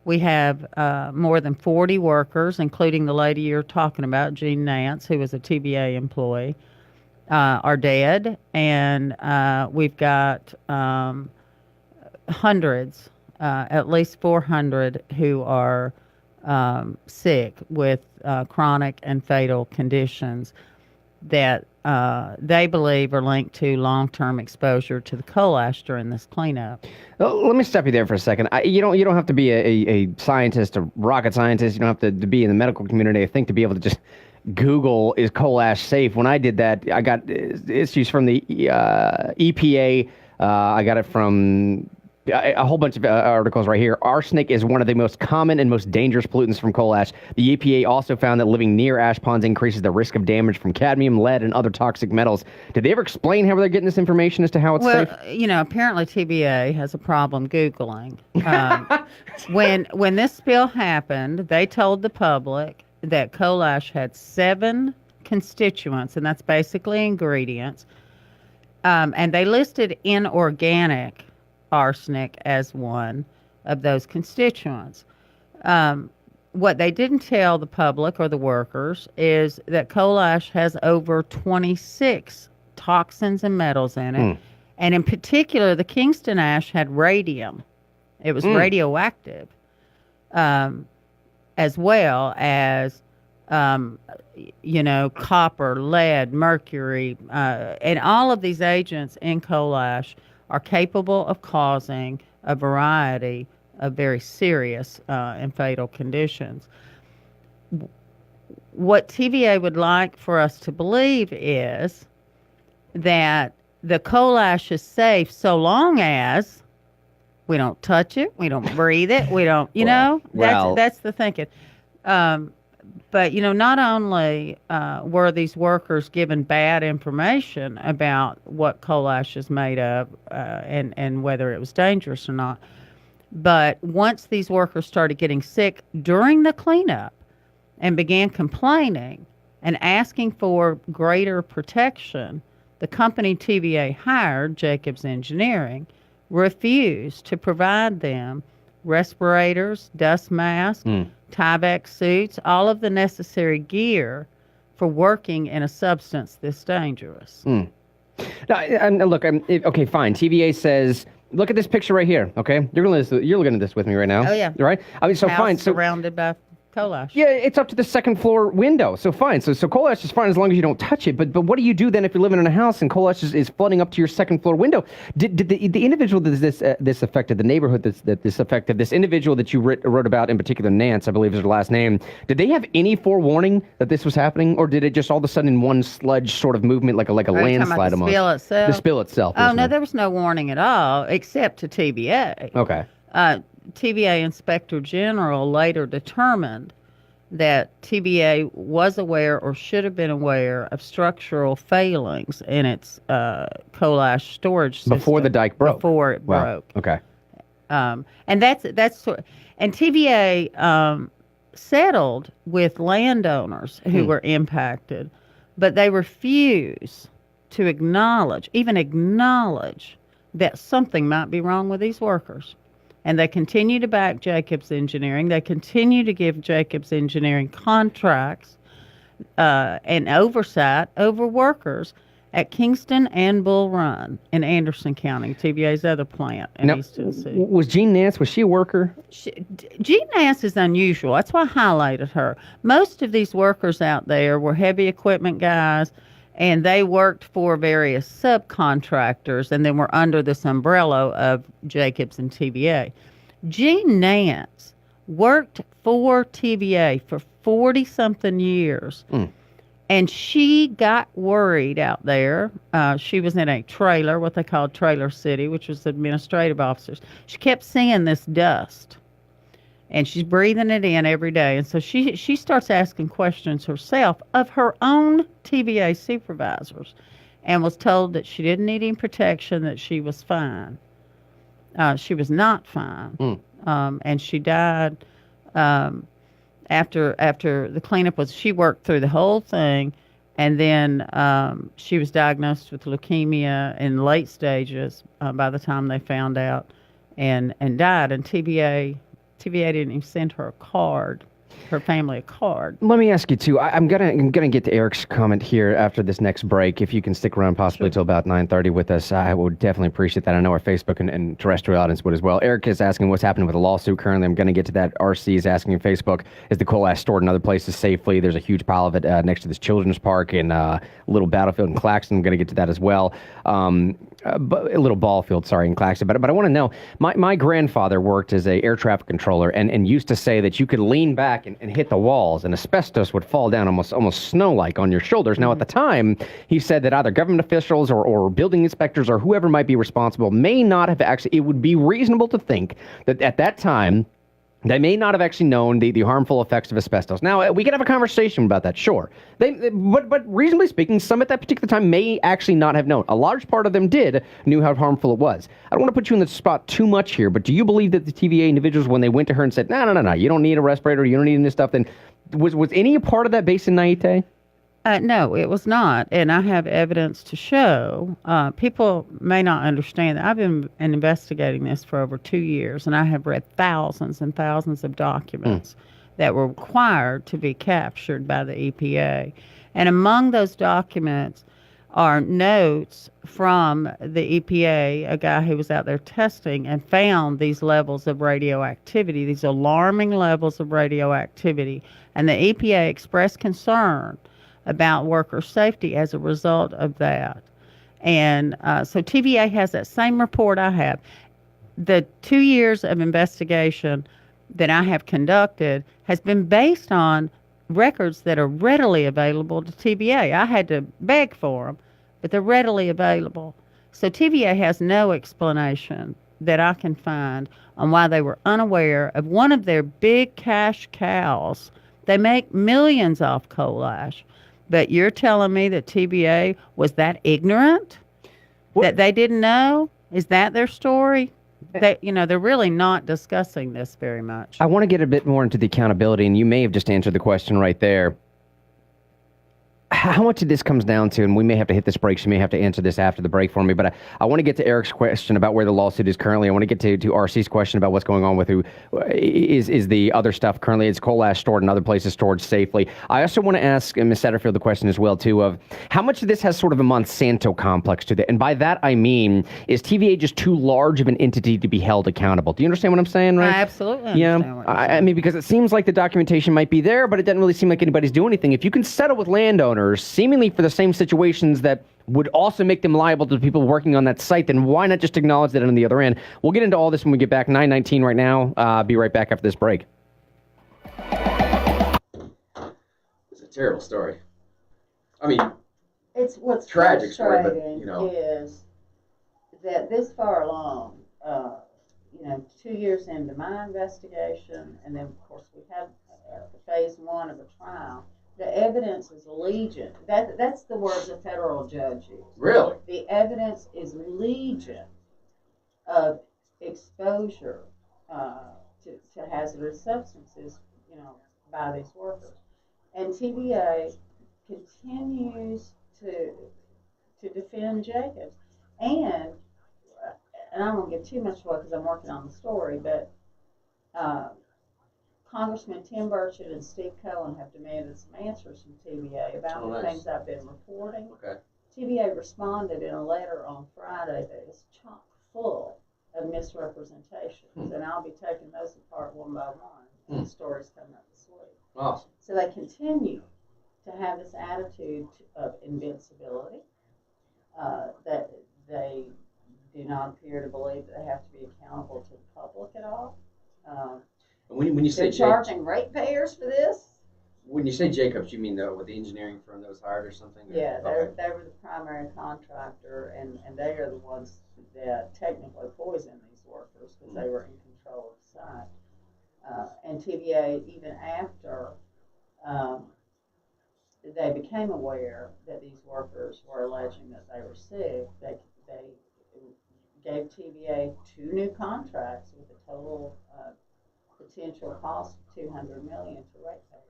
we have more than 40 workers, including the lady you're talking about, Jean Nance, who was a TVA employee, are dead. And we've got hundreds, at least 400, who are sick with chronic and fatal conditions that they believe are linked to long-term exposure to the coal ash during this cleanup. Well, let me stop you there for a second. You don't have to be a scientist, a rocket scientist. You don't have to be in the medical community, I think, to be able to just Google, is coal ash safe? When I did that, I got issues from the EPA. I got it from a whole bunch of articles right here. Arsenic is one of the most common and most dangerous pollutants from coal ash. The EPA also found that living near ash ponds increases the risk of damage from cadmium, lead, and other toxic metals. Did they ever explain how they're getting this information as to how it's safe? Well, apparently TVA has a problem Googling. When this spill happened, they told the public that coal ash had 7 constituents, and that's basically ingredients. And they listed inorganic arsenic as one of those constituents. What they didn't tell the public or the workers is that coal ash has over 26 toxins and metals in it. And in particular, the Kingston ash had radium. It was radioactive, as well as, copper, lead, mercury, and all of these agents in coal ash are capable of causing a variety of very serious and fatal conditions. What TVA would like for us to believe is that the coal ash is safe so long as we don't touch it, we don't breathe it, we don't, that's the thinking. But, not only were these workers given bad information about what coal ash is made of and whether it was dangerous or not, but once these workers started getting sick during the cleanup and began complaining and asking for greater protection, the company TVA hired, Jacobs Engineering, refused to provide them respirators, dust masks, Tyvek suits, all of the necessary gear for working in a substance this dangerous. Now, and look, okay, fine. TVA says, look at this picture right here, okay? You're looking at this with me right now. Oh, yeah. Right? I mean, so House fine. So surrounded by coal ash. Yeah, it's up to the second floor window. So fine. So coal ash is fine as long as you don't touch it. But what do you do then if you're living in a house and coal ash is flooding up to your second floor window? Did the individual that this affected, the neighborhood that this affected, this individual that you wrote about in particular, Nance, I believe is her last name, did they have any forewarning that this was happening, or did it just all of a sudden in one sludge sort of movement like a landslide almost? The spill itself? The spill itself. Oh, no, there was no warning at all, except to TVA. Okay. TVA Inspector General later determined that TVA was aware or should have been aware of structural failings in its coal ash storage system. Before the dike broke? Before it broke. Okay. And and TVA settled with landowners who were impacted, but they refuse to acknowledge that something might be wrong with these workers. And they continue to back Jacobs Engineering. They continue to give Jacobs Engineering contracts and oversight over workers. at Kingston and Bull Run in Anderson County, TVA's other plant in Now, East Tennessee. was Jean Nance, was she a worker? Jean Nance is unusual. That's why I highlighted her. Most of these workers out there were heavy equipment guys, and they worked for various subcontractors and then were under this umbrella of Jacobs and TVA. Jean Nance worked for TVA for 40-something years. And she got worried out there. She was in a trailer, what they called Trailer City, which was administrative officers. She kept seeing this dust, and she's breathing it in every day. And so she starts asking questions herself of her own TVA supervisors, and was told that she didn't need any protection, that she was fine. She was not fine, and she died. After the cleanup was, she worked through the whole thing, and then she was diagnosed with leukemia in late stages by the time they found out, and died. And TVA didn't even send her a card, her family a card. Let me ask you too. I'm gonna get to Eric's comment here after this next break. If you can stick around possibly till about 9:30 with us, I would definitely appreciate that. I know our Facebook and terrestrial audience would as well. Eric is asking what's happening with the lawsuit currently. I'm gonna get to that. RC is asking in Facebook, is the coal ash stored in other places safely? There's a huge pile of it next to this children's park in Little Battlefield in Claxton. I'm gonna get to that as well. A little ball field, sorry, in Claxton. But I want to know, my grandfather worked as a air traffic controller and used to say that you could lean back and hit the walls and asbestos would fall down almost snow-like on your shoulders. Now, at the time, he said that either government officials or building inspectors or whoever might be responsible may not have actually, it would be reasonable to think that at that time, they may not have actually known the harmful effects of asbestos. Now, we can have a conversation about that, sure. But reasonably speaking, some at that particular time may actually not have known. A large part of them knew how harmful it was. I don't want to put you in the spot too much here, but do you believe that the TVA individuals, when they went to her and said, no, you don't need a respirator, you don't need this stuff, then was any part of that based in naivete? No, it was not, and I have evidence to show. People may not understand that. I've been investigating this for over 2 years, and I have read thousands and thousands of documents that were required to be captured by the EPA. And among those documents are notes from the EPA, a guy who was out there testing and found these levels of radioactivity, these alarming levels of radioactivity. And the EPA expressed concern about worker safety as a result of that. And so TVA has that same report I have. The 2 years of investigation that I have conducted has been based on records that are readily available to TVA. I had to beg for them, but they're readily available. So TVA has no explanation that I can find on why they were unaware of one of their big cash cows. They make millions off coal ash. But you're telling me that TVA was that ignorant? That they didn't know? Is that their story? They're really not discussing this very much. I want to get a bit more into the accountability, and you may have just answered the question right there. How much of this comes down to, and we may have to hit this break, so you may have to answer this after the break for me, but I want to get to Eric's question about where the lawsuit is currently. I want to get to RC's question about what's going on with who is the other stuff currently. It's coal ash stored in other places stored safely. I also want to ask Ms. Satterfield the question as well, too, of how much of this has sort of a Monsanto complex to it? And by that, I mean, is TVA just too large of an entity to be held accountable? Do you understand what I'm saying, right? I absolutely understand what you're saying. I mean, because it seems like the documentation might be there, but it doesn't really seem like anybody's doing anything. If you can settle with landowners, seemingly for the same situations that would also make them liable to the people working on that site, then why not just acknowledge that on the other end? We'll get into all this when we get back. 9:19 right now. Be right back after this break. It's a terrible story. I mean, it's what's tragic story, but is that this far along, 2 years into my investigation, and then of course we had phase one of a trial. The evidence is legion. That's the words a federal judge used. Really? The evidence is legion of exposure to hazardous substances, by these workers. And TVA continues to defend Jacobs. And I won't give too much away because I'm working on the story, but Congressman Tim Burchett and Steve Cohen have demanded some answers from TVA about the things I've been reporting. Okay. TVA responded in a letter on Friday that is chock full of misrepresentations, and I'll be taking those apart one by one. And the stories coming up this week. Awesome. So they continue to have this attitude of invincibility, that they do not appear to believe that they have to be accountable to the public at all. When you say they're charging ratepayers for this. When you say Jacobs, you mean with the engineering firm that was hired or something? Yeah, they were the primary contractor, and they are the ones that technically poisoned these workers because they were in control of the site. And TVA, even after they became aware that these workers were alleging that they were sick, they gave TVA 2 new contracts with a total potential cost of $200 million to ratepayers.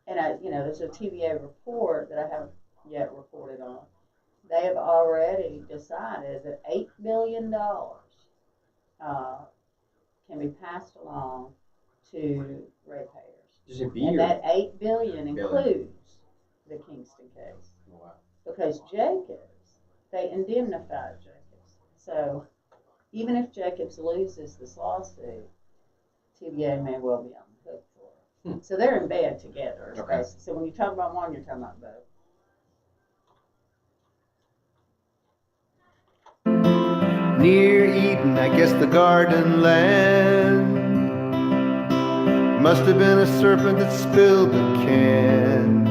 There's a TVA report that I haven't yet reported on. They have already decided that $8 billion can be passed along to ratepayers. And that $8 billion includes the Kingston case. Wow. Because Jacobs, they indemnified Jacobs. So even if Jacobs loses this lawsuit, TVA may well be on the hook for it. So they're in bed together. Okay. So when you talk about one, you're talking about both. Near Eden, I guess the garden land. Must have been a serpent that spilled the can.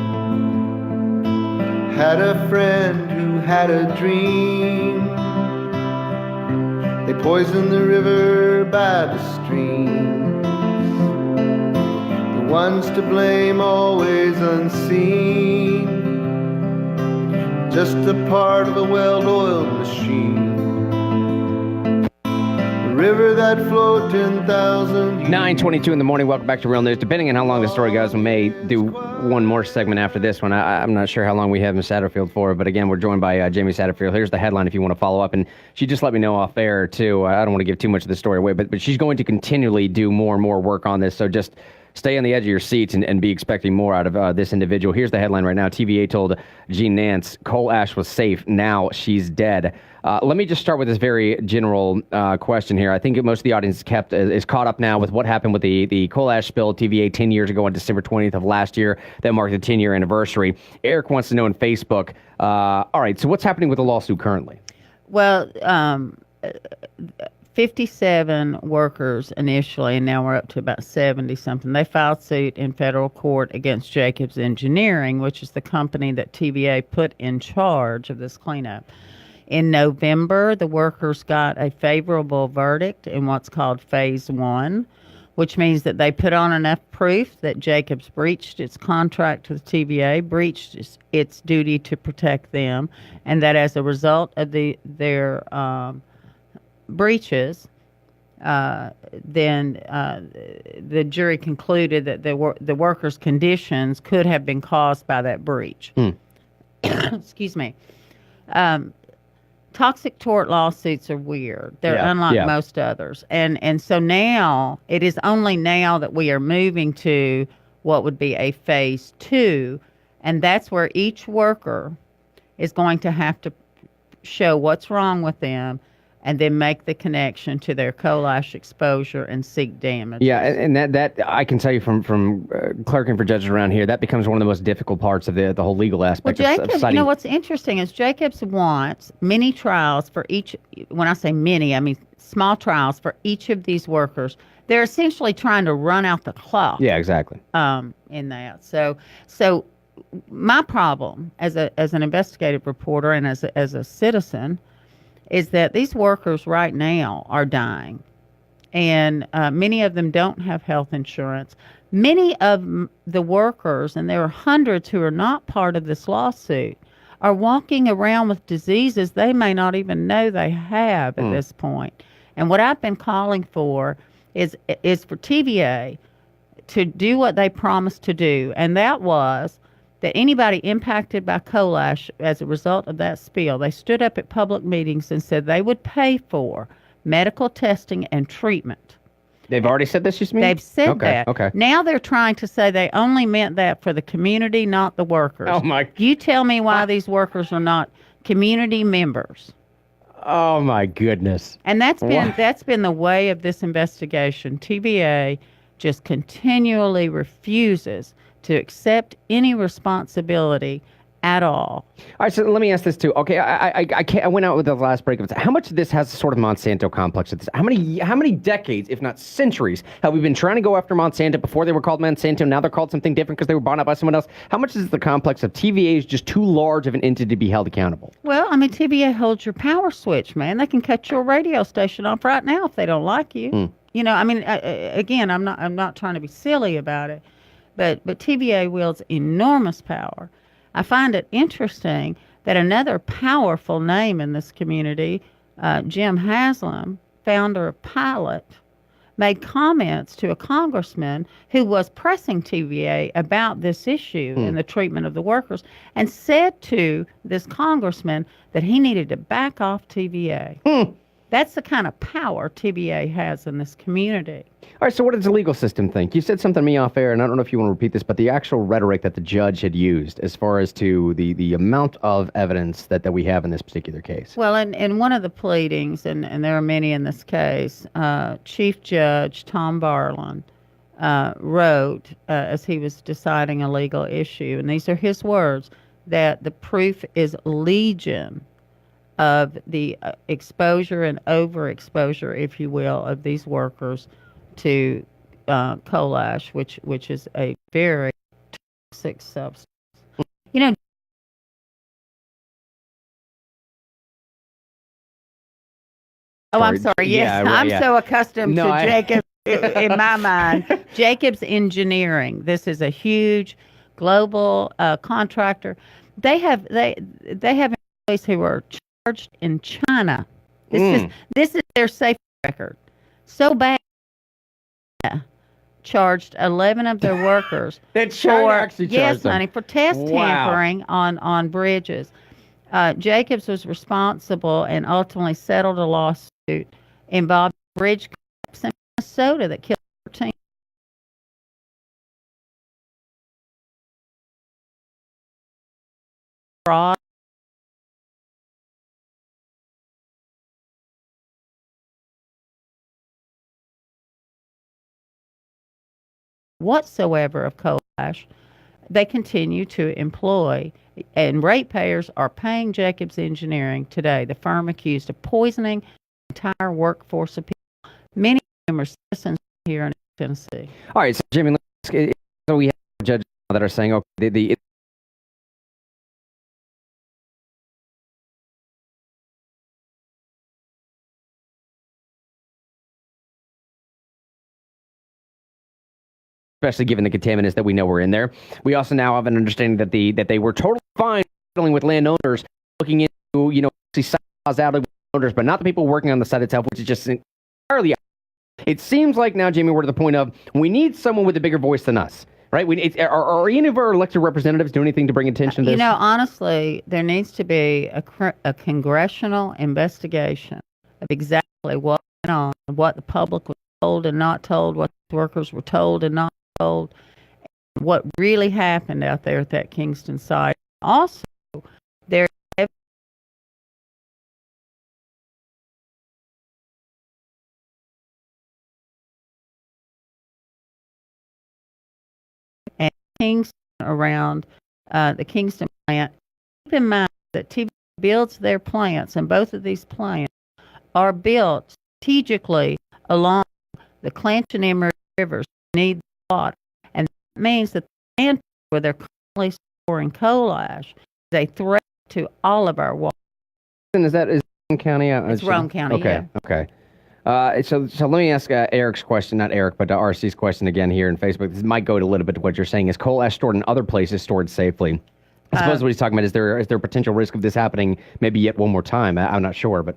Had a friend who had a dream. They poisoned the river by the streams. The ones to blame always unseen. Just a part of a well-oiled machine. River that flowed 10,000 years. 9:22 in the morning. Welcome back to Real News. Depending on how long the story goes, we may do one more segment after this one. I'm not sure how long we have Ms. Satterfield for, but again, we're joined by Jamie Satterfield. Here's the headline if you want to follow up. And she just let me know off air, too. I don't want to give too much of the story away, but she's going to continually do more and more work on this. So just stay on the edge of your seats and be expecting more out of this individual. Here's the headline right now. TVA told Jean Nance coal ash was safe. Now she's dead. Let me just start with this very general question here. I think most of the audience is caught up now with what happened with the coal ash spill at TVA 10 years ago on December 20th of last year. That marked the 10-year anniversary. Eric wants to know on Facebook, all right, so what's happening with the lawsuit currently? Well, 57 workers initially, and now we're up to about 70-something. They filed suit in federal court against Jacobs Engineering, which is the company that TVA put in charge of this cleanup. In November, the workers got a favorable verdict in what's called Phase 1, which means that they put on enough proof that Jacobs breached its contract with TVA, breached its duty to protect them, and that as a result of their breaches, then the jury concluded that the workers' conditions could have been caused by that breach. Excuse me. Toxic tort lawsuits are weird. They're unlike most others. And so now, it is only now that we are moving to what would be a Phase 2, and that's where each worker is going to have to show what's wrong with them and then make the connection to their coal ash exposure and seek damages. Yeah, and that I can tell you from clerking for judges around here, that becomes one of the most difficult parts of the whole legal aspect of citing. You know, what's interesting is Jacobs wants many trials for each, when I say many, I mean small trials for each of these workers. They're essentially trying to run out the clock. Yeah, exactly. In that. So my problem as an investigative reporter and as a citizen is that these workers right now are dying, and many of them don't have health insurance. Many of the workers, and there are hundreds who are not part of this lawsuit, are walking around with diseases they may not even know they have at this point. And what I've been calling for is for TVA to do what they promised to do, and that was that anybody impacted by coal ash as a result of that spill, they stood up at public meetings and said they would pay for medical testing and treatment They've already said this, you mean? They've said okay, that. Okay. Now they're trying to say they only meant that for the community, not the workers. Oh, my. You tell me why these workers are not community members. Oh, my goodness. And that's been the way of this investigation. TVA just continually refuses to accept any responsibility at all. All right, so let me ask this too. Okay, I went out with the last break. How much of this has sort of Monsanto complex? How many decades, if not centuries, have we been trying to go after Monsanto before they were called Monsanto? Now they're called something different because they were bought out by someone else. How much is the complex of TVA is just too large of an entity to be held accountable? Well, I mean, TVA holds your power switch, man. They can cut your radio station off right now if they don't like you. You know, I mean, again, I'm not trying to be silly about it, but TVA wields enormous power. I find it interesting that another powerful name in this community, Jim Haslam, founder of Pilot, made comments to a congressman who was pressing TVA about this issue and the treatment of the workers, and said to this congressman that he needed to back off TVA. That's the kind of power TVA has in this community. All right, so what does the legal system think? You said something to me off air, and I don't know if you want to repeat this, but the actual rhetoric that the judge had used as far as to the amount of evidence that we have in this particular case. Well, in one of the pleadings, and there are many in this case, Chief Judge Tom Barlin wrote, as he was deciding a legal issue, and these are his words, that the proof is legion of the exposure and overexposure, if you will, of these workers to coal ash, which is a very toxic substance. You know, I'm sorry. Yes, yeah, right, I'm so accustomed to Jacob in my mind. Jacobs Engineering. This is a huge global contractor. They have employees who are charged in China. This is their safety record. So bad. Charged 11 of their workers that China actually charged them. honey, for test tampering on bridges. Jacobs was responsible and ultimately settled a lawsuit involving bridge collapse in Minnesota that killed 13 fraud. Whatsoever of coal ash, they continue to employ, and ratepayers are paying Jacobs Engineering today, the firm accused of poisoning the entire workforce of people. Many of them are citizens here in Tennessee. All right, so Jimmy, so we have judges that are saying, okay, especially given the contaminants that we know were in there. We also now have an understanding that they were totally fine dealing with landowners, looking into, you know, causality with owners, but not the people working on the site itself, which is just entirely. It seems like now, Jamie, we're to the point of we need someone with a bigger voice than us, right? Are any of our elected representatives doing anything to bring attention to this? You know, honestly, there needs to be a congressional investigation of exactly what went on, what the public was told and not told, what the workers were told and not told, what really happened out there at that Kingston site. Also, there and Kingston around the Kingston plant. Keep in mind that TVA builds their plants, and both of these plants are built strategically along the Clanch and Emery rivers need water. And that means that the land where they're currently storing coal ash is a threat to all of our water. And is Roane County? It's Roane County, okay, yeah. Okay. So let me ask Eric's question, not Eric, but RC's question again here in Facebook. This might go to a little bit to what you're saying. Is coal ash stored in other places stored safely? I suppose what he's talking about is there a potential risk of this happening maybe yet one more time? I'm not sure, but.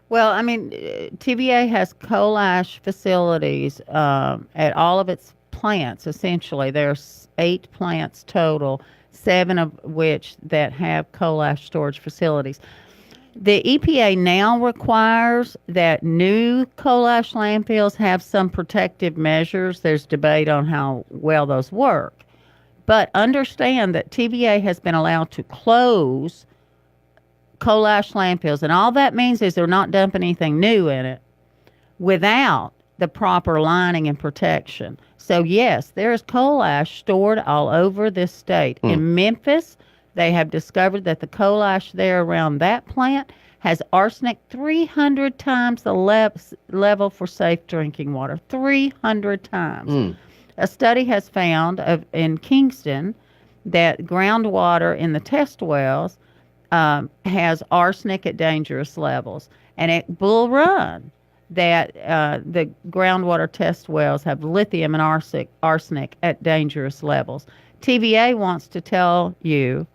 Well, I mean, TVA has coal ash facilities at all of its plants, essentially. There's 8 plants total, 7 of which that have coal ash storage facilities. The EPA now requires that new coal ash landfills have some protective measures. There's debate on how well those work. But understand that TVA has been allowed to close coal ash landfills, and all that means is they're not dumping anything new in it without the proper lining and protection. So, yes, there's coal ash stored all over this state. In Memphis, they have discovered that the coal ash there around that plant has arsenic 300 times the level for safe drinking water. 300 times. A study has found in Kingston that groundwater in the test wells has arsenic at dangerous levels. And at Bull Run, that the groundwater test wells have lithium and arsenic at dangerous levels. TVA wants to tell you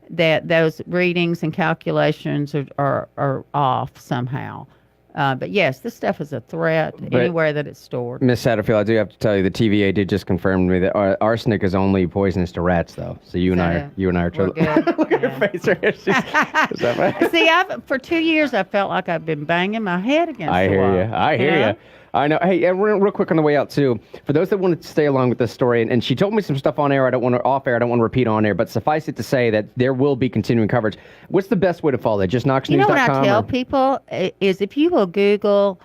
that those readings and calculations are off somehow. But yes, this stuff is a threat anywhere that it's stored. Miss Satterfield, I do have to tell you, the TVA did just confirm to me that arsenic is only poisonous to rats, though. So you and I are totally. Look at her face right here. Is that right? See, for 2 years, I felt like I've been banging my head against I the hear wall. you. I hear you. I know. Hey, real quick on the way out too. For those that want to stay along with this story, and she told me some stuff on air. Off air. I don't want to repeat on air. But suffice it to say that there will be continuing coverage. What's the best way to follow that? Just knoxnews.com? You know what I tell people is if you will Google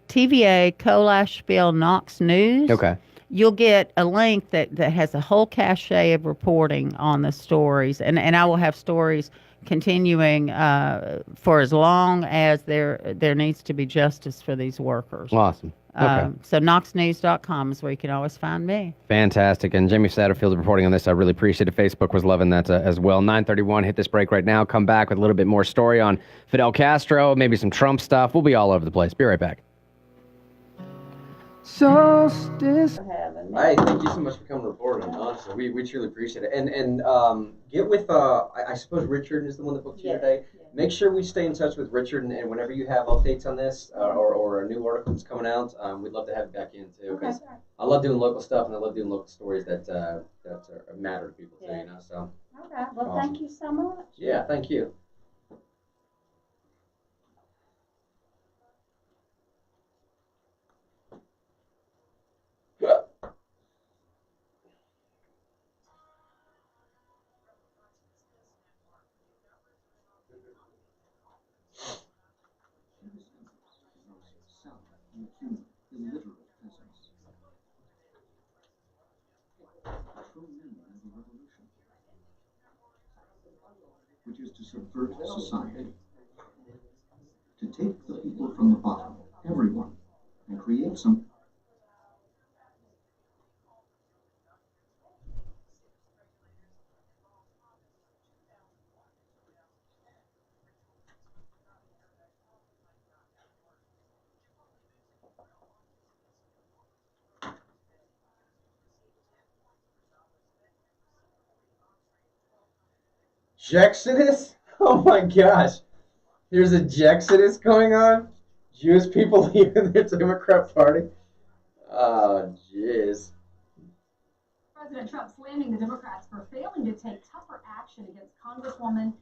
TVA coal ash spill Knox News. Okay. You'll get a link that has a whole cache of reporting on the stories, and I will have stories continuing for as long as there needs to be justice for these workers. Awesome. Okay. So knoxnews.com is where you can always find me. Fantastic. And Jamie Satterfield reporting on this. I really appreciate it. Facebook was loving that as well. 9:31. Hit this break right now. Come back with a little bit more story on Fidel Castro, maybe some Trump stuff. We'll be all over the place. Be right back. Solstice. Hey, thank you so much for coming to report on honestly. We truly appreciate it. And get with I suppose Richard is the one that booked you today. Make sure we stay in touch with Richard, and whenever you have updates on this or a new article that's coming out, we'd love to have you back in too. Because I love doing local stuff and I love doing local stories that matter to people too. You know. So. Okay. Well, thank you so much. Yeah. Thank you. Which is to subvert society, to take the people from the bottom, everyone, and create some. Jexodus? Oh my gosh. There's a Jexodus going on? Jewish people leaving the Democrat Party? Oh, jeez. President Trump slamming the Democrats for failing to take tougher action against Congresswoman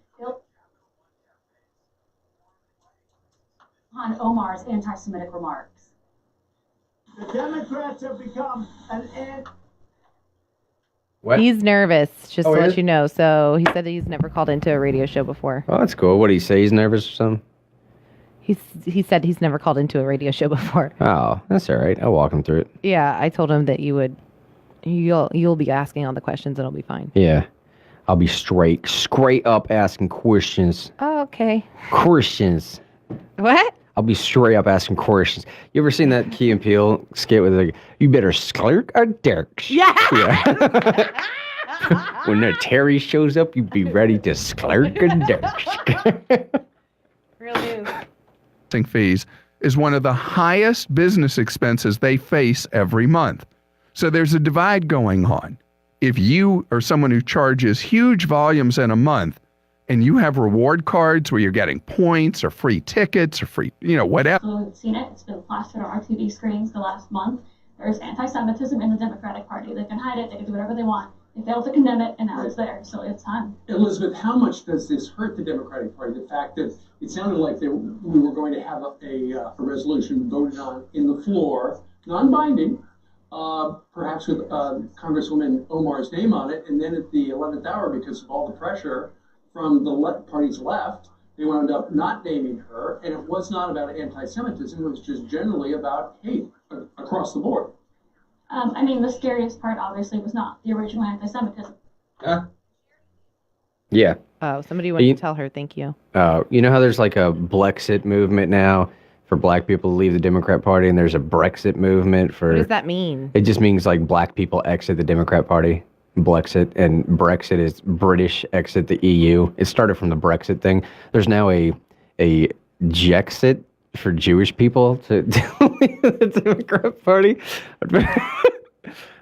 Ilhan Omar's anti-Semitic remarks. The Democrats have become an What? He's nervous, just Oh, to he let is? you know. So he said that he's never called into a radio show before. Oh, that's cool. What did he say? He's nervous or something? He said he's never called into a radio show before. Oh, that's all right. I'll walk him through it. Yeah, I told him that you'll be asking all the questions and it'll be fine. Yeah. I'll be straight up asking questions. Oh, okay. Questions. What? I'll be straight up asking questions. You ever seen that Key and Peele skit with like, you better sklurk or dirks? Yeah. When the Terry shows up, you be ready to sklurk or dirks. Real news. Fees is one of the highest business expenses they face every month. So there's a divide going on. If you are someone who charges huge volumes in a month and you have reward cards where you're getting points or free tickets or free, whatever. So we've seen it. It's been plastered on our TV screens the last month. There's anti-Semitism in the Democratic Party. They can hide it. They can do whatever they want. They failed to condemn it, and now it's there, so it's time. Elizabeth, how much does this hurt the Democratic Party? The fact that it sounded like we were going to have a resolution voted on in the floor, non-binding, perhaps with Congresswoman Omar's name on it, and then at the 11th hour, because of all the pressure from the party's left, they wound up not naming her, and it was not about anti-Semitism, it was just generally about hate across the board. I mean, the scariest part, obviously, was not the original anti-Semitism. Yeah. Oh, somebody wanted to tell her thank you. You know how there's like a Blexit movement now for black people to leave the Democrat Party, and there's a Brexit movement for... What does that mean? It just means like black people exit the Democrat Party. Blexit, and Brexit is British exit the EU. It started from the Brexit thing. There's now a Jexit for Jewish people to leave the Democrat Party.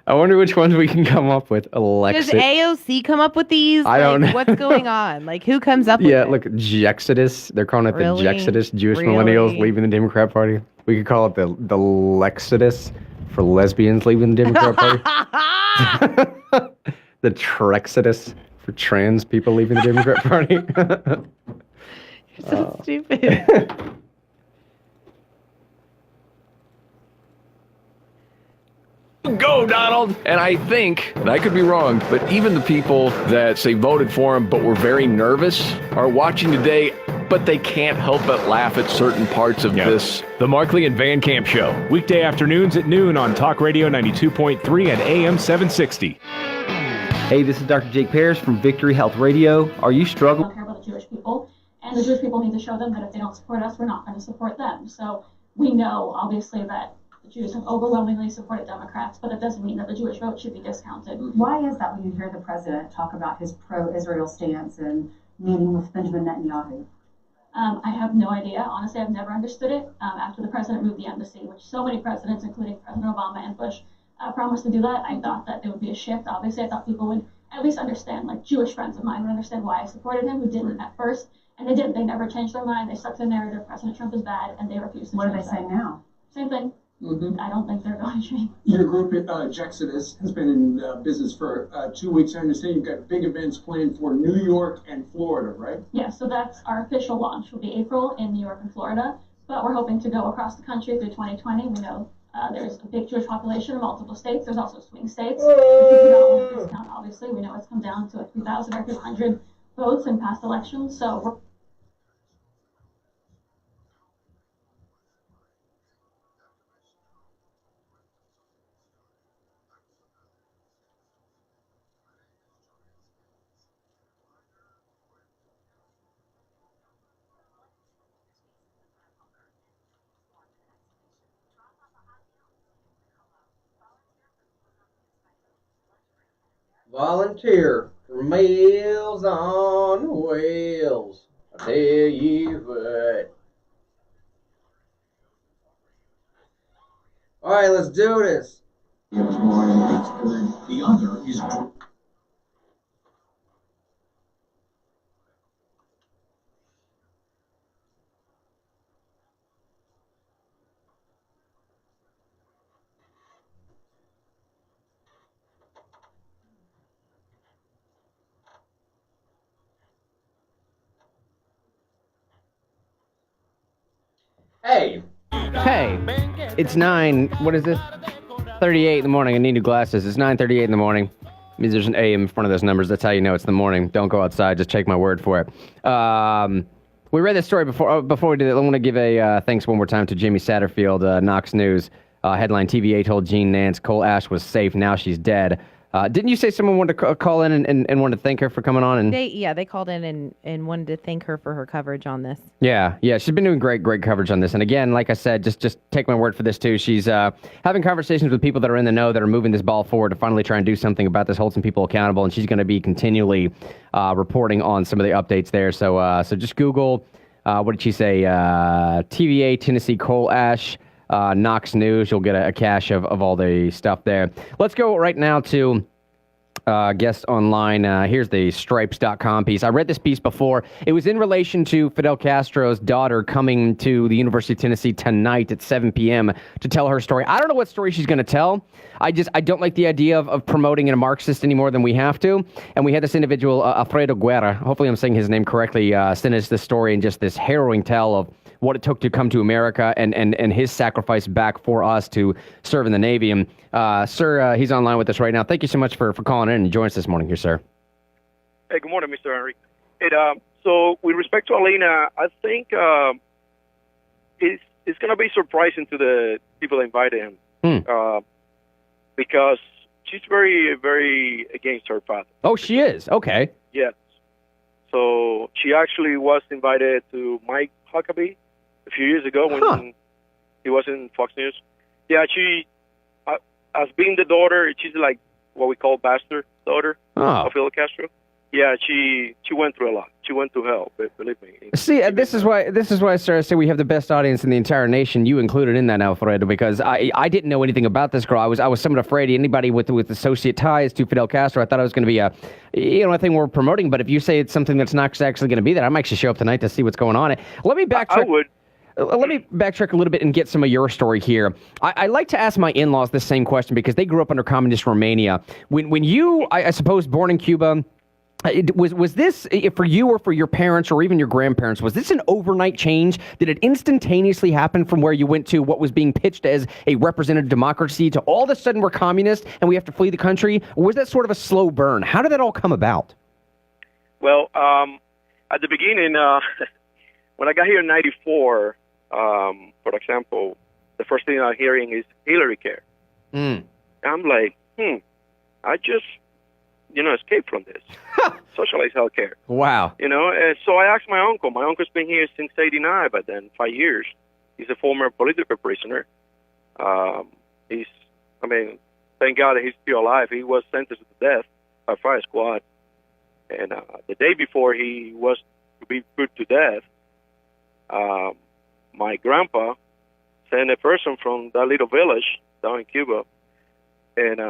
I wonder which ones we can come up with. Does Alexit. AOC come up with these? I don't know. What's going on? Like, who comes up with it? Yeah, look, Jexodus. They're calling it Really? the Jexodus, Jewish Really? millennials leaving the Democrat Party. We could call it the Lexodus for lesbians leaving the Democrat Party. The Trexodus for trans people leaving the Democrat Party. You're so stupid. Go, Donald! And I think, and I could be wrong, but even the people that say voted for him but were very nervous are watching today, but they can't help but laugh at certain parts of this. The Markley and Van Camp Show, weekday afternoons at noon on Talk Radio 92.3 and AM 760. Hey, this is Dr. Jake Parrish from Victory Health Radio. Are you I struggling? don't care about the Jewish people, and the Jewish people need to show them that if they don't support us, we're not going to support them. So we know, obviously, that the Jews have overwhelmingly supported Democrats, but that doesn't mean that the Jewish vote should be discounted. Why is that when you hear the president talk about his pro-Israel stance and meeting with Benjamin Netanyahu? I have no idea. Honestly, I've never understood it. After the president moved the embassy, which so many presidents, including President Obama and Bush, promised to do that, I thought that there would be a shift. Obviously, I thought people would at least understand, like Jewish friends of mine would understand why I supported him, who didn't at first, and they didn't. They never changed their mind. They stuck to the narrative. President Trump is bad, and they refused to What are change they that. saying now? Same thing. I don't think they're going to change. Your group, Jexodus, has been in business for 2 weeks. I understand you've got big events planned for New York and Florida, right? Yeah, so that's our official launch. Will be April in New York and Florida, but we're hoping to go across the country through 2020. We know there's a big Jewish population in multiple states. There's also swing states. Which we do not want to discount, obviously. We know it's come down to 3,000 or 300 votes in past elections, so we're Volunteer for Meals on Wheels. I tell you what. All right, let's do this. The other is Hey. Hey, it's 9, what is this? 38 in the morning. I need new glasses. It's 9:38 in the morning. It means there's an AM in front of those numbers. That's how you know it's the morning. Don't go outside. Just take my word for it. We read this story before. Before we did it, I want to give a thanks one more time to Jamie Satterfield, Knox News. Headline, TVA told Jean Nance Cole Ash was safe. Now she's dead. Didn't you say someone wanted to call in and wanted to thank her for coming on? And They called in and wanted to thank her for her coverage on this. Yeah, she's been doing great coverage on this. And again, like I said, just take my word for this too. She's having conversations with people that are in the know, that are moving this ball forward to finally try and do something about this, hold some people accountable. And she's going to be continually reporting on some of the updates there. So just Google, what did she say? TVA Tennessee Coal Ash. Knox News, you'll get a cache of all the stuff there. Let's go right now to guest online. Here's the stripes.com piece. I read this piece before. It was in relation to Fidel Castro's daughter coming to the University of Tennessee tonight at 7 p.m. to tell her story. I don't know what story she's going to tell. I don't like the idea of promoting a Marxist any more than we have to. And we had this individual, Alfredo Guerra, hopefully I'm saying his name correctly, send us this story and just this harrowing tale of what it took to come to America and his sacrifice back for us to serve in the Navy. And sir, he's online with us right now. Thank you so much for calling in and joining us this morning here, sir. Hey, good morning, Mr. Henry. So with respect to Alina, I think it's going to be surprising to the people that invited him because she's very, very against her father. Oh, she is? Okay. Yes. So she actually was invited to Mike Huckabee a few years ago when he was in Fox News. Yeah, she, as being the daughter, she's like what we call bastard daughter of Fidel Castro. Yeah, she went through a lot. She went through hell, believe me. See, this is why, sir, I say we have the best audience in the entire nation. You included in that, Alfredo, because I didn't know anything about this girl. I was somewhat afraid anybody with associate ties to Fidel Castro. I thought it was going to be a thing we're promoting. But if you say it's something that's not actually going to be that, I might actually show up tonight to see what's going on. Let me backtrack. I would. Let me backtrack a little bit and get some of your story here. I like to ask my in-laws this same question because they grew up under communist Romania. When you, I suppose, born in Cuba. Was this, for you or for your parents or even your grandparents, was this an overnight change? Did it instantaneously happen from where you went to what was being pitched as a representative democracy to all of a sudden we're communist and we have to flee the country? Or was that sort of a slow burn? How did that all come about? Well, at the beginning, when I got here in 94, for example, the first thing I'm hearing is Hillary Care. I'm like, I just... escape from this. Socialized healthcare. Wow. And so I asked my uncle. My uncle's been here since 89, but then 5 years. He's a former political prisoner. Thank God that he's still alive. He was sentenced to death by fire squad. And the day before he was to be put to death, my grandpa sent a person from that little village down in Cuba and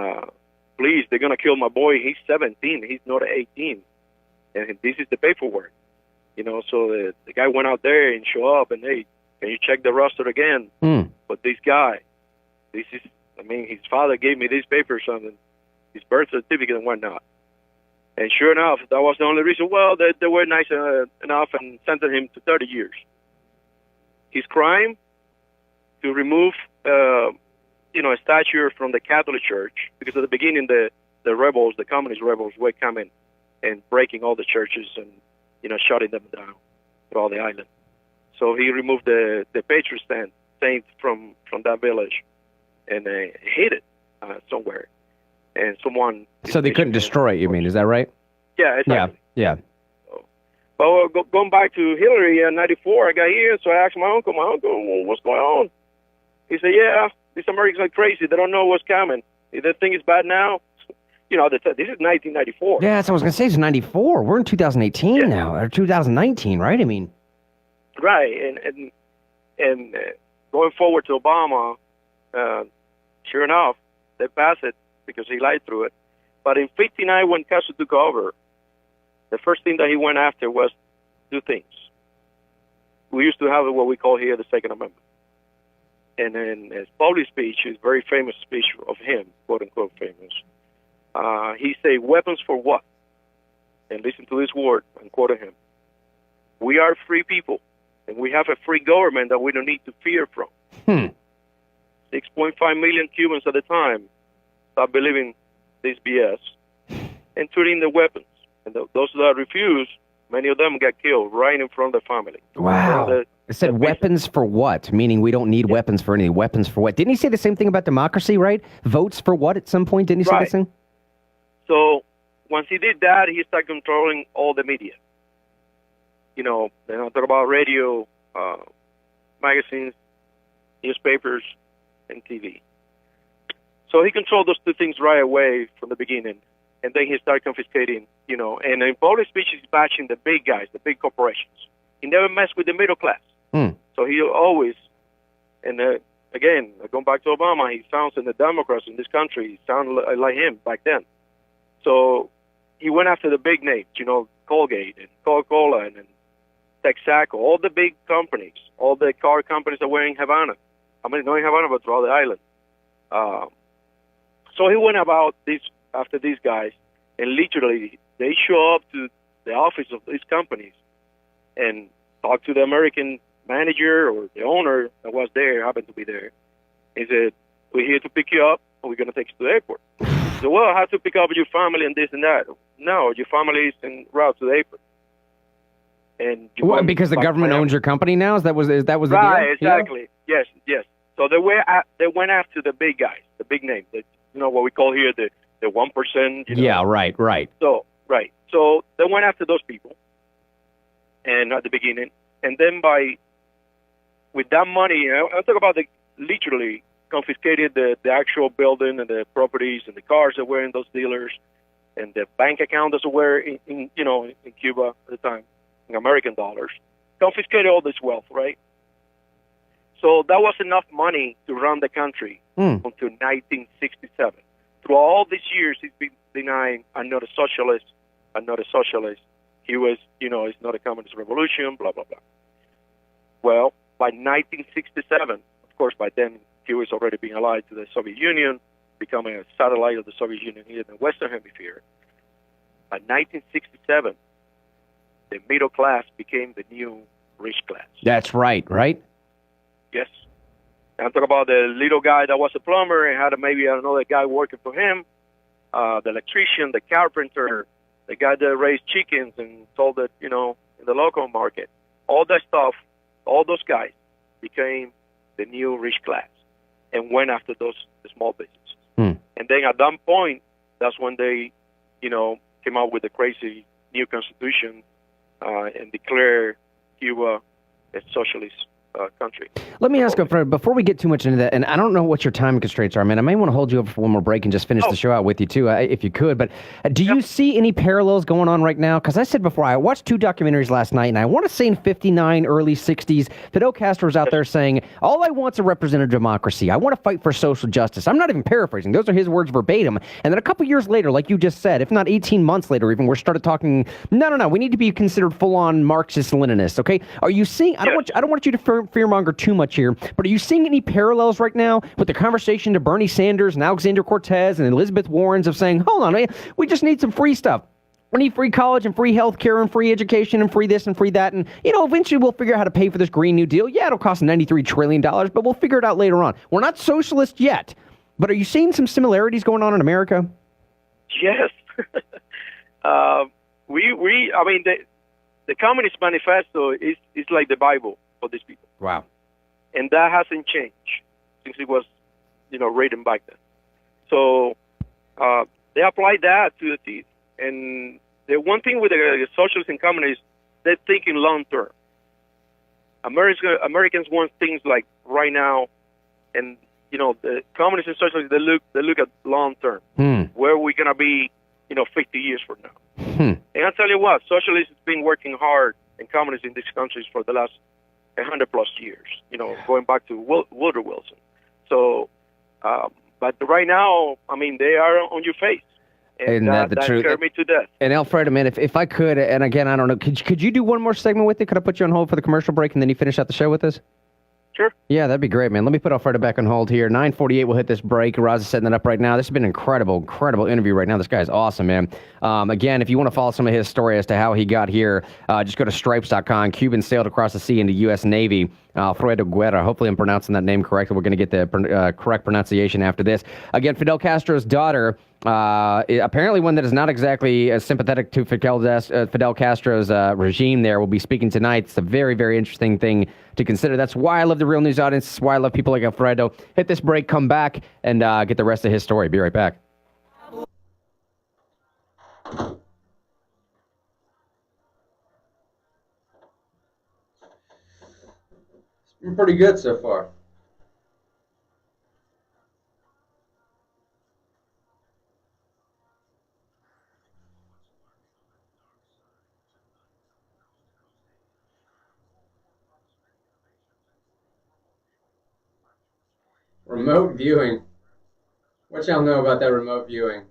please, they're going to kill my boy. He's 17. He's not 18. And this is the paperwork. So the guy went out there and showed up and, hey, can you check the roster again? But this guy, his father gave me these papers on his birth certificate and whatnot. And sure enough, that was the only reason. Well, they were nice enough and sentenced him to 30 years. His crime, to remove... a statue from the Catholic Church, because at the beginning the rebels, the communist rebels, were coming and breaking all the churches and shutting them down throughout the island. So he removed the patron saint from that village and hid it somewhere. And someone. So they couldn't destroy it. You mean? Is that right? Yeah, exactly. Yeah. But going back to Hillary in '94, I got here, so I asked my uncle, what's going on? He said, yeah. These Americans are crazy. They don't know what's coming. They think it's bad now. This is 1994. Yeah, that's what I was going to say. It's 94. We're in 2018 now, or 2019, right? Right. And going forward to Obama, sure enough, they passed it because he lied through it. But in '59, when Castro took over, the first thing that he went after was two things. We used to have what we call here the Second Amendment. And in his public speech, his very famous speech of him, quote-unquote famous, he said, weapons for what? And listen to this word, I'm quoting him. We are free people, and we have a free government that we don't need to fear from. 6.5 million Cubans at the time stopped believing this BS and turned in the weapons. And those that refused, many of them got killed right in front of the family. Wow. It said weapons for what? Meaning we don't need weapons for anything. Weapons for what? Didn't he say the same thing about democracy, right? Votes for what at some point? Didn't he say the same? So once he did that, he started controlling all the media. Then I talk about radio, magazines, newspapers, and TV. So he controlled those two things right away from the beginning. And then he started confiscating, and in public speech, he's bashing the big guys, the big corporations. He never messed with the middle class. So he always, and again, going back to Obama, he sounds in the Democrats in this country, he sounded like him back then. So he went after the big names, Colgate and Coca-Cola and Texaco, all the big companies, all the car companies that were in Havana. I mean, not in Havana, but throughout the island. So he went about after these guys, and literally they show up to the office of these companies and talk to the American manager or the owner that was there, happened to be there. He said, "We're here to pick you up, and we're going to take you to the airport." So, well, I have to pick up your family and this and that. No, your family is en route to the airport. And because the government owns your company now? That was the deal? Right, exactly. Yeah? Yes. So they went after the big guys, the big names, what we call here the 1%. Yeah, right. So, right. So they went after those people, and at the beginning, and then with that money, I'll talk about literally confiscated the actual building and the properties and the cars that were in those dealers, and the bank account that were in Cuba at the time, in American dollars, confiscated all this wealth, right? So that was enough money to run the country until 1967. Through all these years, he's been denying, "I'm not a socialist. I'm not a socialist." He was, it's not a communist revolution, blah, blah, blah. Well, by 1967, of course, by then, he was already being allied to the Soviet Union, becoming a satellite of the Soviet Union here in the Western Hemisphere. By 1967, the middle class became the new rich class. That's right? Yes. And I'm talking about the little guy that was a plumber and had maybe another guy working for him, the electrician, the carpenter, the guy that raised chickens and sold it, in the local market. All that stuff, all those guys became the new rich class and went after the small businesses. And then at that point, that's when they, came out with the crazy new constitution and declared Cuba a socialist country. Let me ask you, Fred, before we get too much into that, and I don't know what your time constraints are, man. I may want to hold you up for one more break and just finish the show out with you, too, if you could. But do you see any parallels going on right now? Because I said before, I watched 2 documentaries last night, and I want to say in 59, early 60s, Fidel Castro was out there saying, all I want is a representative democracy. I want to fight for social justice. I'm not even paraphrasing. Those are his words verbatim. And then a couple years later, like you just said, if not 18 months later even, we started talking, no, we need to be considered full-on Marxist-Leninists, okay? Are you seeing, I don't want you to fearmonger too much here, but are you seeing any parallels right now with the conversation to Bernie Sanders and Alexander Cortez and Elizabeth Warrens of saying, hold on, man, we just need some free stuff. We need free college and free health care and free education and free this and free that. And, eventually we'll figure out how to pay for this Green New Deal. Yeah, it'll cost $93 trillion, but we'll figure it out later on. We're not socialist yet, but are you seeing some similarities going on in America? Yes. The Communist Manifesto is like the Bible for these people. Wow. And that hasn't changed since it was, written back then. So they applied that to the teeth. And the one thing with the socialists and communists, they're thinking long term. Americans want things like right now, and the communists and socialists they look at long term. Where are we gonna be, 50 years from now? And I'll tell you what, socialists have been working hard and communists in these countries for the last 100+ years, going back to Woodrow Wilson. So, but right now, they are on your face. And that scared me to death. And Alfredo, man, if I could, and again, I don't know, could you do one more segment with it? Could I put you on hold for the commercial break and then you finish out the show with us? Sure. Yeah, that'd be great, man. Let me put Alfredo back on hold here. 9:48, we'll hit this break. Roz is setting that up right now. This has been an incredible interview right now. This guy's awesome, man. Again, if you want to follow some of his story as to how he got here, just go to stripes.com. Cuban sailed across the sea into U.S. Navy. Alfredo Guerra. Hopefully I'm pronouncing that name correctly. We're going to get the correct pronunciation after this. Again, Fidel Castro's daughter, apparently one that is not exactly as sympathetic to Fidel Castro's regime there, will be speaking tonight. It's a very, very interesting thing to consider. That's why I love the Real News audience. That's why I love people like Alfredo. Hit this break, come back, and get the rest of his story. Be right back. It's been pretty good so far. Remote viewing. What y'all know about that remote viewing?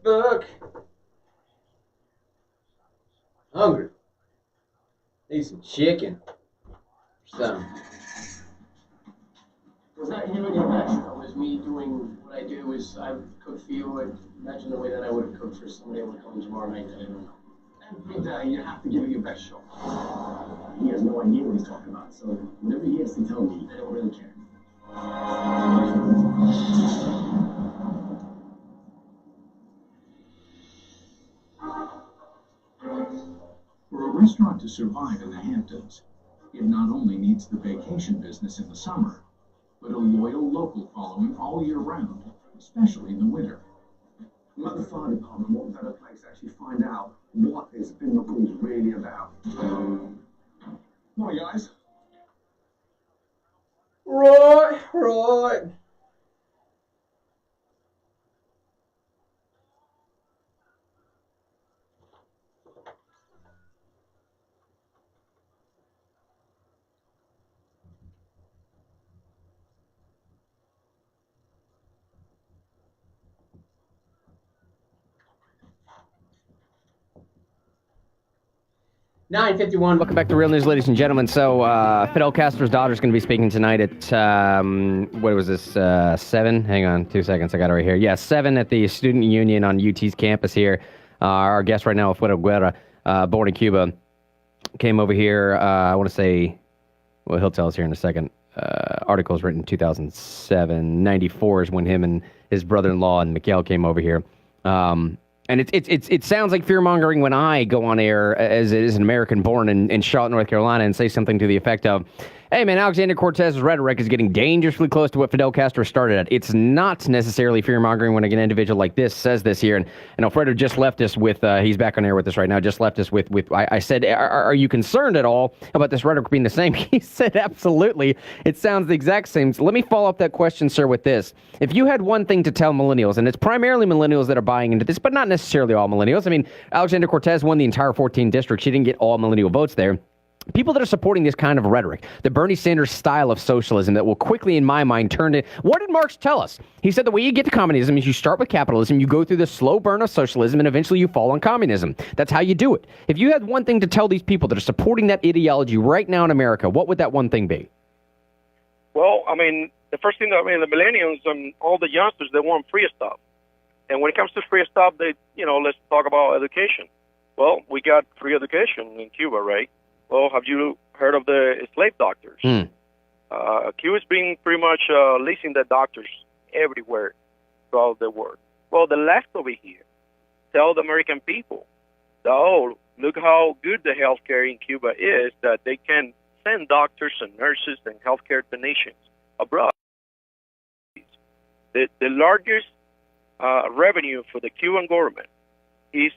fuck? Hungry. Need some chicken. Or something. Was that you in your best? Was me doing what I do? Is I cook for you? And imagine the way that I would have cooked for somebody that would come tomorrow night. And every day you have to give it your best shot. He has no idea what he's talking about. So whatever he has to tell me, I don't really care. For a restaurant to survive in the Hamptons, it not only needs the vacation business in the summer, but a loyal local following all year round, especially in the winter. Let the fire department walk down the place to actually find out what this pinnacle is really about. Morning, guys. Right. 9:51. Welcome back to Real News, ladies and gentlemen. So, Fidel Castro's daughter is going to be speaking tonight at, what was this, 7? Hang on 2 seconds. I got it right here. Yeah, 7 at the Student Union on UT's campus here. Our guest right now, Fidel Guerra, born in Cuba, came over here, I want to say, well, he'll tell us here in a second. Article was written in 2007. 94 is when him and his brother-in-law and Miguel came over here. And it sounds like fear-mongering when I go on air as an American born in Charlotte, North Carolina, and say something to the effect of, hey, man, Alexander Cortez's rhetoric is getting dangerously close to what Fidel Castro started at. It's not necessarily fear-mongering when an individual like this says this here. And Alfredo just left us with, he's back on air with us right now, just left us with I said, are you concerned at all about this rhetoric being the same? He said, absolutely. It sounds the exact same. So let me follow up that question, sir, with this. If you had one thing to tell millennials, and it's primarily millennials that are buying into this, but not necessarily all millennials. I mean, Alexander Cortez won the entire 14 districts. She didn't get all millennial votes there. People that are supporting this kind of rhetoric, the Bernie Sanders style of socialism that will quickly, in my mind, turn to... What did Marx tell us? He said the way you get to communism is you start with capitalism, you go through the slow burn of socialism, and eventually you fall on communism. That's how you do it. If you had one thing to tell these people that are supporting that ideology right now in America, what would that one thing be? Well, I mean, the first thing, the millennials and all the youngsters, they want free stuff. And when it comes to free stuff, let's talk about education. Well, we got free education in Cuba, right? Well, have you heard of the slave doctors? Cuba's been pretty much leasing the doctors everywhere throughout the world. Well, the left over here tell the American people that, oh, look how good the healthcare in Cuba is, that they can send doctors and nurses and healthcare technicians abroad. The largest revenue for the Cuban government is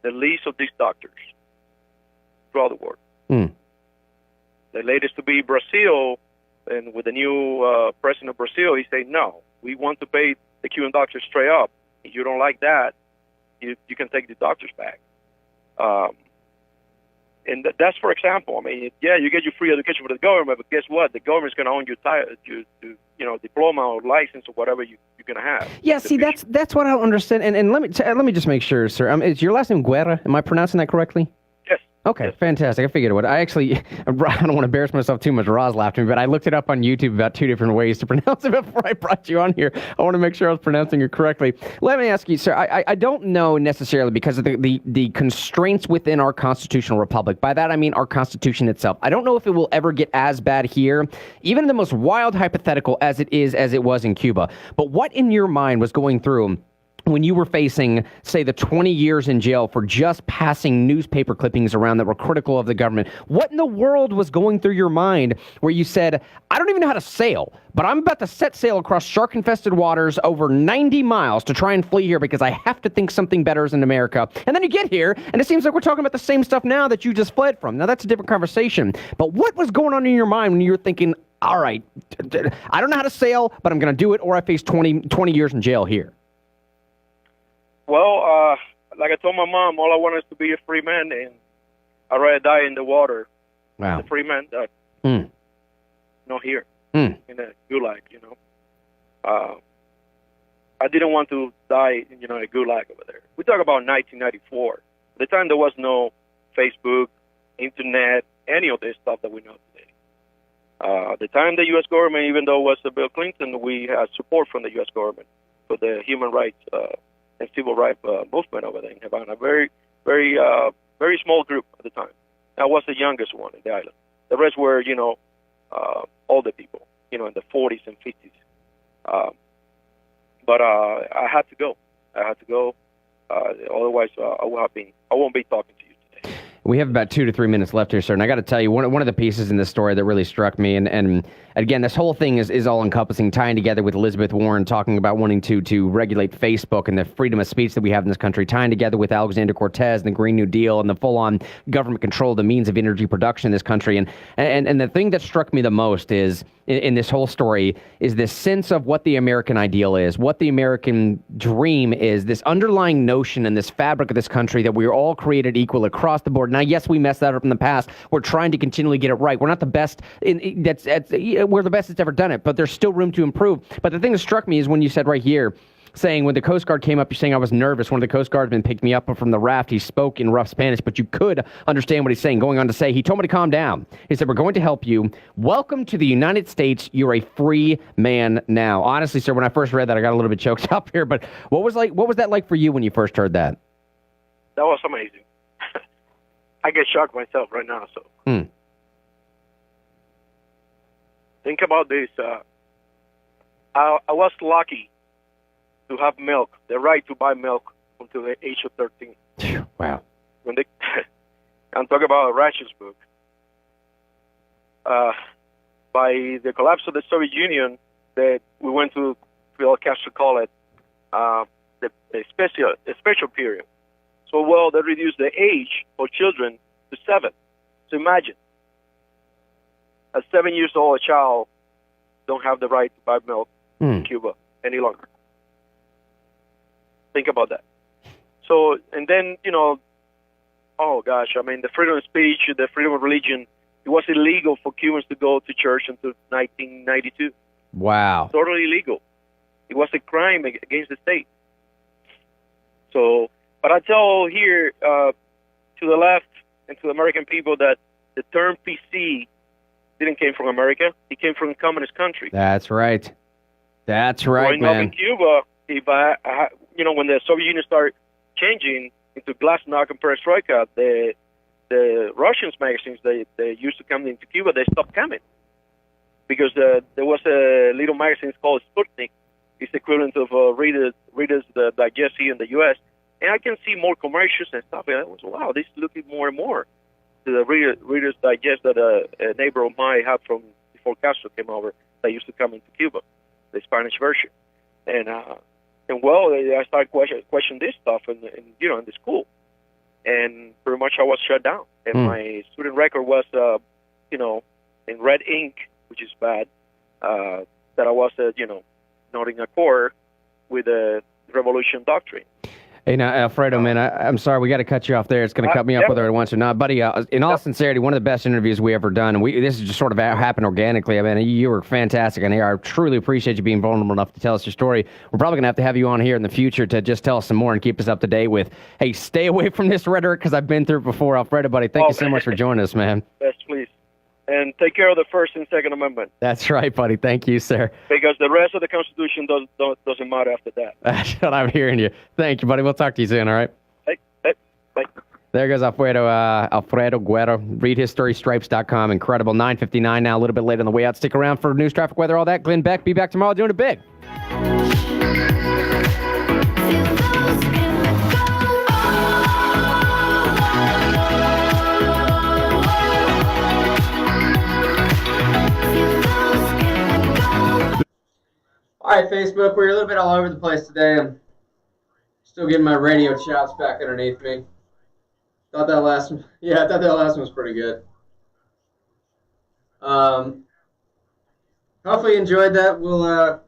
the lease of these doctors throughout the world. The latest to be Brazil, and with the new president of Brazil, he said, no, we want to pay the Cuban doctors straight up. If you don't like that, you can take the doctors back. And that's for example. I mean, yeah, you get your free education from the government, but guess what? The government's going to own your diploma or license or whatever you're going to have. Yeah, see, that's what I don't understand. And let me just make sure, sir. Is your last name Guerra? Am I pronouncing that correctly? Yes. Okay, fantastic. I figured it would. I don't want to embarrass myself too much. Roz laughed at me, but I looked it up on YouTube about 2 different ways to pronounce it before I brought you on here. I want to make sure I was pronouncing it correctly. Let me ask you, sir, I don't know necessarily because of the constraints within our constitutional republic. By that, I mean our Constitution itself. I don't know if it will ever get as bad here, even the most wild hypothetical as it was in Cuba. But what in your mind was going through when you were facing, say, the 20 years in jail for just passing newspaper clippings around that were critical of the government? What in the world was going through your mind where you said, I don't even know how to sail, but I'm about to set sail across shark-infested waters over 90 miles to try and flee here because I have to think something better is in America. And then you get here, and it seems like we're talking about the same stuff now that you just fled from. Now, that's a different conversation. But what was going on in your mind when you were thinking, all right, I don't know how to sail, but I'm going to do it, or I face 20 years in jail here? Well, like I told my mom, all I want is to be a free man, and I'd rather die in the water. Wow. As a free man, not here in a gulag, I didn't want to die, a gulag over there. We talk about 1994. At the time, there was no Facebook, internet, any of this stuff that we know today. At the time, the U.S. government, even though it was Bill Clinton, we had support from the U.S. government for the human rights and civil rights movement over there in Havana. Very, very, very small group at the time. I was the youngest one in the island. The rest were, older people, in the 40s and 50s. But I had to go. Otherwise, I won't be talking to you today. We have about 2 to 3 minutes left here, sir. And I got to tell you, one of the pieces in this story that really struck me, and again, this whole thing is all-encompassing, tying together with Elizabeth Warren talking about wanting to regulate Facebook and the freedom of speech that we have in this country, tying together with Alexander Cortez and the Green New Deal and the full-on government control of the means of energy production in this country. And the thing that struck me the most is, in this whole story, is this sense of what the American ideal is, what the American dream is, this underlying notion and this fabric of this country that we are all created equal across the board. Now, yes, we messed that up in the past. We're trying to continually get it right. We're not the best. We're the best that's ever done it, but there's still room to improve. But the thing that struck me is when you said right here, saying when the Coast Guard came up, you're saying I was nervous. One of the Coast Guardsmen picked me up from the raft. He spoke in rough Spanish, but you could understand what he's saying. Going on to say, he told me to calm down. He said, we're going to help you. Welcome to the United States. You're a free man now. Honestly, sir, when I first read that, I got a little bit choked up here. But what was that like for you when you first heard that? That was amazing. I get shocked myself right now. So think about this. I was lucky to have milk, the right to buy milk until the age of 13. Wow. I'm talking about a rations book. By the collapse of the Soviet Union, we went to Fidel Castro call it the special period. So, they reduced the age for children to 7. So imagine, at 7 years old, a child don't have the right to buy milk in Cuba any longer. Think about that. So, and then, oh gosh, the freedom of speech, the freedom of religion, it was illegal for Cubans to go to church until 1992. Wow. Totally illegal. It was a crime against the state. So, but I tell here to the left and to the American people that the term PC didn't came from America. It came from a communist country. That's right. That's right, Growing up man. in Cuba, when the Soviet Union started changing into glasnost and perestroika, the Russians magazines they used to come into Cuba, they stopped coming because there was a little magazine called Sputnik. It's the equivalent of Reader's Digest here in the U.S. And I can see more commercials and stuff. And I was, wow, this is looking more and more to the Reader's Digest that a neighbor of mine had from before Castro came over. That used to come into Cuba, the Spanish version. And I started questioning this stuff in the school. And pretty much I was shut down. And my student record was, in red ink, which is bad, that I was, not in accord with the revolution doctrine. Hey, now, Alfredo, man, I'm sorry. We got to cut you off there. It's going to cut me off whether it wants or not. Buddy, in all sincerity, one of the best interviews we ever done. And this is just sort of happened organically. I mean, you were fantastic on here. I truly appreciate you being vulnerable enough to tell us your story. We're probably going to have you on here in the future to just tell us some more and keep us up to date with, hey, stay away from this rhetoric because I've been through it before. Alfredo, buddy, thank you so much for joining us, man. Yes, please. And take care of the First and Second Amendment. That's right, buddy. Thank you, sir. Because the rest of the Constitution doesn't matter after that. That's what I'm hearing you. Thank you, buddy. We'll talk to you soon, all right? Hey, bye. There goes Alfredo Guerra. Read his story, stripes.com. Incredible. 9:59 now, a little bit late on the way out. Stick around for news, traffic, weather, all that. Glenn Beck, be back tomorrow doing it big. All right, Facebook, we're a little bit all over the place today. I'm still getting my radio chops back underneath me. I thought that last one was pretty good. Hopefully you enjoyed that. We'll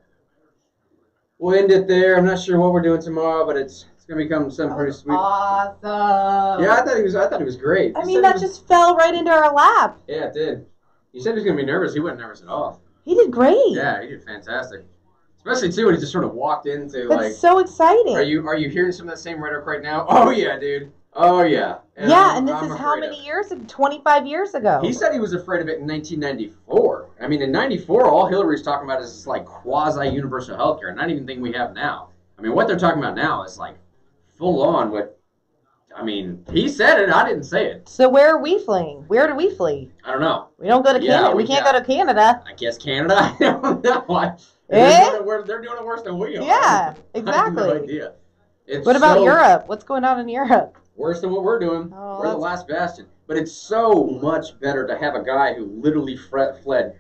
end it there. I'm not sure what we're doing tomorrow, but it's gonna become something pretty sweet. Awesome. Yeah, I thought he was great. I mean, that just fell right into our lap. Yeah, it did. He said he was gonna be nervous. He wasn't nervous at all. He did great. Yeah, he did fantastic. Especially too when he just sort of walked into That's like. so exciting. Are you hearing some of that same rhetoric right now? Oh yeah, dude. Oh yeah. And this is how many years? 25 years ago. He said he was afraid of it in 1994. I mean, in '94, all Hillary's talking about is like quasi-universal healthcare. Not even thing we have now. I mean, what they're talking about now is like full on with. I mean, he said it. I didn't say it. So where are we fleeing? Where do we flee? I don't know. We don't go to Canada. We can't go to Canada. I guess Canada. I don't know. They're doing it worse than we are. Yeah, I have no exactly. idea. It's What about so Europe? What's going on in Europe? worse than what we're doing. Oh, We're the that's- last bastion. But it's so much better to have a guy who literally fled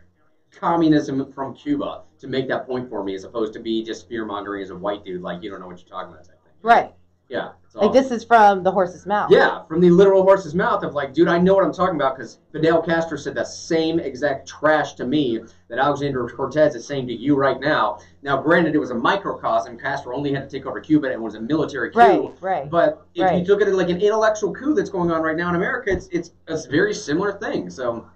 communism from Cuba to make that point for me, as opposed to be just fear mongering as a white dude, like you don't know what you're talking about type thing. Right. Yeah. It's Like this is from the horse's mouth. Yeah, from the literal horse's mouth of like, dude, I know what I'm talking about because Fidel Castro said the same exact trash to me that Alexander Cortez is saying to you right now. Now, granted, it was a microcosm. Castro only had to take over Cuba and it was a military coup. Right. But if right. you look at it like an intellectual coup that's going on right now in America, it's a very similar thing. So,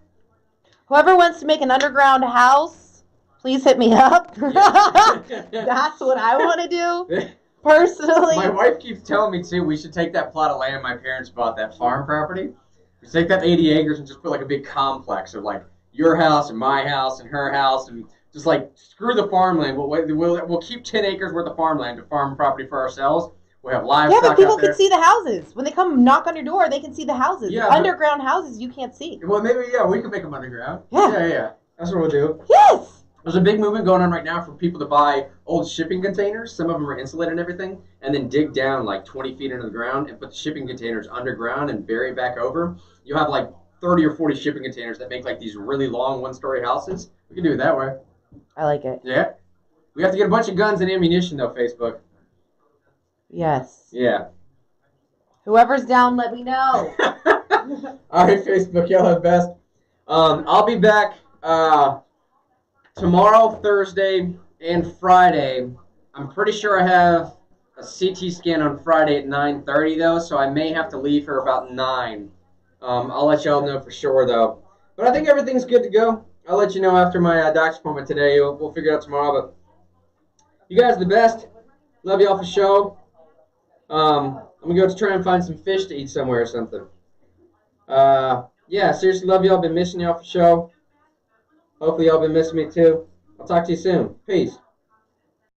Whoever wants to make an underground house, please hit me up. That's what I want to do. Personally, my wife keeps telling me too, we should take that plot of land my parents bought, that farm property. We take that 80 acres and just put like a big complex of like your house and my house and her house, and just like screw the farmland. We'll keep 10 acres worth of farmland to farm property for ourselves. We'll have livestock. yeah, but people out there. can see the houses when they come knock on your door. They can see the houses. Yeah, Underground houses you can't see. Well, maybe we can make them underground. Yeah. Yeah. That's what we'll do. Yes. There's a big movement going on right now for people to buy old shipping containers. Some of them are insulated and everything, and then dig down like 20 feet into the ground and put the shipping containers underground and bury it back over. You have like 30 or 40 shipping containers that make like these really long one-story houses. We can do it that way. I like it. Yeah. We have to get a bunch of guns and ammunition though, Facebook. Yes. Yeah. Whoever's down, let me know. All right, Facebook, y'all have best. I'll be back tomorrow, Thursday, and Friday. I'm pretty sure I have a CT scan on Friday at 9:30 though, so I may have to leave here about 9. I'll let y'all know for sure though. But I think everything's good to go. I'll let you know after my doctor's appointment today. We'll figure it out tomorrow. But you guys are the best. Love y'all for show. I'm gonna go to try and find some fish to eat somewhere or something. Yeah, seriously, love y'all. Been missing y'all for show. Hopefully y'all been missing me too. I'll talk to you soon. Peace.